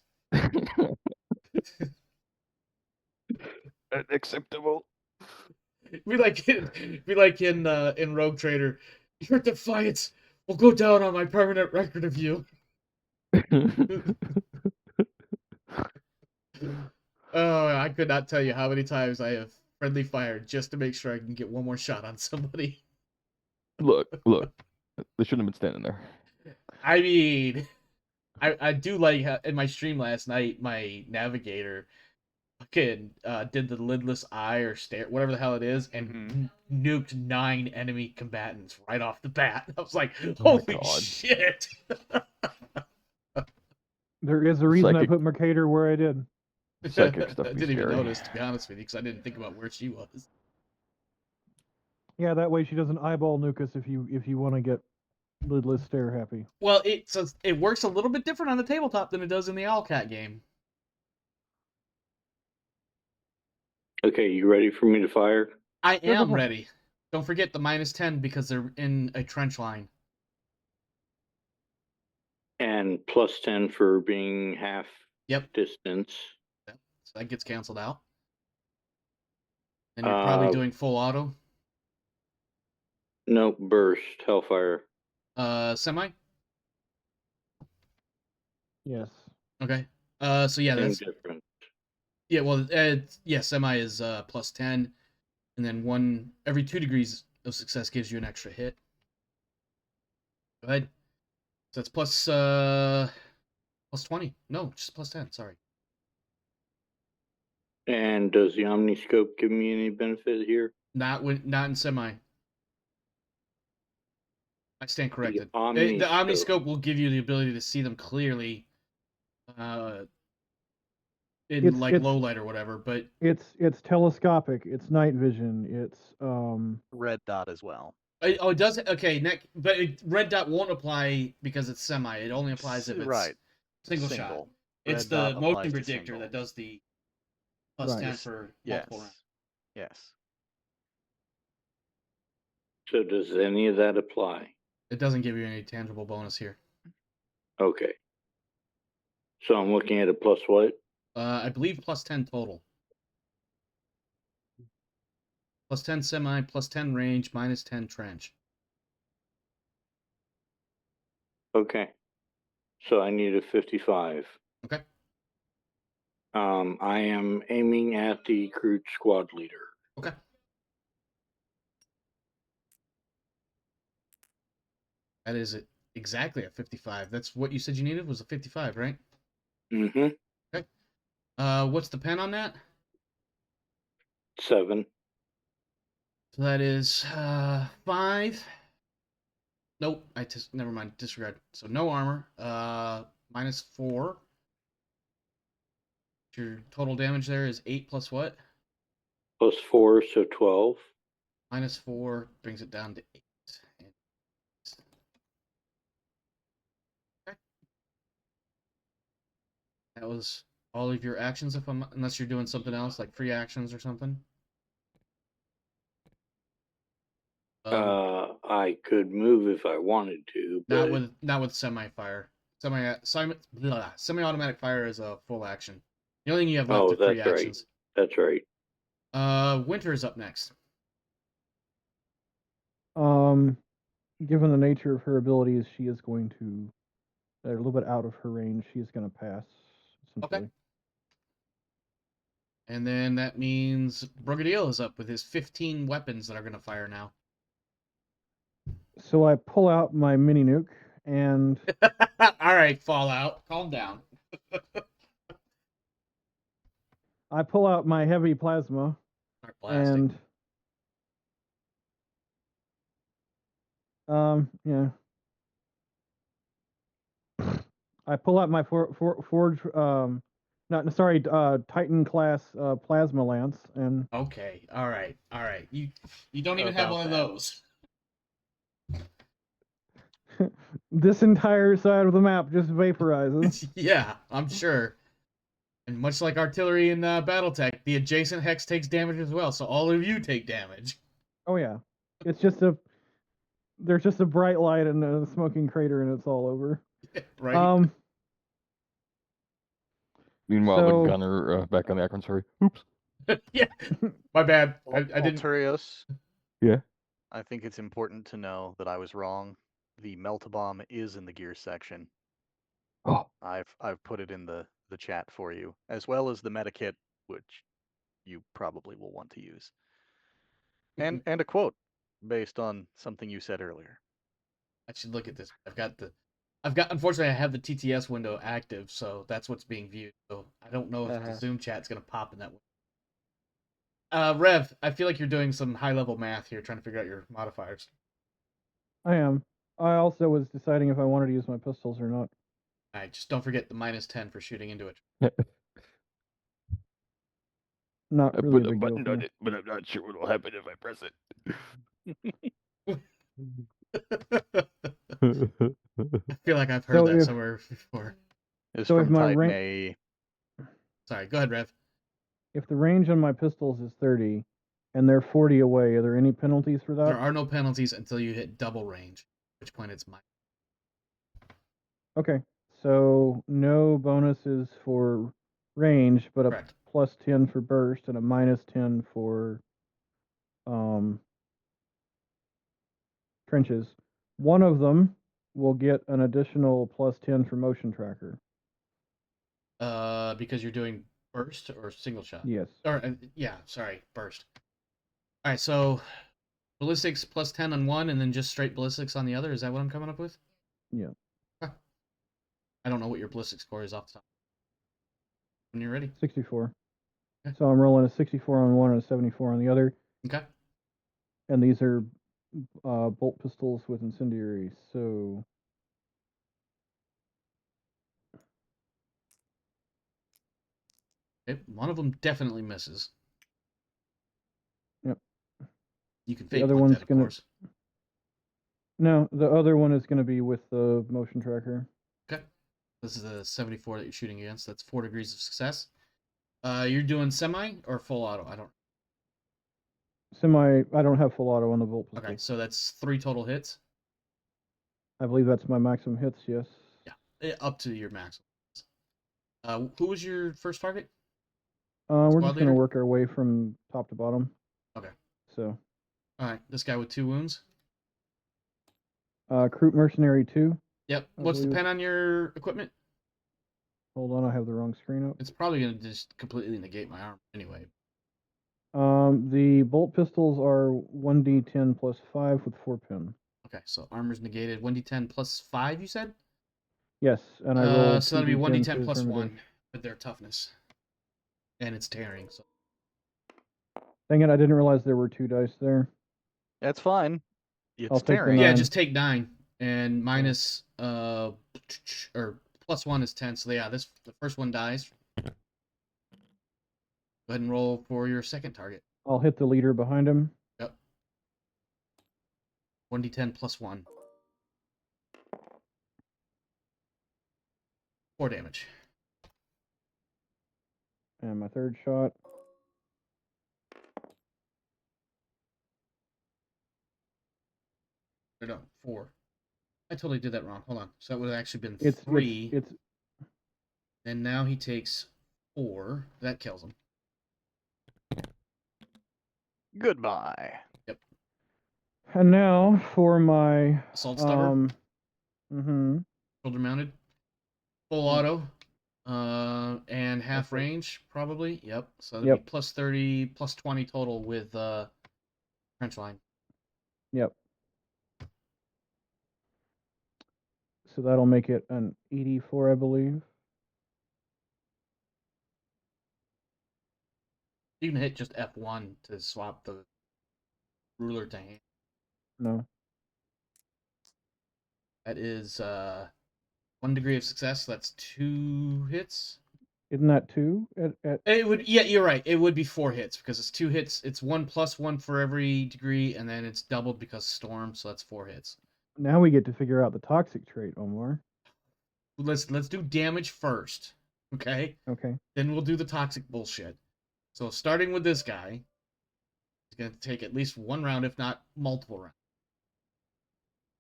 Unacceptable. Be like in Rogue Trader. Your defiance will go down on my permanent record of you. Oh, I could not tell you how many times I have friendly fired just to make sure I can get one more shot on somebody. Look. They shouldn't have been standing there. I mean, I do like how, in my stream last night, my navigator fucking did the lidless eye or stare, whatever the hell it is, and nuked 9 enemy combatants right off the bat. I was like, holy shit! There is a reason I Psychic- put Mercator where I did. Psychic stuff I be didn't even scary. notice, to be honest with you, because I didn't think about where she was. Yeah, that way she doesn't eyeball nuke us if you want to get lidless stare happy. Well, it works a little bit different on the tabletop than it does in the Owlcat game. Okay, you ready for me to fire? I am ready. Don't forget the minus 10 because they're in a trench line. And plus 10 for being half Yep. distance. So that gets canceled out. And you're probably doing full auto. No, burst, Hellfire. Semi? Yes. Okay. So yeah, Same that's difference. yeah. Well, yeah, semi is plus 10, and then every 2 degrees of success gives you an extra hit. Go ahead. So that's plus 20. No, just plus 10. Sorry. And does the Omniscope give me any benefit here? Not in semi. I stand corrected. The Omniscope. Omniscope will give you the ability to see them clearly, in It's low light or whatever. But it's telescopic. It's night vision. It's Red dot as well. it does. Okay, but red dot won't apply because it's semi. It only applies if it's single shot. It's the motion predictor that does the plus 10 for multiple rounds. Yes. So does any of that apply? It doesn't give you any tangible bonus here. Okay. So I'm looking at a plus what? I believe plus 10 total. Plus 10 semi, plus 10 range, minus 10 trench. Okay. So I need a 55. Okay. I am aiming at the crude squad leader. Okay. That is exactly a 55. That's what you said you needed, was a 55, right? Mm-hmm. Okay. What's the pen on that? 7. So that is 5. Nope, never mind, disregard. So no armor. -4. Your total damage there is 8 plus what? Plus 4, so 12. -4 brings it down to 8. Okay. That was all of your actions, unless you're doing something else like free actions or something. I could move if I wanted to, but Not with semi-fire. Semi-automatic fire is a full action. The only thing you have left are free that's right. actions. That's right. Winter is up next. Given the nature of her abilities, she is going to. They're a little bit out of her range. She is going to pass. Essentially. Okay. And then that means Brigadier is up with his 15 weapons that are going to fire now. So I pull out my mini nuke and. All right, Fallout, calm down. I pull out my heavy plasma. Start blasting. And yeah. I pull out my forge Titan class plasma lance and Okay, all right. You don't even have one of those. this entire side of the map just vaporizes. Yeah, I'm sure. And much like artillery in BattleTech, the adjacent hex takes damage as well, so all of you take damage. Oh yeah, it's just there's just a bright light and a smoking crater and it's all over. Right. Meanwhile, the gunner back on the Acheron, sorry. Oops. Yeah, my bad. I didn't. Alturios, Yeah. I think it's important to know that I was wrong. The melt-a-bomb is in the gear section. Oh. I've put it in the chat for you, as well as the medikit, which you probably will want to use. And a quote based on something you said earlier. I should look at this. Unfortunately, I have the TTS window active, so that's what's being viewed. So I don't know if the Zoom chat's going to pop in that window. Rev, I feel like you're doing some high-level math here, trying to figure out your modifiers. I am. I also was deciding if I wanted to use my pistols or not. All right, just don't forget the -10 for shooting into it. Not I really put a a big deal button for on me. it, but I'm not sure what will happen if I press it. I feel like I've heard that somewhere before. It's so if from my Titan A. Sorry, go ahead, Rev. If the range on my pistols is 30 and they're 40 away, are there any penalties for that? There are no penalties until you hit double range, at which point it's -. Okay, so no bonuses for range, but a Correct. +10 for burst and a -10 for trenches. One of them will get an additional +10 for motion tracker. Because you're doing burst or single shot? Yes. Or yeah, sorry, burst. All right, so ballistics +10 on one, and then just straight ballistics on the other. Is that what I'm coming up with? Yeah. I don't know what your ballistic score is off the top. When you're ready. 64. Okay. So I'm rolling a 64 on one and a 74 on the other. Okay. And these are bolt pistols with incendiary. So one of them definitely misses. Yep. You can the fake other point one's that, of gonna. course. No, the other one is going to be with the motion tracker. Okay. This is the 74 that you're shooting against. That's 4 degrees of success. You're doing semi or full auto? I don't. Semi. I don't have full auto on the bolt pistol. Okay, so that's 3 total hits. I believe that's my maximum hits. Yes. Yeah, up to your maximum. Who was your first target? We're just going to work our way from top to bottom. Okay. So. All right, this guy with 2 wounds. Recruit mercenary 2. Yep. What's the pen on your equipment? Hold on, I have the wrong screen up. It's probably going to just completely negate my arm anyway. The bolt pistols are 1d10 plus 5 with 4 pin. Okay, so armor's negated. 1d10 plus 5, you said? Yes, and I roll. So that'll be 1d10 plus 1 with their toughness. and it's tearing. So Dang it, I didn't realize there were 2 dice there. That's fine. I'll It's take the tearing. yeah, 9. just take 9 and minus or +1 is 10. So yeah, the first one dies. Go ahead and roll for your second target. I'll hit the leader behind him. Yep. 1d10 +1. 4 damage. And my third shot. No, 4. I totally did that wrong. Hold on. So that would have actually been It's 3. It's And now he takes 4. That kills him. Goodbye. and now for my Assault stubber, mhm. shoulder mounted, full auto, and half That's right. range probably. Yep. So that'd Yep. be +30, +20 total with trench line. Yep. So that'll make it an 84, I believe. You can hit just F1 to swap the ruler to hand. No. That is 1 degree of success. So that's 2 hits. Isn't that 2 at It would, yeah, you're right. It would be 4 hits because it's 2 hits. It's 1 + 1 for every degree, and then it's doubled because storm, so that's 4 hits. Now we get to figure out the toxic trait, Omar. Let's do damage first, okay? Okay. Then we'll do the toxic bullshit. So starting with this guy, he's gonna take at least 1 round, if not multiple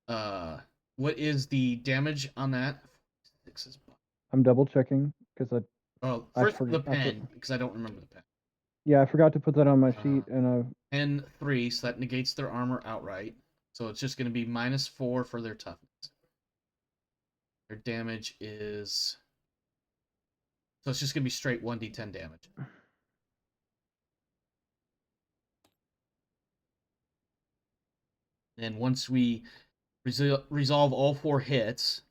rounds. What is the damage on that? 6 is. I'm double checking because Oh, I first forgot- the I put- pen, because I don't remember the pen. I forgot to put that on my sheet, and And 3, so that negates their armor outright. So it's just gonna be -4 for their toughness. Their damage is. So it's just gonna be straight 1d10 damage. And once we resolve all 4 hits,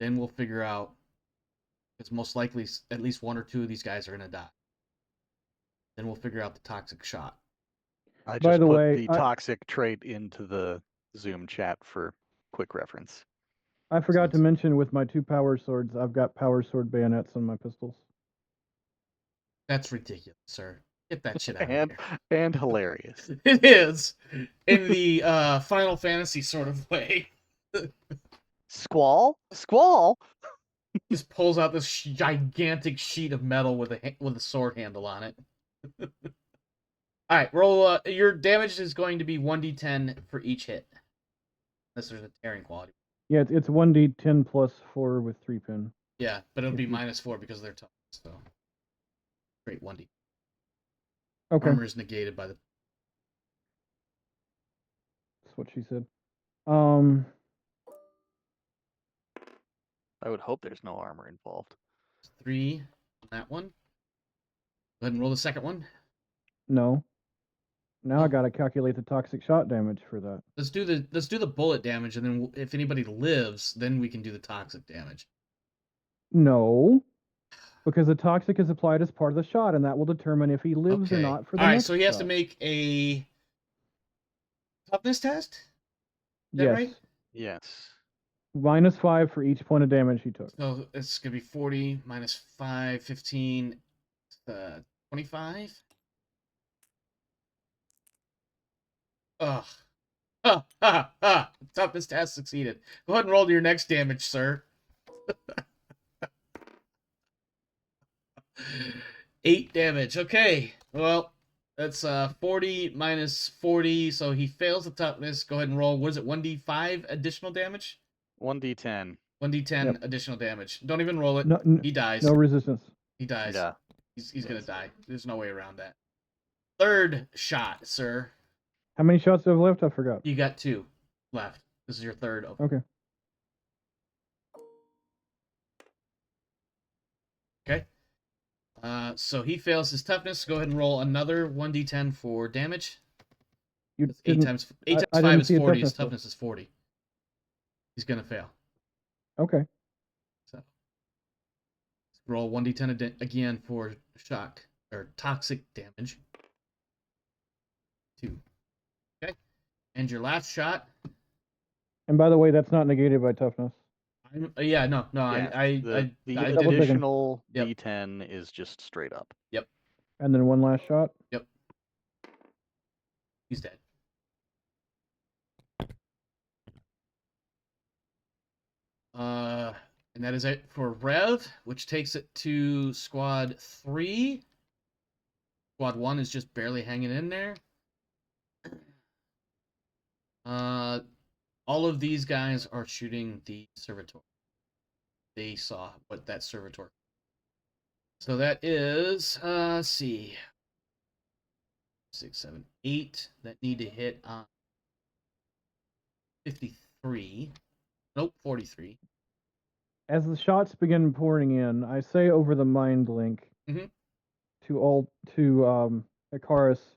then we'll figure out, because most likely at least 1 or 2 of these guys are going to die. Then we'll figure out the toxic shot. I just By the put way, the toxic trait into the Zoom chat for quick reference. I forgot to mention with my 2 power swords, I've got power sword bayonets on my pistols. That's ridiculous, sir. Get that shit out And of here. and hilarious. It is, in the Final Fantasy sort of way. Squall? Squall? Just pulls out this gigantic sheet of metal with a sword handle on it. All right, roll. Your damage is going to be 1d10 for each hit. Unless there's a tearing quality. Yeah, it's 1d10 plus 4 with 3 pin. Yeah, but it'll be If you- -4 because they're tough. So, straight 1d. Okay, Armor is negated by the. that's what she said. I would hope there's no armor involved. 3 on that one. Go ahead and roll the second one. No. Now I Oh. gotta calculate the toxic shot damage for that. Let's do the bullet damage, and then if anybody lives, then we can do the toxic damage. No, because the toxic is applied as part of the shot, and that will determine if he lives or Okay. not for the All right, next so he has to shot. make a toughness test. Is that Yes, right? Yes. -5 for each point of damage he took. So it's gonna be 40 -5, 15, 25. Ugh. Ha ha ha! Toughness test succeeded. Go ahead and roll to your next damage, sir. 8 damage. Okay. Well, that's 40 -40, so he fails the toughness. Go ahead and roll. What is it? 1d5 additional damage? 1d10. 1d10 Yep. additional damage. Don't even roll it. No, He dies. no resistance. He dies. Yeah. He's gonna die. There's no way around that. Third shot, sir. How many shots do I have left? I forgot. You got 2 left. This is your third. Okay. Okay. So he fails his toughness. Go ahead and roll another 1d10 for damage. You That's 8 didn't. times I 5 didn't is see a 40. His toughness toughness is 40. He's gonna fail. Okay. So roll 1d10 again for shock. or toxic damage. 2. Okay. And your last shot. And by the way, that's not negated by toughness. Yeah, no, Yeah, the I double checking. additional Yep. D10 is just straight up. And then one last shot. Yep. He's dead. And that is it for Rev, which takes it to Squad 3. Squad 1 is just barely hanging in there. All of these guys are shooting the servitor. They saw what that servitor. So that is, let's see, 6, 7, 8 that need to hit on 53. Nope, 43. As the shots begin pouring in, I say over the mind link Mhm. to Icarus,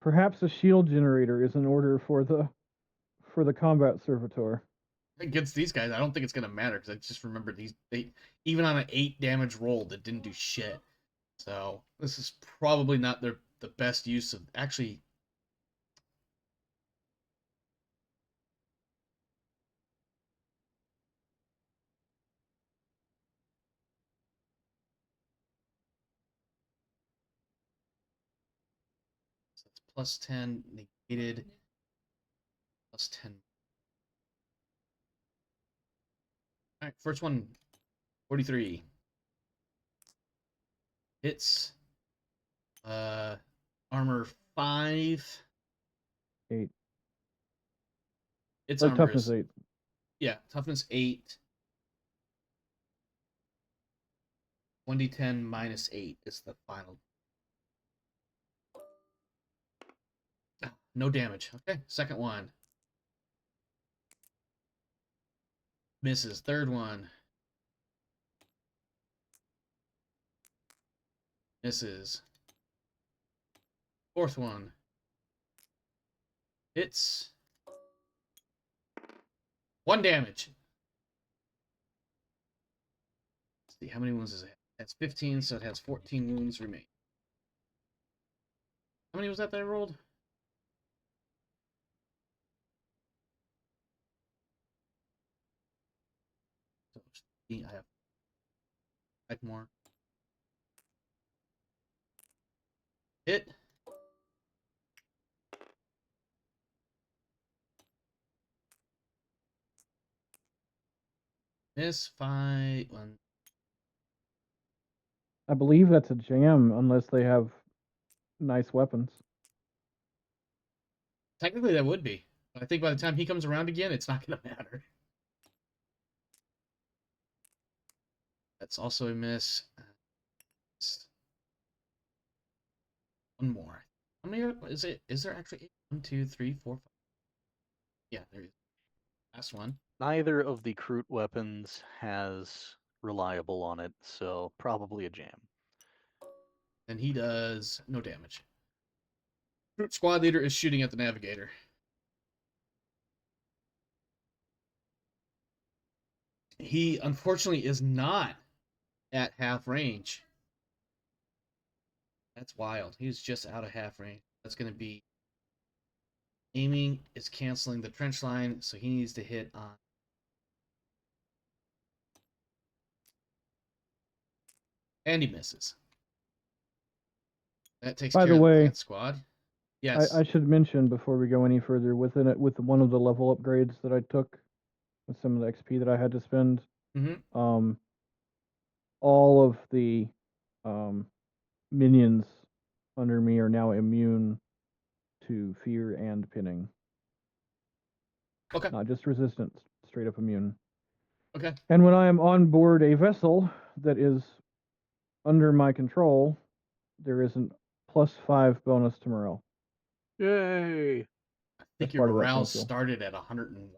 perhaps a shield generator is in order for the combat servitor. Against these guys, I don't think it's gonna matter because I just remember they even on an 8 damage roll that didn't do shit. So this is probably not the best use of actually. So it's plus 10 negated, plus 10. All right, first one, 43. Hits. Armor 5. 8. Its Or armor toughness is 8. yeah, toughness 8. 1d10 minus 8 is the final. Oh, no damage. Okay, second one. Misses. Third one. Misses. Fourth one. Hits. 1 damage. Let's see, how many wounds does it have? That's 15, so it has 14 wounds remaining. How many was that I rolled? So I have 5 more. Hit. Miss 5. 1. I believe that's a jam unless they have nice weapons. Technically, that would be. But I think by the time he comes around again, it's not going to matter. That's also a miss. One more. How many is it? Is there actually 8? 1, 2, 3, 4, 5? Yeah, there is. Last one. Neither of the Kroot weapons has reliable on it, so probably a jam. And he does no damage. Squad leader is shooting at the navigator. He unfortunately is not at half range. That's wild. He's just out of half range. That's going to be aiming is canceling the trench line, so he needs to hit on. And he misses. That takes By care the of way, the plant squad. Yes. I should mention before we go any further, with one of the level upgrades that I took, with some of the XP that I had to spend, all of the minions under me are now immune to fear and pinning. Okay. Not just resistance, straight up immune. Okay. And when I am on board a vessel that is under my control, there is a +5 bonus to morale. Yay! I think That's your part of that morale thank you. started at 101,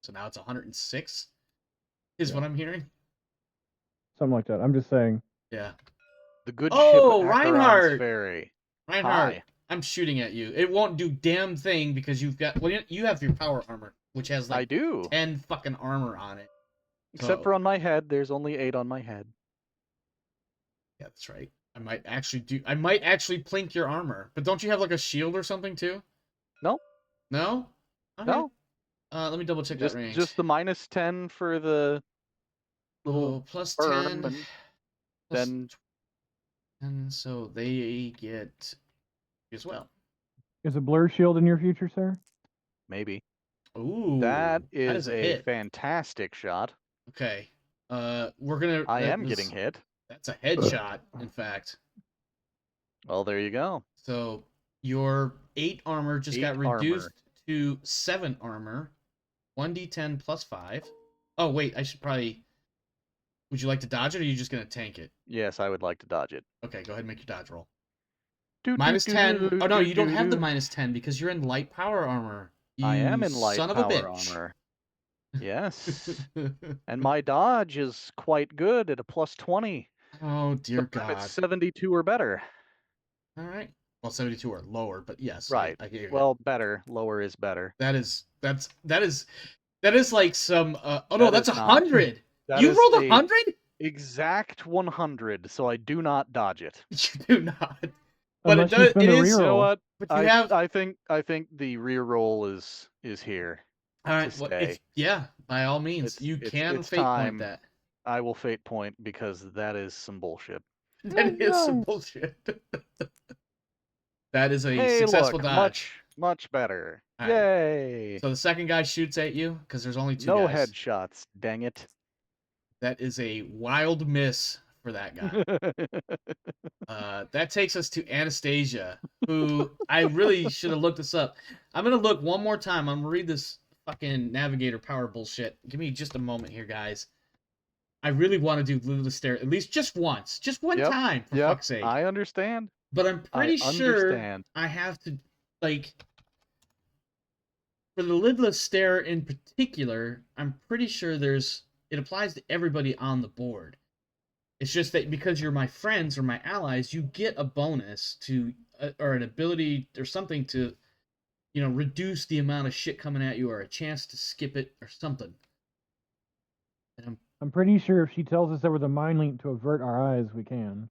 so now it's 106. Is Yeah. what I'm hearing. Something like that. I'm just saying. Yeah. The good Oh, ship Acheron's Reinhardt! Ferry. Reinhardt, Hi. I'm shooting at you. It won't do damn thing because you've got you have your power armor, which has I like do. 10 fucking armor on it. Except for on my head, there's only 8 on my head. Yeah, that's right. I might actually plink your armor. But don't you have like a shield or something too? No. No? Okay. No. Let me double check that range. Just the -10 for the little plus berm, 10. and plus then 10, so they get as well. Is a blur shield in your future, sir? maybe. Ooh. That is a a hit. fantastic shot. Okay. We're gonna. I am getting hit. That's a headshot, in fact. Well, there you go. So your 8 armor just got 8 armor. reduced to 7 armor. 1d10 plus 5. Oh wait, I should probably. Would you like to dodge it, or are you just gonna tank it? Yes, I would like to dodge it. Okay, go ahead and make your dodge roll. Do, Minus do, 10. do, Oh no, do, you don't do, have the do. minus 10 because you're in light power armor. I am You in light son of a power bitch. armor. Yes. And my dodge is quite good at a +20. Oh dear So God. it's 72 or better. All right. Well, 72 or lower, but yes. Right. I hear you. Well, better. Lower is better. That is like some. Oh no, That that's is not. 100. That You is rolled a 100. exact 100, so I do not dodge it. You do not. But Unless it you does. spend It a is. You know reroll. what? But you have. I think the reroll is here. All right. to Well, stay. yeah. By all means, you can it's fate time. point that. I will fate point because that is some bullshit. That is some bullshit. That is a Hey, successful look, dodge. much better. All right. Yay! So the second guy shoots at you because there's only 2 No guys. headshots. Dang it. That is a wild miss for that guy. That takes us to Anastasia, who I really should have looked this up. I'm gonna look one more time. I'm gonna read this fucking navigator power bullshit. Give me just a moment here, guys. I really want to do Lilith's Stare at least just once, just one Yep, time, for Yep, fuck's sake. I understand. But I'm pretty sure understand. I have to, like, for the lidless stare in particular, I'm pretty sure it applies to everybody on the board. It's just that because you're my friends or my allies, you get a bonus to, or an ability or something to, reduce the amount of shit coming at you, or a chance to skip it or something. And I'm pretty sure if she tells us there was a mind link to avert our eyes, we can.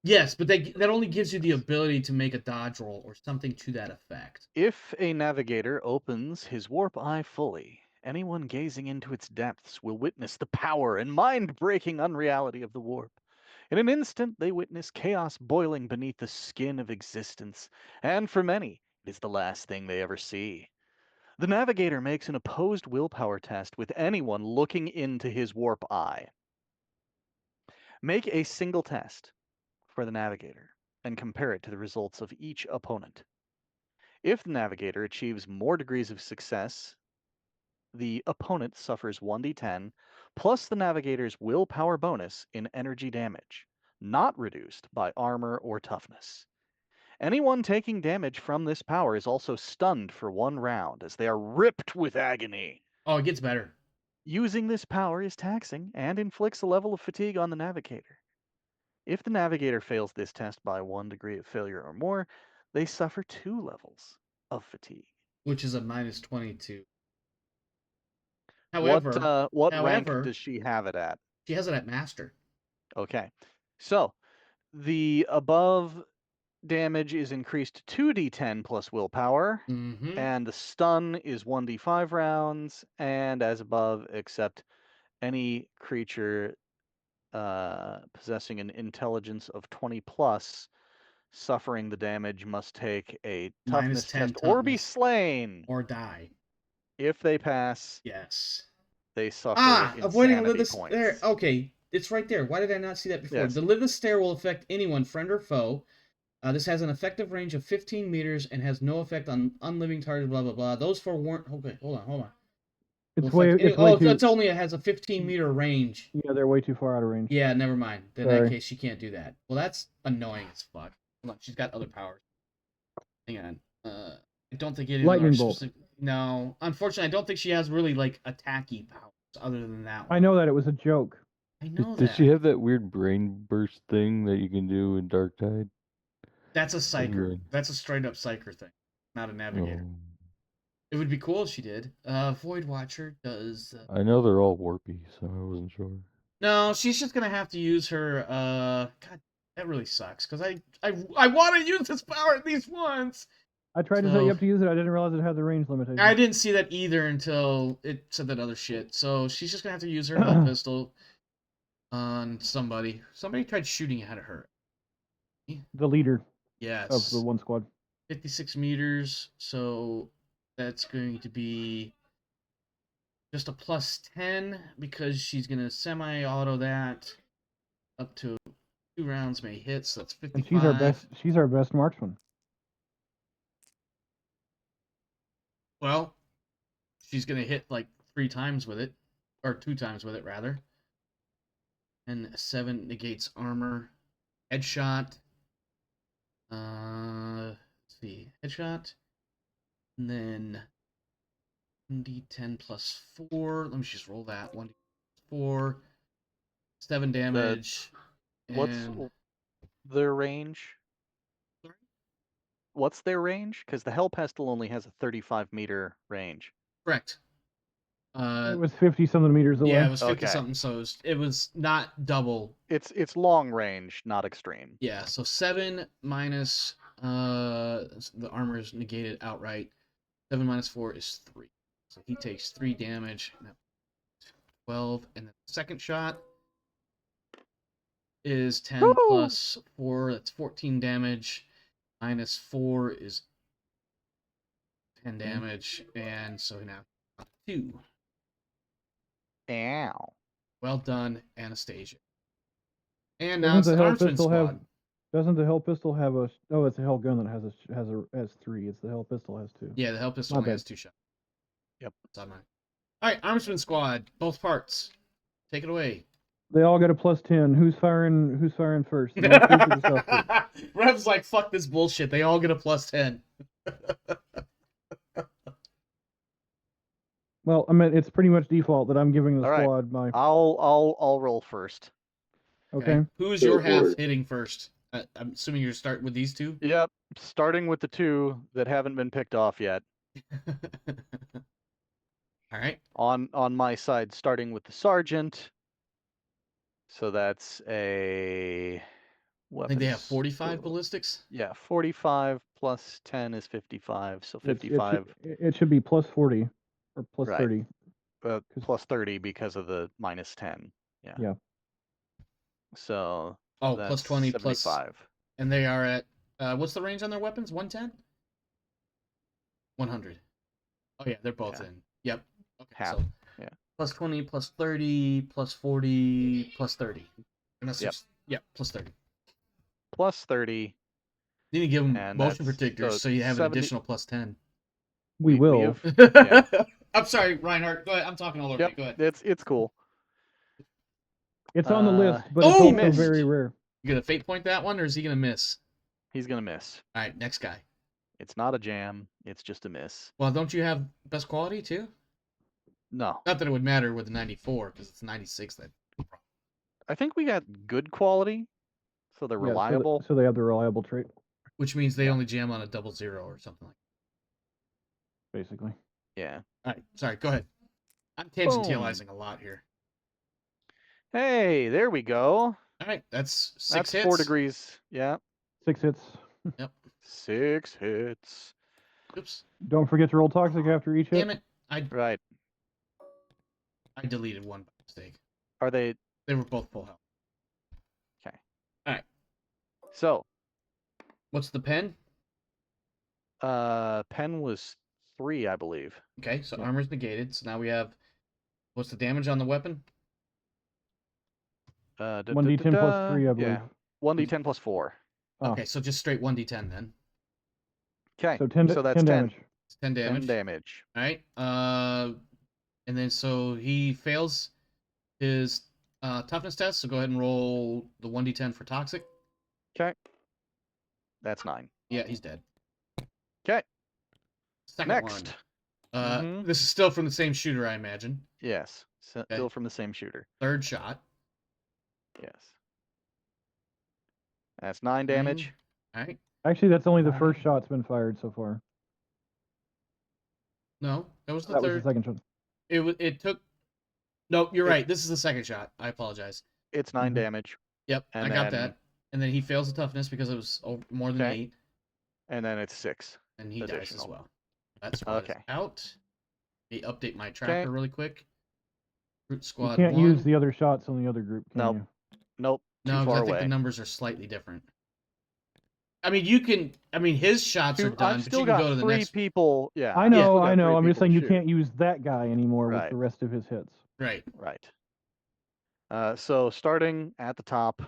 yes, but that only gives you the ability to make a dodge roll or something to that effect. If a navigator opens his warp eye fully, anyone gazing into its depths will witness the power and mind-breaking unreality of the warp. In an instant, they witness chaos boiling beneath the skin of existence, and for many, it is the last thing they ever see. The navigator makes an opposed willpower test with anyone looking into his warp eye. Make a single test for the navigator and compare it to the results of each opponent. If the navigator achieves more degrees of success, the opponent suffers 1d10 plus the navigator's willpower bonus in energy damage, not reduced by armor or toughness. Anyone taking damage from this power is also stunned for 1 round as they are ripped with agony. Oh, it gets better. Using this power is taxing and inflicts a level of fatigue on the navigator. If the navigator fails this test by 1 degree of failure or more, they suffer 2 levels of fatigue. Which is a minus 22. However, what rank does she have it at? She has it at master. Okay. So, the above damage is increased to 2d10 plus willpower, and the stun is 1d5 rounds, and as above, except any creature possessing an intelligence of 20 plus suffering the damage must take a toughness test or be slain or die. If they pass, yes, they suffer avoiding insanity Lilith's points. Stare. Okay, it's right there. Why did I not see that before? Yes. The Lilith's Stare will affect anyone, friend or foe. This has an effective range of 15 meters and has no effect on unliving targets. Blah blah blah. Those forewarned. Okay, hold on. It only has a 15-meter range. Yeah, they're way too far out of range. Yeah, never mind. In that case, she can't do that. Well, that's annoying as fuck. Hold on, she's got other powers. Hang on. I don't think any lightning bolt. No, unfortunately, I don't think she has really like attacky powers other than that one. I know that it was a joke. I know Does she have that weird brain burst thing that you can do in Dark Tide? That's a psyker. That's a straight up psyker thing, not a navigator. Oh. It would be cool if she did. Void Watcher does. I know they're all warpy, so I wasn't sure. No, she's just gonna have to use her. God That really sucks because I want to use this power at least once. I tried to set you So- up to use it. I didn't realize it had the range limitation. I didn't see that either until it said that other shit. So she's just gonna have to use her hell pistol on somebody. Somebody tried shooting at her. The leader Yes. of the one squad. 56 meters. So that's going to be just a +10 because she's gonna semi-auto that up to 2 rounds may hit. So that's 55. And she's our best. She's our best marksman. Well, she's gonna hit like 3 times with it, or 2 times with it rather. And 7 negates armor, headshot. Let's see, headshot, and then 1d10 plus 4. Let me just roll that 1d4, 7 damage. What's and- their range? Sorry? What's their range? Because the Hell Pestle only has a 35-meter range. Correct. It was 50-something meters away. Yeah, it was 50 Okay. something, so it was not double. It's long range, not extreme. Yeah, so 7 minus the armor is negated outright. 7 minus 4 is 3. So he takes 3 damage. 12, and then the second shot is 10 Woo! plus 4. That's 14 damage. Minus 4 is 10 damage, and so now 2. Ow. Well done, Anastasia. And now it's Doesn't the the Hell Armsman Pistol squad. have? Doesn't the Hell Pistol have a? Oh, it's a Hell Gun that has 3. It's the Hell Pistol has 2. Yeah, the Hell Pistol My only bad. has 2 shots. Yep. It's on mine. All right, Armsman squad, both parts. Take it away. They all got a +10. Who's firing? Who's firing first? The most recent suspect. Rev's like, fuck this bullshit. They all get a +10. Well, I mean, it's pretty much default that I'm giving the All right. squad my. I'll roll first. Okay. Who's Go your half for it. hitting first? I'm assuming you're starting with these two. Yep. Starting with the 2 that haven't been picked off yet. All right. On my side, starting with the sergeant. So that's a. I think they have weapons 45 total. ballistics. Yeah, 45 plus 10 is 55. So It 55 should be +40 or Right. +30. plus 30 because of the minus 10. Yeah. Yeah. So Oh, that's plus 20 plus. 75. And they are at what's the range on their weapons? 110? 100. Oh yeah, they're both Yeah. in. Yep. Okay. Half, So yeah. plus 20, plus 30, plus 40, plus 30. And that's Yep. just plus 30. Plus 30. You need to give them And motion that's- protectors so so you have 70 an additional plus 10. We will. have- Yeah. I'm sorry, Reinhardt. Go ahead. I'm talking all over Yep. you. Go ahead. It's cool. It's on the list, but Oh! it's also Missed. very rare. You gonna fate point that one, or is he gonna miss? He's gonna miss. All right, next guy. It's not a jam. It's just a miss. Well, don't you have best quality too? No. Not that it would matter with the 94 because it's 96. That I think we got good quality, so they're Yeah, reliable. So they have the reliable trait, which means they only jam on a 00 or something like. basically. Yeah. All right, sorry. Go ahead. I'm tangentializing a lot here. Hey, there we go. All right, that's 6 That's hits. 4 degrees. Yeah. 6 hits. 6 hits. Oops. Don't forget to roll toxic after each hit. Damn it! Right. I deleted one by mistake. Are they? They were both full health. So, What's the pen? pen was 3, I believe. Okay, so Yeah. armor's negated. So now we have. What's the damage on the weapon? 1d10 plus 3, I believe. Yeah. 1d10 plus 4. Oh, Okay, so just straight 1d10 then. Okay. so 10, so that's 10 10. damage. It's 10 damage. 10 damage. All right. And then so he fails his toughness test. So go ahead and roll the 1d10 for toxic. Okay. That's 9. Yeah, he's dead. Okay. Second Next. one. Mhm. This is still from the same shooter, I imagine. Yes. Still from the same shooter. Third shot. Yes. That's 9 damage. All right. Actually, that's only the Alright. first shot's been fired so far. No, that was the That was third. the second shot. It took. No, you're It- right. This is the second shot. I apologize. It's 9 Mhm. damage. Yep, And I got then that. and then he fails the toughness because it was more than Okay. 8, And then it's 6. and he dies as Additional. well. That squad is Okay. out. Let me update my tracker really quick. Root You squad can't 1. use the other shots on the other group, can Nope. you? Nope. Too No, because far I think away. the numbers are slightly different. I mean, you can. I mean, his shots are done, I've but still you can got go to the 3 next. people. Yeah. I I've know, still got I know. 3 I'm just people saying to you shoot. can't use that guy anymore with Right. the rest of his hits. Right. Right. So starting at the top.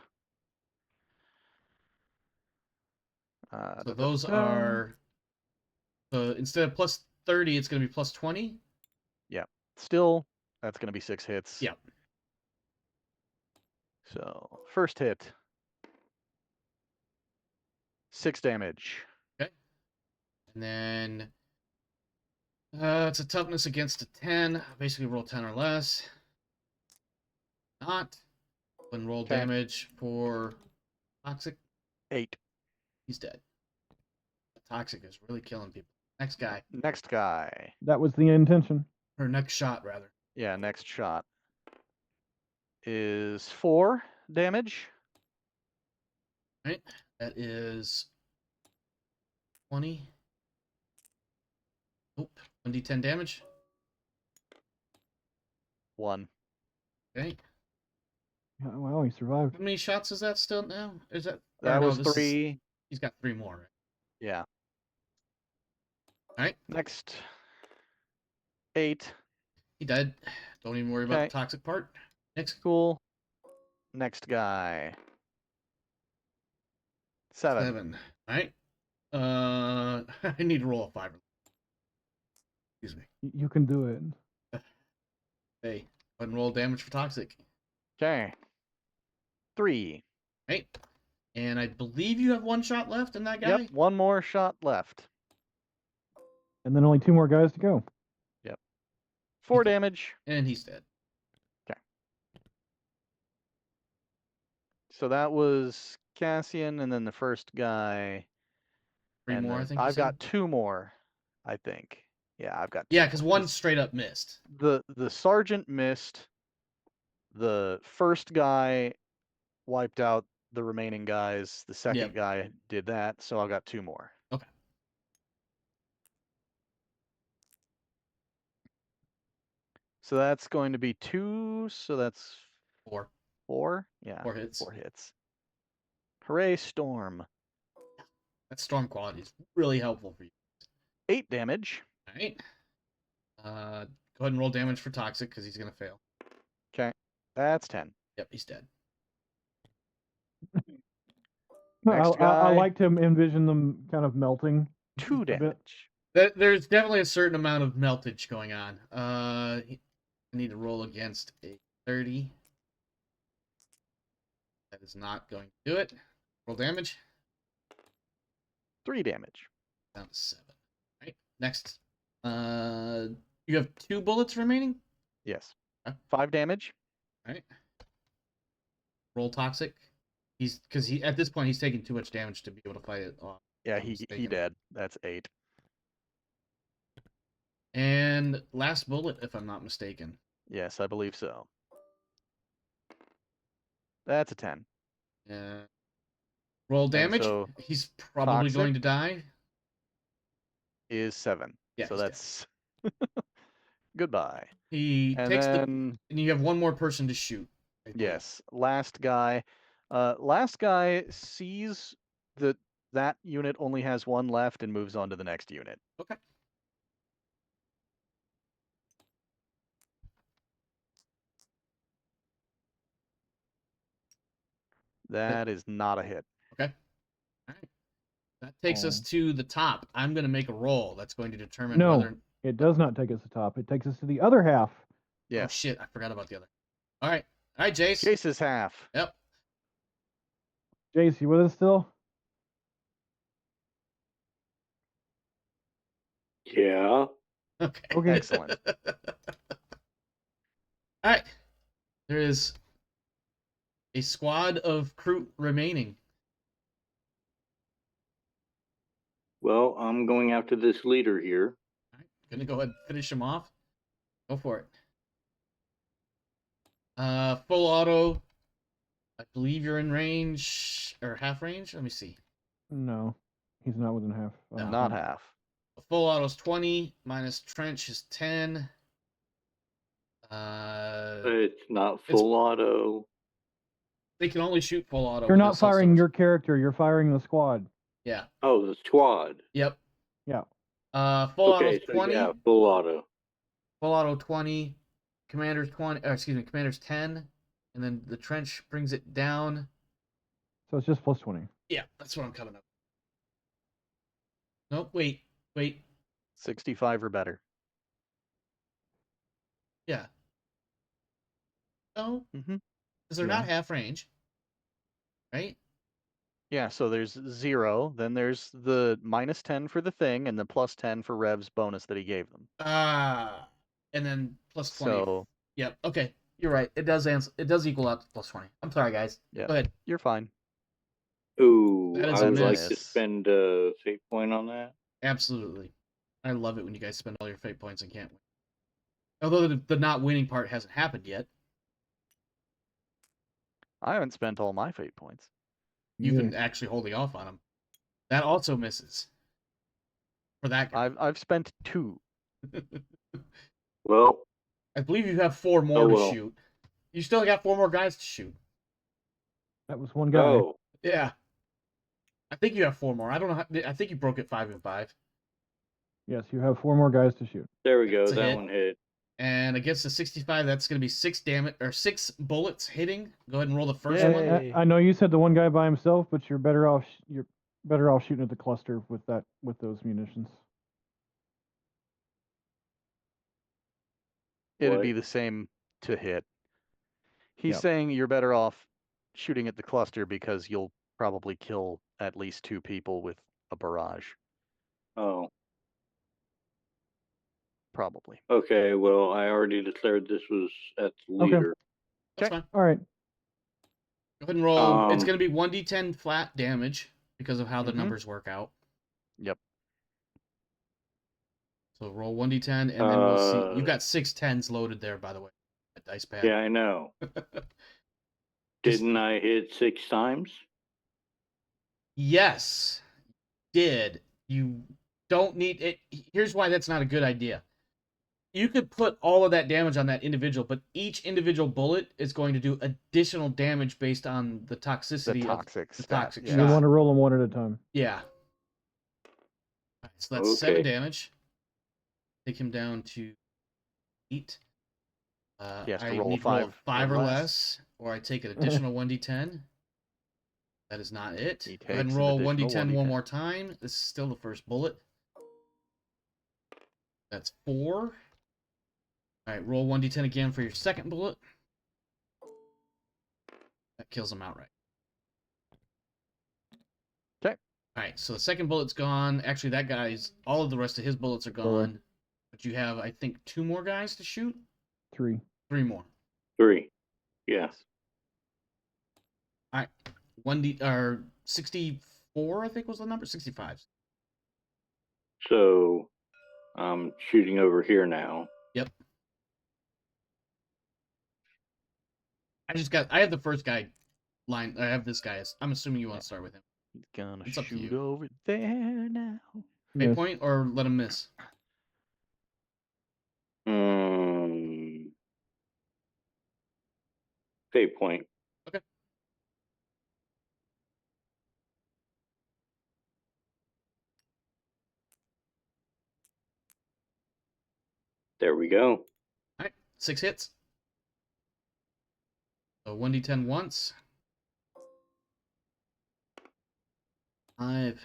So those are. Instead of plus 30, it's going to be plus 20. Yep. Still, that's going to be 6 hits. Yep. So first hit. 6 damage. Okay. And then it's a toughness against a 10. Basically, roll 10 or less. Not. Then roll Okay. damage for toxic. 8. He's dead. Toxic is really killing people. Next guy. Next guy. That was the intention. Or next shot, rather. Yeah, next shot is 4 damage. Right? That is 20. Nope. 1d10 damage. 1. Okay. Yeah, wow, he survived. How many shots is that still now? Is that? That was this 3. He's got 3 more, right? Yeah. All right. Next. 8. He died. Don't even worry about Okay. the toxic part. Next. Cool. Next guy. 7. 7. All right. I need to roll a 5. Excuse me. You can do it. Hey, go ahead and roll damage for toxic. Okay. 3. Right. And I believe you have 1 shot left in that guy. Yep. 1 more shot left. And then only 2 more guys to go. 4 damage. And he's dead. So that was Cassian, and then the first guy. 3 and more, I then think. You I've said? got 2 more, I think. Yeah, I've got 2 Yeah, because more. one straight up missed. The sergeant missed. The first guy wiped out the remaining guys. The second Yep. guy did that, so I've got 2 more. Okay. So that's going to be 2, so that's 4. 4? Yeah. 4 hits. 4 hits. Hooray, Storm. That storm quality is really helpful for you. 8 damage. All right. Go ahead and roll damage for toxic because he's gonna fail. Okay. That's 10. Yep, he's dead. Next I guy. like to envision them kind of melting. 2 a bit. damage. There's definitely a certain amount of meltage going on. I need to roll against a 30. That is not going to do it. Roll damage. 3 damage. Down to 7. Right. Next. You have 2 bullets remaining. Yes. Okay. 5 damage. Right. Roll toxic. Because at this point he's taking too much damage to be able to fight it off. Yeah, I'm he mistaken. dead. That's 8. And last bullet, if I'm not mistaken. Yes, I believe so. That's a 10. Roll damage. so He's probably toxic? going to die. Is 7. Yeah, So he's dead. that's goodbye. He And takes then and you have 1 more person to shoot. I believe. yes, last guy. Last guy sees that unit only has 1 left and moves on to the next unit. Okay. That is not a hit. Okay. All right. That takes us to the top. I'm going to make a roll that's going to determine No. whether. It does not take us to top. It takes us to the other half. Oh Yes. shit! I forgot about the other. All right, Jace. Jace's half. Yep. Jace, you with us still? Yeah. Okay. Okay. Excellent. All right. There is a squad of crew remaining. Well, I'm going after this leader here. All right. Gonna go ahead and finish him off. Go for it. Full auto. I believe you're in range. range or half range? Let me see. No, he's not within half. I don't Not think. half. Full auto's 20 minus trench is 10. It's not It's- full auto. They can only shoot full auto. You're with not this self firing storage. your character. You're firing the squad. Yeah. Oh, the squad. Yep. Yeah. Full Okay, auto's so 20. yeah, full auto. Full auto 20. Commander's 20. Excuse me. Commander's 10. And then the trench brings it down. So it's just plus 20. Yeah, that's what I'm coming up. Nope. Wait. 65 or better. Yeah. Oh, Mm-hmm. because they're Yeah. not half range, right? Yeah, so there's 0, then there's the minus 10 for the thing, and the plus 10 for Rev's bonus that he gave them. And then plus 20. So, Yep. Okay. You're right. It does answer. It does equal out to plus 20. I'm sorry, guys. yeah, Go ahead. you're fine. Ooh, That is I a would like to miss. spend a fate point on that. Absolutely. I love it when you guys spend all your fate points and can't win. Although the not winning part hasn't happened yet. I haven't spent all my fate points. You've been Yeah. actually holding off on them. That also misses. For that guy. I've spent 2. Well, I believe you have 4 more Oh, to well. shoot. You still got 4 more guys to shoot. That was one guy. oh, Yeah. I think you have 4 more. I don't know. I think you broke it 5 and 5. Yes, you have 4 more guys to shoot. there we go. That's a That hit. one hit. And against the 65, that's going to be 6 damage or 6 bullets hitting. Go ahead and roll the first Yay. one. Hey. I know you said the one guy by himself, but you're better off. You're better off shooting at the cluster with those munitions. It'd What? be the same to hit. He's Yep. saying you're better off shooting at the cluster because you'll probably kill at least 2 people with a barrage. Oh, Probably. okay. Well, I already declared this was at the Okay. leader. That's Okay. fine. All right. Go ahead and roll. It's Um, going to be 1d10 flat damage because of how the Mhm. numbers work out. Yep. So roll 1d10, and then we'll see. You've got 6 10s loaded there, by the way. That dice pad. Yeah, I know. Didn't I hit 6 times? Yes, did. You don't need it. Here's why that's not a good idea. You could put all of that damage on that individual, but each individual bullet is going to do additional damage based on the toxicity The of toxic the stat, toxic yeah. You shot. want to roll them one at a time. Yeah. Alright, so that's 7 Okay. damage. Take him down to 8. He has to I roll a need to roll 5 or less, or I take an additional 1d10. That is not it. He Go ahead and takes an roll additional 1d10 one 1d10. more time. This is still the first bullet. That's 4. Alright, roll 1d10 again for your second bullet. That kills him outright. 'Kay. Alright, so the second bullet's gone. Actually, that guy's... All of the rest of his bullets are gone. But you have, I think, 2 more guys to shoot? 3. 3 more. 3. Yeah. 1d... Or 64, I think was the number? 65. So I'm shooting over here now. Yep. I have the first guy line. I have this guy. I'm assuming you want to start with him. He's gonna It's up to shoot you. over there now. Fate Yes. point or let him miss? Fate point. Okay. There we go. Alright, 6 hits. So 1d10 once. 5.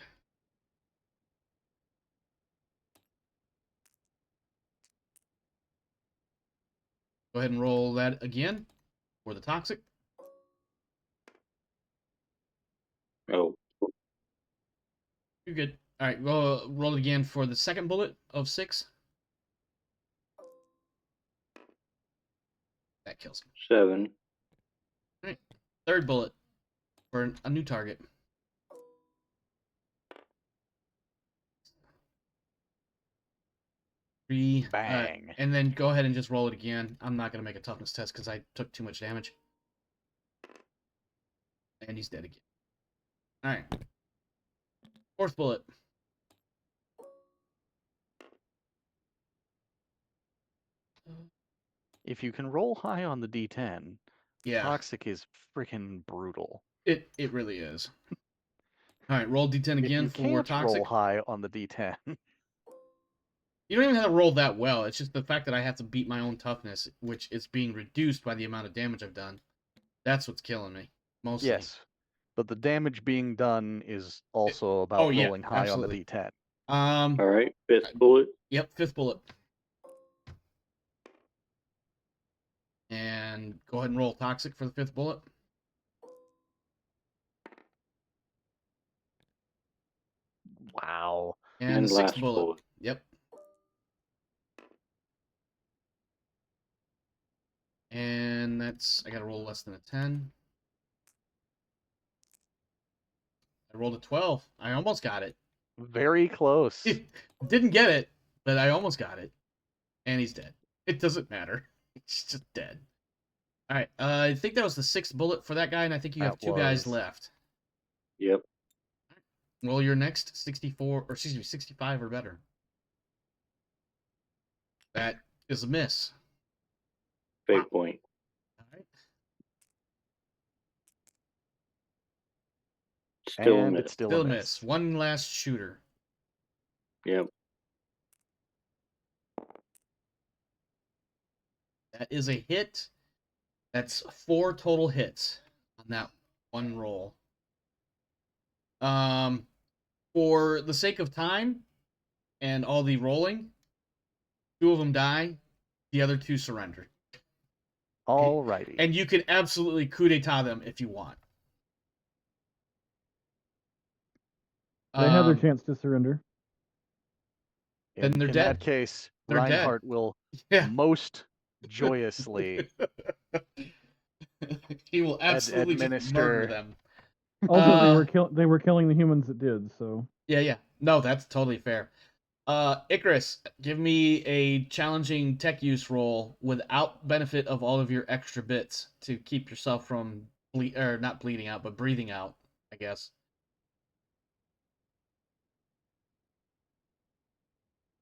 Go ahead and roll that again for the toxic. Oh, You're good. Alright, roll it again for the second bullet of 6. That kills him. 7. Third bullet for a new target. Three. Bang. And then go ahead and just roll it again. I'm not going to make a toughness test because I took too much damage. And he's dead again. All right. Fourth bullet. If you can roll high on the D10, Yeah, toxic is freaking brutal. it really is. All right, roll D10 If again you for can't toxic. roll high on the D10, You don't even have to roll that well. It's just the fact that I have to beat my own toughness, which is being reduced by the amount of damage I've done. That's what's killing me, mostly. yes. But the damage being done is also about yeah, rolling high absolutely. on the D10. All right, fifth bullet. Yep, fifth bullet. And go ahead and roll toxic for the fifth bullet. Wow. And the sixth last bullet. bullet. Yep. And that's, I gotta roll less than a 10. I rolled a 12. I almost got it. Very close. Didn't get it, but I almost got it. And he's dead. It doesn't matter. He's just dead. All right. I think that was the sixth bullet for that guy, and I think you have That two guys was. left. Yep. Roll your next 64, or excuse me, 65 or better. That is a miss. Fake point. All right. Still a And miss. it's still Still a a miss. miss. One last shooter. Yep. That is a hit. That's 4 total hits on that one roll. For the sake of time and all the rolling, 2 of them die. The other 2 surrender. Alrighty. And you can absolutely coup d'etat them if you want. They have their chance to surrender. Then they're in dead. that case, They're dead. Reinhardt will Yeah. most joyously He will absolutely just murder administer- them. Also, they were killing the humans that did. So Yeah. No, that's totally fair. Icarus, give me a challenging tech use roll without benefit of all of your extra bits to keep yourself from not bleeding out, but breathing out, I guess.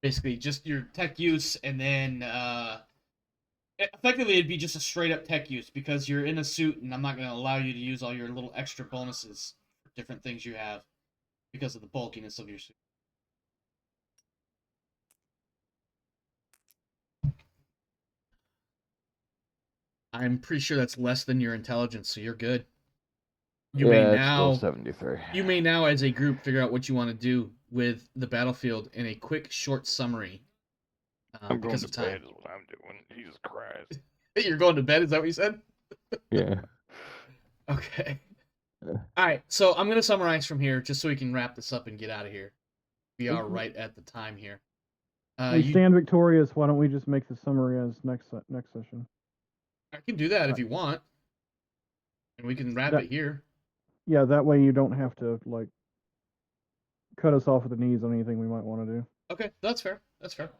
Basically, just your tech use, and then effectively it'd be just a straight up tech use because you're in a suit, and I'm not going to allow you to use all your little extra bonuses for different things you have because of the bulkiness of your suit. I'm pretty sure that's less than your intelligence, so you're good. You may it's now still 73. You may now, as a group, figure out what you want to do with the battlefield in a quick, short summary. I'm going because to of time. bed is what I'm doing. Jesus Christ. You're going to bed? Is that what you said? Yeah. Okay. Yeah. All right. So I'm going to summarize from here, just so we can wrap this up and get out of here. We are right at the time here. we stand victorious. Why don't we just make the summary as next session? I can do that if you want, and we can wrap it here. Yeah, that way you don't have to cut us off at the knees on anything we might want to do. Okay, that's fair. That's fair.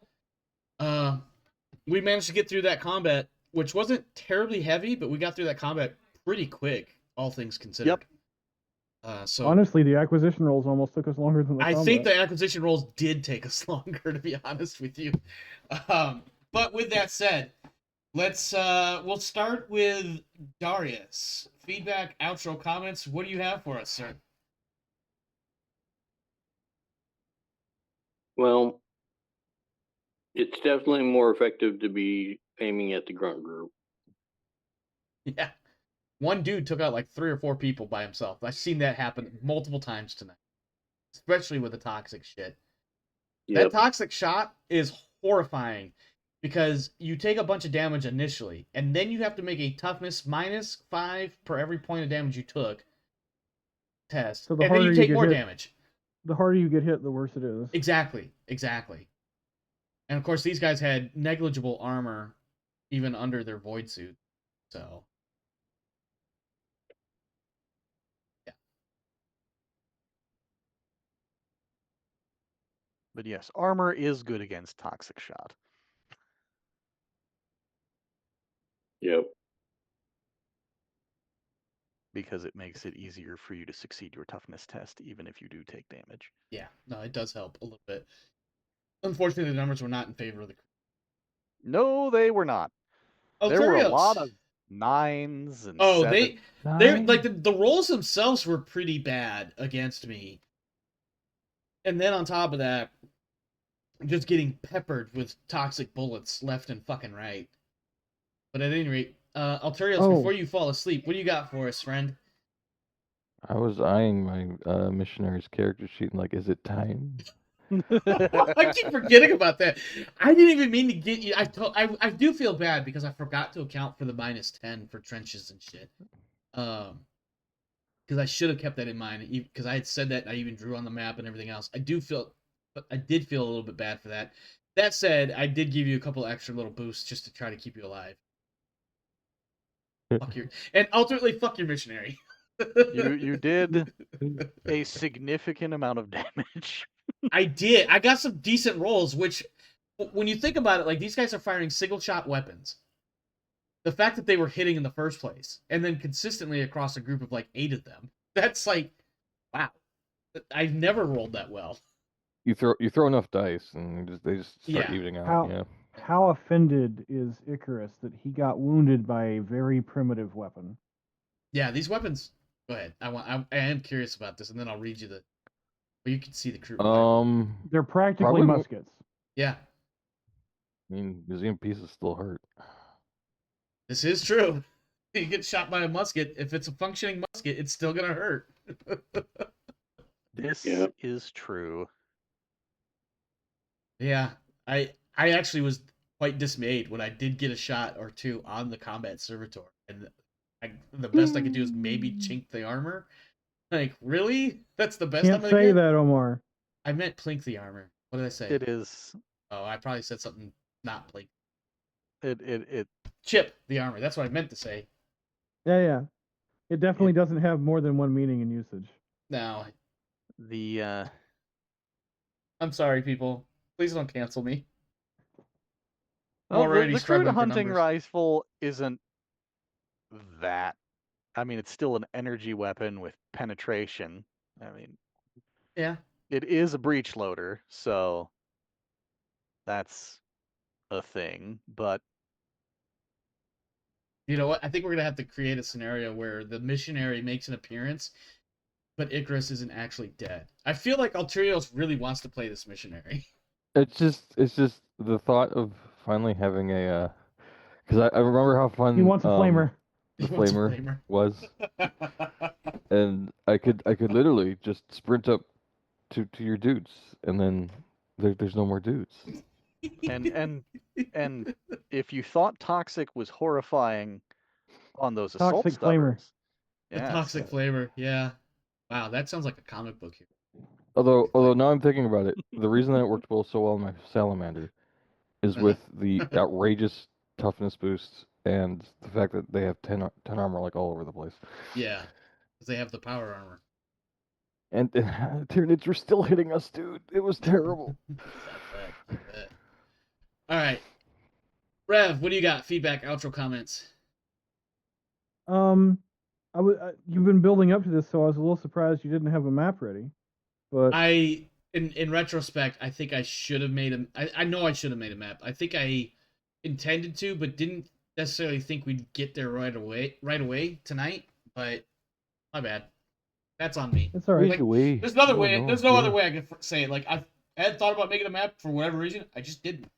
We managed to get through that combat, which wasn't terribly heavy, but we got through that combat pretty quick, all things considered. Yep. So honestly, the acquisition rolls almost took us longer than the combat. I think the acquisition rolls did take us longer, to be honest with you. But with that said, we'll start with Darius. Feedback, outro, comments. What do you have for us, sir? Well, it's definitely more effective to be aiming at the grunt group. Yeah. One dude took out like 3 or 4 people by himself. I've seen that happen multiple times tonight. Especially with the toxic shit. Yep. That toxic shot is horrifying because you take a bunch of damage initially, and then you have to make a toughness -5 per every point of damage you took test. So the and then you harder take you more get hit- damage. The harder you get hit, the worse it is. Exactly. And of course, these guys had negligible armor even under their void suit. So, yeah. But yes, armor is good against toxic shot. Yep. because it makes it easier for you to succeed your toughness test, even if you do take damage. Yeah, no, it does help a little bit. Unfortunately, the numbers were not in favor of the No, they were not. There were a lot Altarios. of 9s and Oh, 7s. they're like the rolls themselves were pretty bad against me. And then on top of that, just getting peppered with toxic bullets left and fucking right. But at any rate, Altarios, before you fall asleep, what do you got for us, friend? I was eyeing my missionary's character sheet and like, is it time? I keep forgetting about that. I didn't even mean to get you. I do feel bad because I forgot to account for the -10 for trenches and shit. Because I should have kept that in mind. Because I had said that, and I even drew on the map and everything else. I did feel a little bit bad for that. That said, I did give you a couple extra little boosts just to try to keep you alive. And ultimately, fuck your missionary. You did a significant amount of damage. I did. I got some decent rolls, which, when you think about it, like, these guys are firing single-shot weapons. The fact that they were hitting in the first place, and then consistently across a group of, like, 8 of them, that's like, wow. I've never rolled that well. You throw enough dice, and they just start evening out. How offended is Icarus that he got wounded by a very primitive weapon? Yeah, these weapons. Go ahead. I am curious about this, and then I'll read you the. Well, you can see the crew. They're practically muskets. Yeah. I mean, museum pieces still hurt. This is true. You get shot by a musket. If it's a functioning musket, it's still gonna hurt. This is true. Yeah, I actually was quite dismayed when I did get a shot or two on the combat servitor, and the best I could do is maybe chink the armor. Like, really? That's the best Can't say that, Omar. I meant plink the armor. What did I say? It is. Oh, I probably said something not plink. It chip the armor. That's what I meant to say. Yeah. It definitely doesn't have more than one meaning in usage. No. I'm sorry, people. Please don't cancel me. Well, the crude hunting rifle isn't that. I mean, it's still an energy weapon with penetration. I mean, yeah, it is a breech loader, so that's a thing. But you know what? I think we're gonna have to create a scenario where the missionary makes an appearance, but Icarus isn't actually dead. I feel like Altarios really wants to play this missionary. It's just the thought of finally having a. Because I remember how fun he wants a flamer. The flamer was, and I could literally just sprint up to your dudes, and then there's no more dudes. And if you thought toxic was horrifying on those assault toxic flamer, the toxic flamer, yeah. Wow, that sounds like a comic book here. Although now I'm thinking about it, the reason that it worked so well in my salamander is with the outrageous toughness boosts and the fact that they have 10 armor like all over the place. Yeah, because they have the power armor. And Tyranids were still hitting us, dude. It was terrible. I bet. All right, Rev, what do you got? Feedback, outro, comments. You've been building up to this, so I was a little surprised you didn't have a map ready. But in retrospect, I think I should have made I know I should have made a map. I think I intended to, but didn't necessarily think we'd get there right away tonight. But my bad. That's on me. It's all right. Like, there's another way. There's no other way I could say it. Like, I had thought about making a map for whatever reason. I just didn't.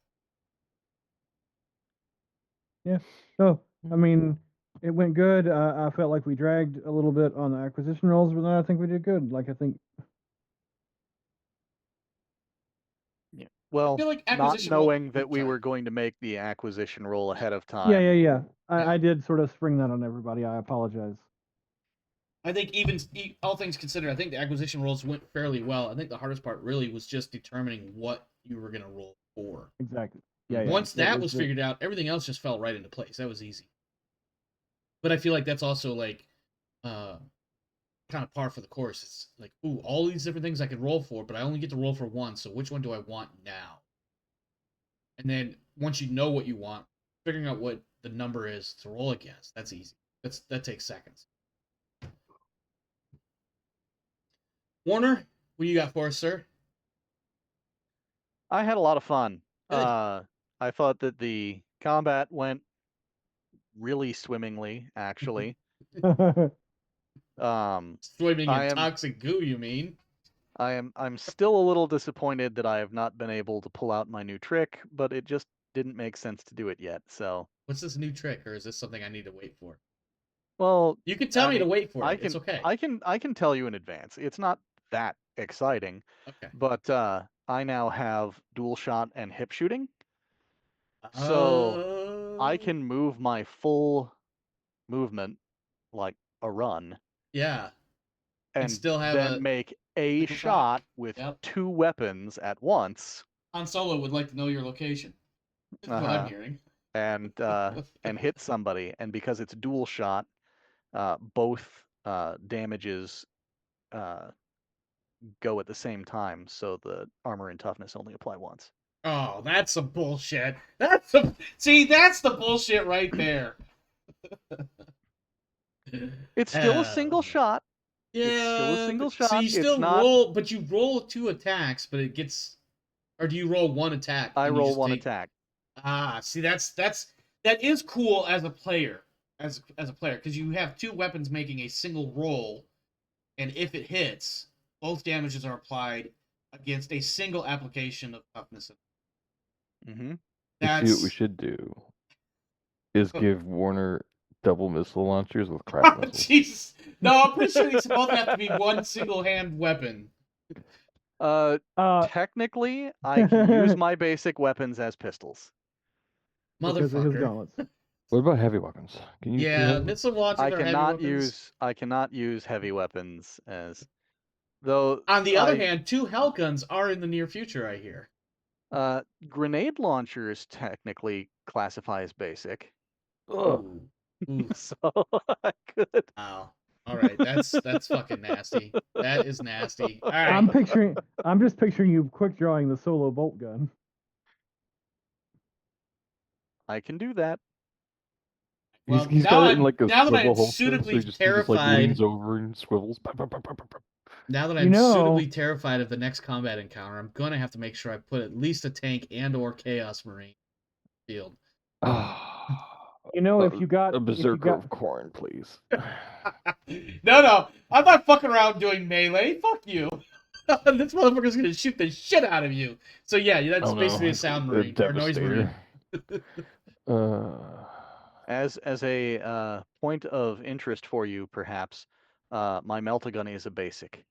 Yeah. So I mean, it went good. I felt like we dragged a little bit on the acquisition rolls, but then I think we did good. Like, I think. Yeah. Well, like not knowing that we were going to make the acquisition roll ahead of time. Yeah. I did sort of spring that on everybody. I apologize. I think even all things considered, I think the acquisition rolls went fairly well. I think the hardest part really was just determining what you were going to roll for. Exactly. Yeah. Once that was figured out, everything else just fell right into place. That was easy. But I feel like that's also like kind of par for the course. It's like, ooh, all these different things I could roll for, but I only get to roll for one. So which one do I want now? And then once you know what you want, figuring out what the number is to roll against, that's easy. That takes seconds. Warner, what you got for us, sir? I had a lot of fun. Good. I thought that the combat went really swimmingly, actually. Swimming I in am toxic goo, you mean? I'm still a little disappointed that I have not been able to pull out my new trick, but it just didn't make sense to do it yet. So, What's this new trick, or is this something I need to wait for? well, You can tell I me to mean, wait for I it. It's can okay. I can tell you in advance. It's not that exciting, Okay. but I now have dual shot and hip shooting, so I Oh. can move my full movement like a run Yeah. And and still have then a make a single shot. shot with Yep. 2 weapons at once. Han Solo would like to know your location. That's what I'm hearing. And hit somebody. And because it's dual shot, both damages go at the same time, so the armor and toughness only apply once. Oh, that's some bullshit. That's the bullshit right there. It's still a single shot. Yeah. It's still a single So shot. you It's still not. roll, but you roll 2 attacks, but it gets, or do you roll 1 attack? I and you roll just 1 take... attack. See, that is cool as a player, as a player, because you have 2 weapons making a single roll, and if it hits, both damages are applied against a single application of toughness. Mm-hmm. You see what we should do is give Warner double missile launchers with craft missiles. Jesus. No, I'm pretty sure these both have to be one single hand weapon. Technically, I can use my basic weapons as pistols. because of his Motherfucker. gauntlets. What about heavy weapons? Can you? Yeah, missile launchers I are heavy cannot weapons. use heavy weapons as though. On the other hand, 2 hell guns are in the near future, I hear. Grenade launchers technically classify as basic. Ugh. Ooh. So I could. Wow. All right, that's fucking nasty. That is nasty. All right. I'm just picturing you quick drawing the solo bolt gun. I can do that. Well, he's now got it in like a now that I'm swivel holster, so suitably he just terrified. leans over and swivels. Now that I'm suitably terrified of the next combat encounter, I'm gonna have to make sure I put at least a tank and/or Chaos Marine field. If you got a berserker of corn, please. No, I'm not fucking around doing melee. Fuck you. This motherfucker's gonna shoot the shit out of you. So yeah, that's basically a sound marine or noise marine. As a point of interest for you, perhaps, my Melta-gun is a basic,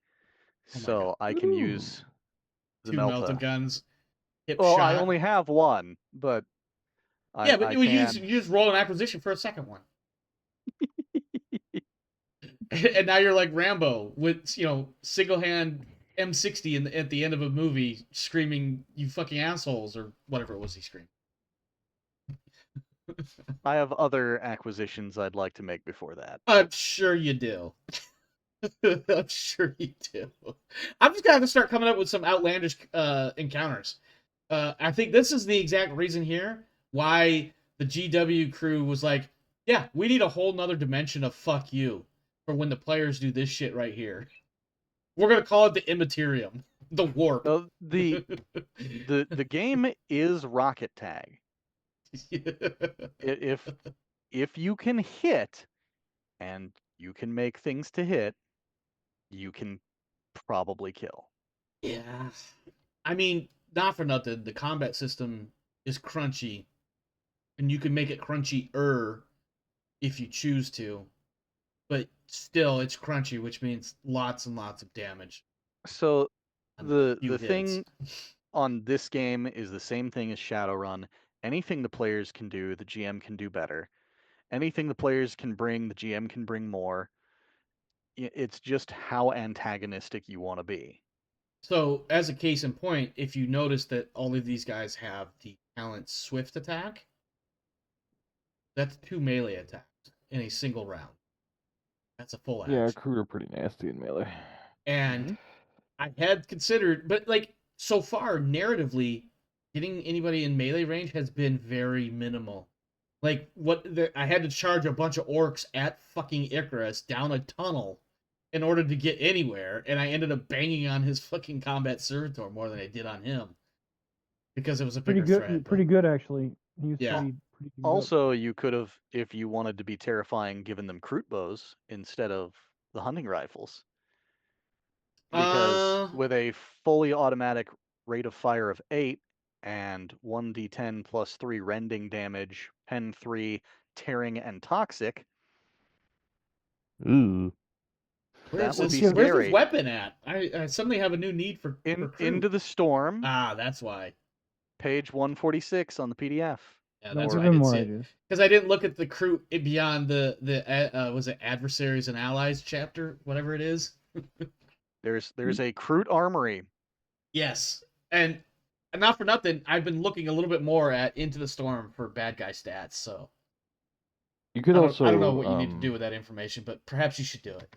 so I can use the 2 Melta guns. Well, I only have 1, but yeah, but you just roll an acquisition for a second one. And now you're like Rambo with single hand M60 at the end of a movie screaming "you fucking assholes" or whatever it was he screamed. I have other acquisitions I'd like to make before that. I'm sure you do. I'm sure you do. I'm just gonna have to start coming up with some outlandish encounters. I think this is the exact reason here why the GW crew was like, yeah, we need a whole nother dimension of fuck you for when the players do this shit right here. We're gonna call it the Immaterium, the warp. The game is rocket tag. If you can hit and you can make things to hit, you can probably kill. Yeah. I mean, not for nothing, the combat system is crunchy. And you can make it crunchy-er if you choose to. But still, it's crunchy, which means lots and lots of damage. So the thing on this game is the same thing as Shadowrun. Anything the players can do, the GM can do better. Anything the players can bring, the GM can bring more. It's just how antagonistic you want to be. So, as a case in point, if you notice that all of these guys have the talent Swift Attack, that's 2 melee attacks in a single round. That's a full action. Yeah, crew are pretty nasty in melee. And I had considered, but so far, narratively, getting anybody in melee range has been very minimal. I had to charge a bunch of orcs at fucking Icarus down a tunnel in order to get anywhere, and I ended up banging on his fucking combat servitor more than I did on him because it was a Pretty bigger good. threat. Pretty good actually. He was Yeah. pretty beat up. Also, you could have, if you wanted to be terrifying, given them Kroot bows instead of the hunting rifles. Because with a fully automatic rate of fire of 8 and 1d10 plus 3 rending damage, pen 3, tearing, and toxic, Ooh. that would be Where's this scary. weapon at? I suddenly have a new need for Kroot. Into the Storm, Ah, that's why. page 146 on the PDF. Yeah, No, that's give why I him didn't more see it. ideas. Because I didn't look at the Kroot beyond the was it Adversaries and Allies chapter, whatever it is. There's a Kroot armory. Yes, and not for nothing, I've been looking a little bit more at Into the Storm for bad guy stats. So You could also. I don't know what you need to do with that information, but perhaps you should do it.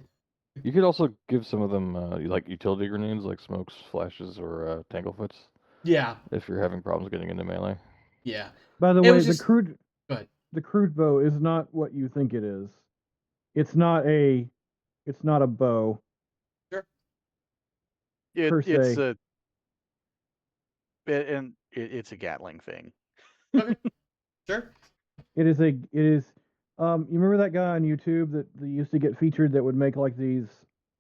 You could also give some of them like utility grenades, like smokes, flashes, or tanglefoots. Yeah. If you're having problems getting into melee. Yeah. By the It way, was the just- Kroot Go ahead. the Kroot bow is not what you think it is. It's not a bow. Sure. Per se. It's a Gatling thing. Okay. Sure. It is. You remember that guy on YouTube that used to get featured that would make like these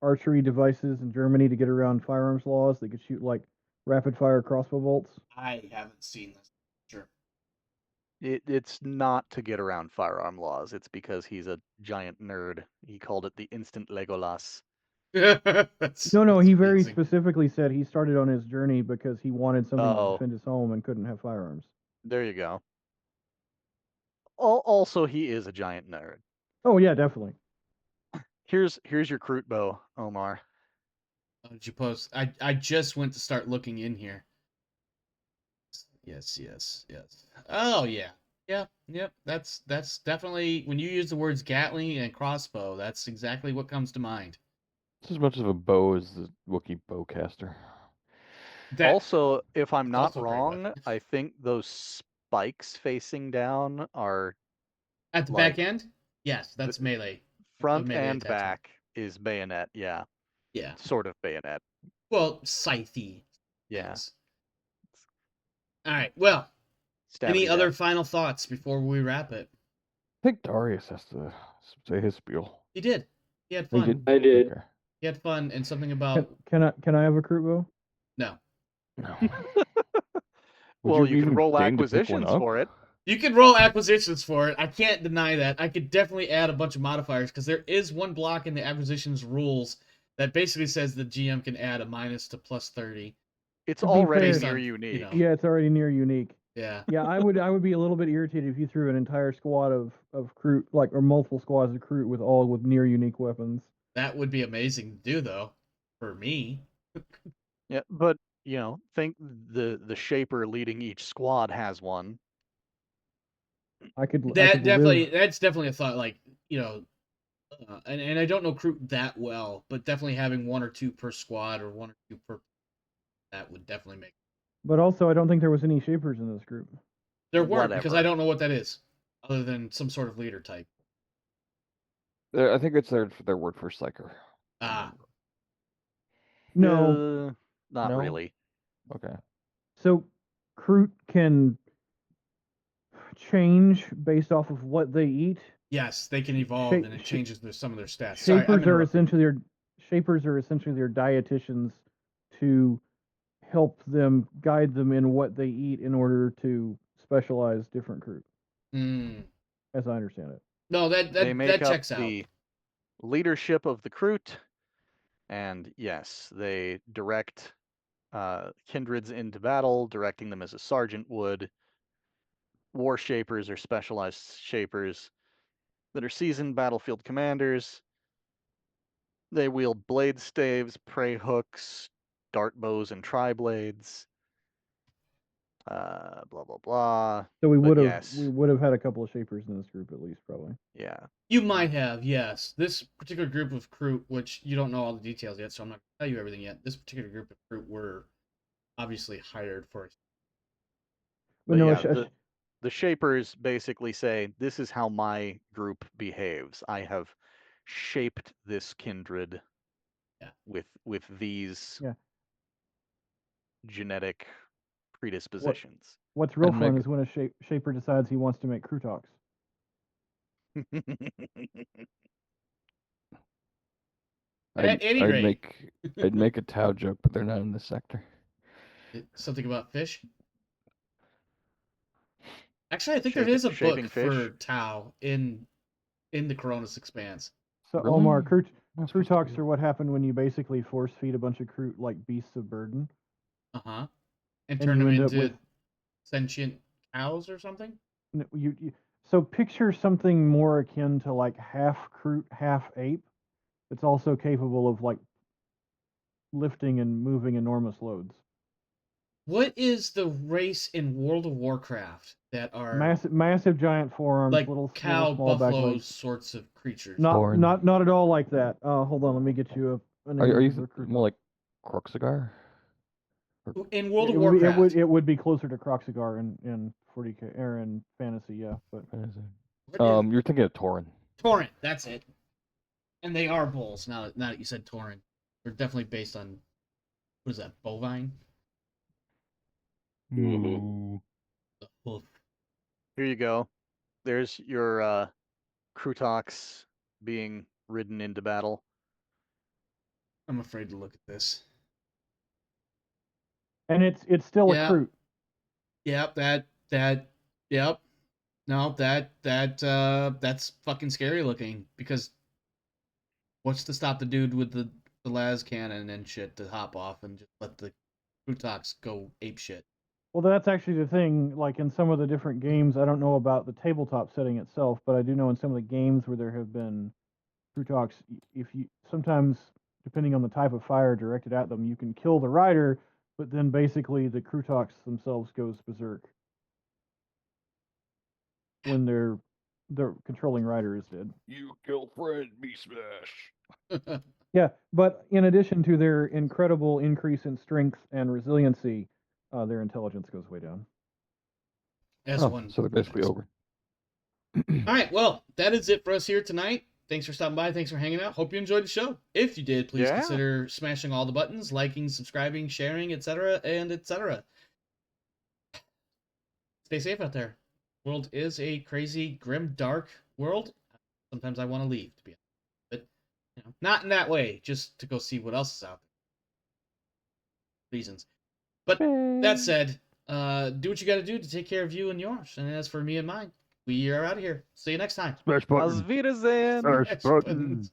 archery devices in Germany to get around firearms laws that could shoot like rapid fire crossbow bolts? I haven't seen this. Sure. It's not to get around firearm laws. It's because he's a giant nerd. He called it the instant Legolas. No, he very specifically said he started on his journey because he wanted something to defend his home and couldn't have firearms. There you go. Also, he is a giant nerd. Oh yeah, definitely. Here's your Kroot bow, Omar. Oh, did you post? I just went to start looking in here. Yes. Oh yeah. Yep. That's definitely, when you use the words Gatling and crossbow, that's exactly what comes to mind. It's as much of a bow as the Wookiee bowcaster. Also, if I'm not also a great wrong, weapon. I think those spikes facing down are At the back end? Yes, that's melee. front melee and attachment. back is bayonet. Yeah. Yeah. Sort of bayonet. Well, scythe. Yeah. Yes. All right. Well, any other final thoughts before we wrap it? I think Darius has to say his spiel. He did. He had fun. I did. Okay. He had fun, and something about Can I have a Kroot bow? no. No. Well, you can even roll deign to pick one acquisitions up? for it. You can roll acquisitions for it. I can't deny that. I could definitely add a bunch of modifiers because there is one block in the acquisitions rules that basically says the GM can add a minus to plus 30. It's To be already fair- near on, unique. you know. Yeah, it's already near unique. Yeah. Yeah, I would be a little bit irritated if you threw an entire squad of Kroot, or multiple squads of Kroot with near unique weapons. That would be amazing to do, though, for me. Yeah, but think the shaper leading each squad has one. That's definitely a thought. Like, and I don't know Kroot that well, but definitely having one or two per squad or one or two per, that would definitely make. But also, I don't think there was any shapers in this group. There weren't, because Whatever. I don't know what that is, other than some sort of leader type. I think it's their word for psyker. Ah. No. Not No? really. Okay. So, Kroot can change based off of what they eat. Yes, they can evolve, and it changes some of their stats. Shapers are essentially their dietitians to help them guide them in what they eat in order to specialize different Kroot. As I understand it. No, They make that checks up out. the leadership of the Kroot, and yes, they direct kindreds into battle, directing them as a sergeant would. War shapers are specialized shapers that are seasoned battlefield commanders. They wield blade staves, prey hooks, dart bows, and tri-blades. Blah blah blah. So we would yes. have had a couple of shapers in this group at least, probably. Yeah. You might have, yes. This particular group of Kroot, which you don't know all the details yet, so I'm not going to tell you everything yet. This particular group of Kroot were obviously hired for. But no, the shapers basically say, this is how my group behaves. I have shaped this kindred with these Yeah. genetic predispositions. What's real And fun Meg- is when a shaper decides he wants to make Crutox. At any I'd rate, make a Tau joke, but they're not in this sector. something about fish. Actually, I think there is a Shaping book fish? for Tau in the Koronus Expanse. So Really? Omar, Not supposed to Crutox be. are what happened when you basically force feed a bunch of like beasts of burden, And and turn you them end up into with sentient cows or something. So picture something more akin to like half Crute, half ape. It's also capable of like lifting and moving enormous loads. What is the race in World of Warcraft that are Massive giant forearms, like little cow, small back buffalo legs. sorts of creatures? Tauren. Not at all like that. Hold on, let me get you an Are image you of a Crutox. more like Croxigar? In World of it Warcraft, would be closer to Croxigar in 40K or in fantasy, yeah. But what is You're thinking of Tauren. Torrent? That's it. And they are bulls. Now that you said Torrent, they're definitely based on what is that? Bovine. Ooh. The hoof. Here you go. There's your Crutox being ridden into battle. I'm afraid to look at this. and it's still Yeah. a Crute. Yep. Yep. No, that's fucking scary looking because what's to stop the dude with the las cannon and shit to hop off and just let the Crutox go ape shit? Well, that's actually the thing. Like in some of the different games, I don't know about the tabletop setting itself, but I do know in some of the games where there have been Crutox, if you sometimes, depending on the type of fire directed at them, you can kill the rider, but then basically the Crutox themselves goes berserk when the controlling rider is dead. You kill Fred, me smash. Yeah, but in addition to their incredible increase in strength and resiliency, their intelligence goes way down. As one. So they're basically over. All right, well, that is it for us here tonight. Thanks for stopping by. Thanks for hanging out. Hope you enjoyed the show. If you did, please Yeah. consider smashing all the buttons, liking, subscribing, sharing, etc., and etc. Stay safe out there. World is a crazy, grim, dark world. Sometimes I want to leave, to be honest. But not in that way, just to go see what else is out there. Reasons. But that said, do what you got to do to take care of you and yours. And as for me and mine, we are out of here. See you next time. Smash Auf Wiedersehen! Smash Smash button. buttons.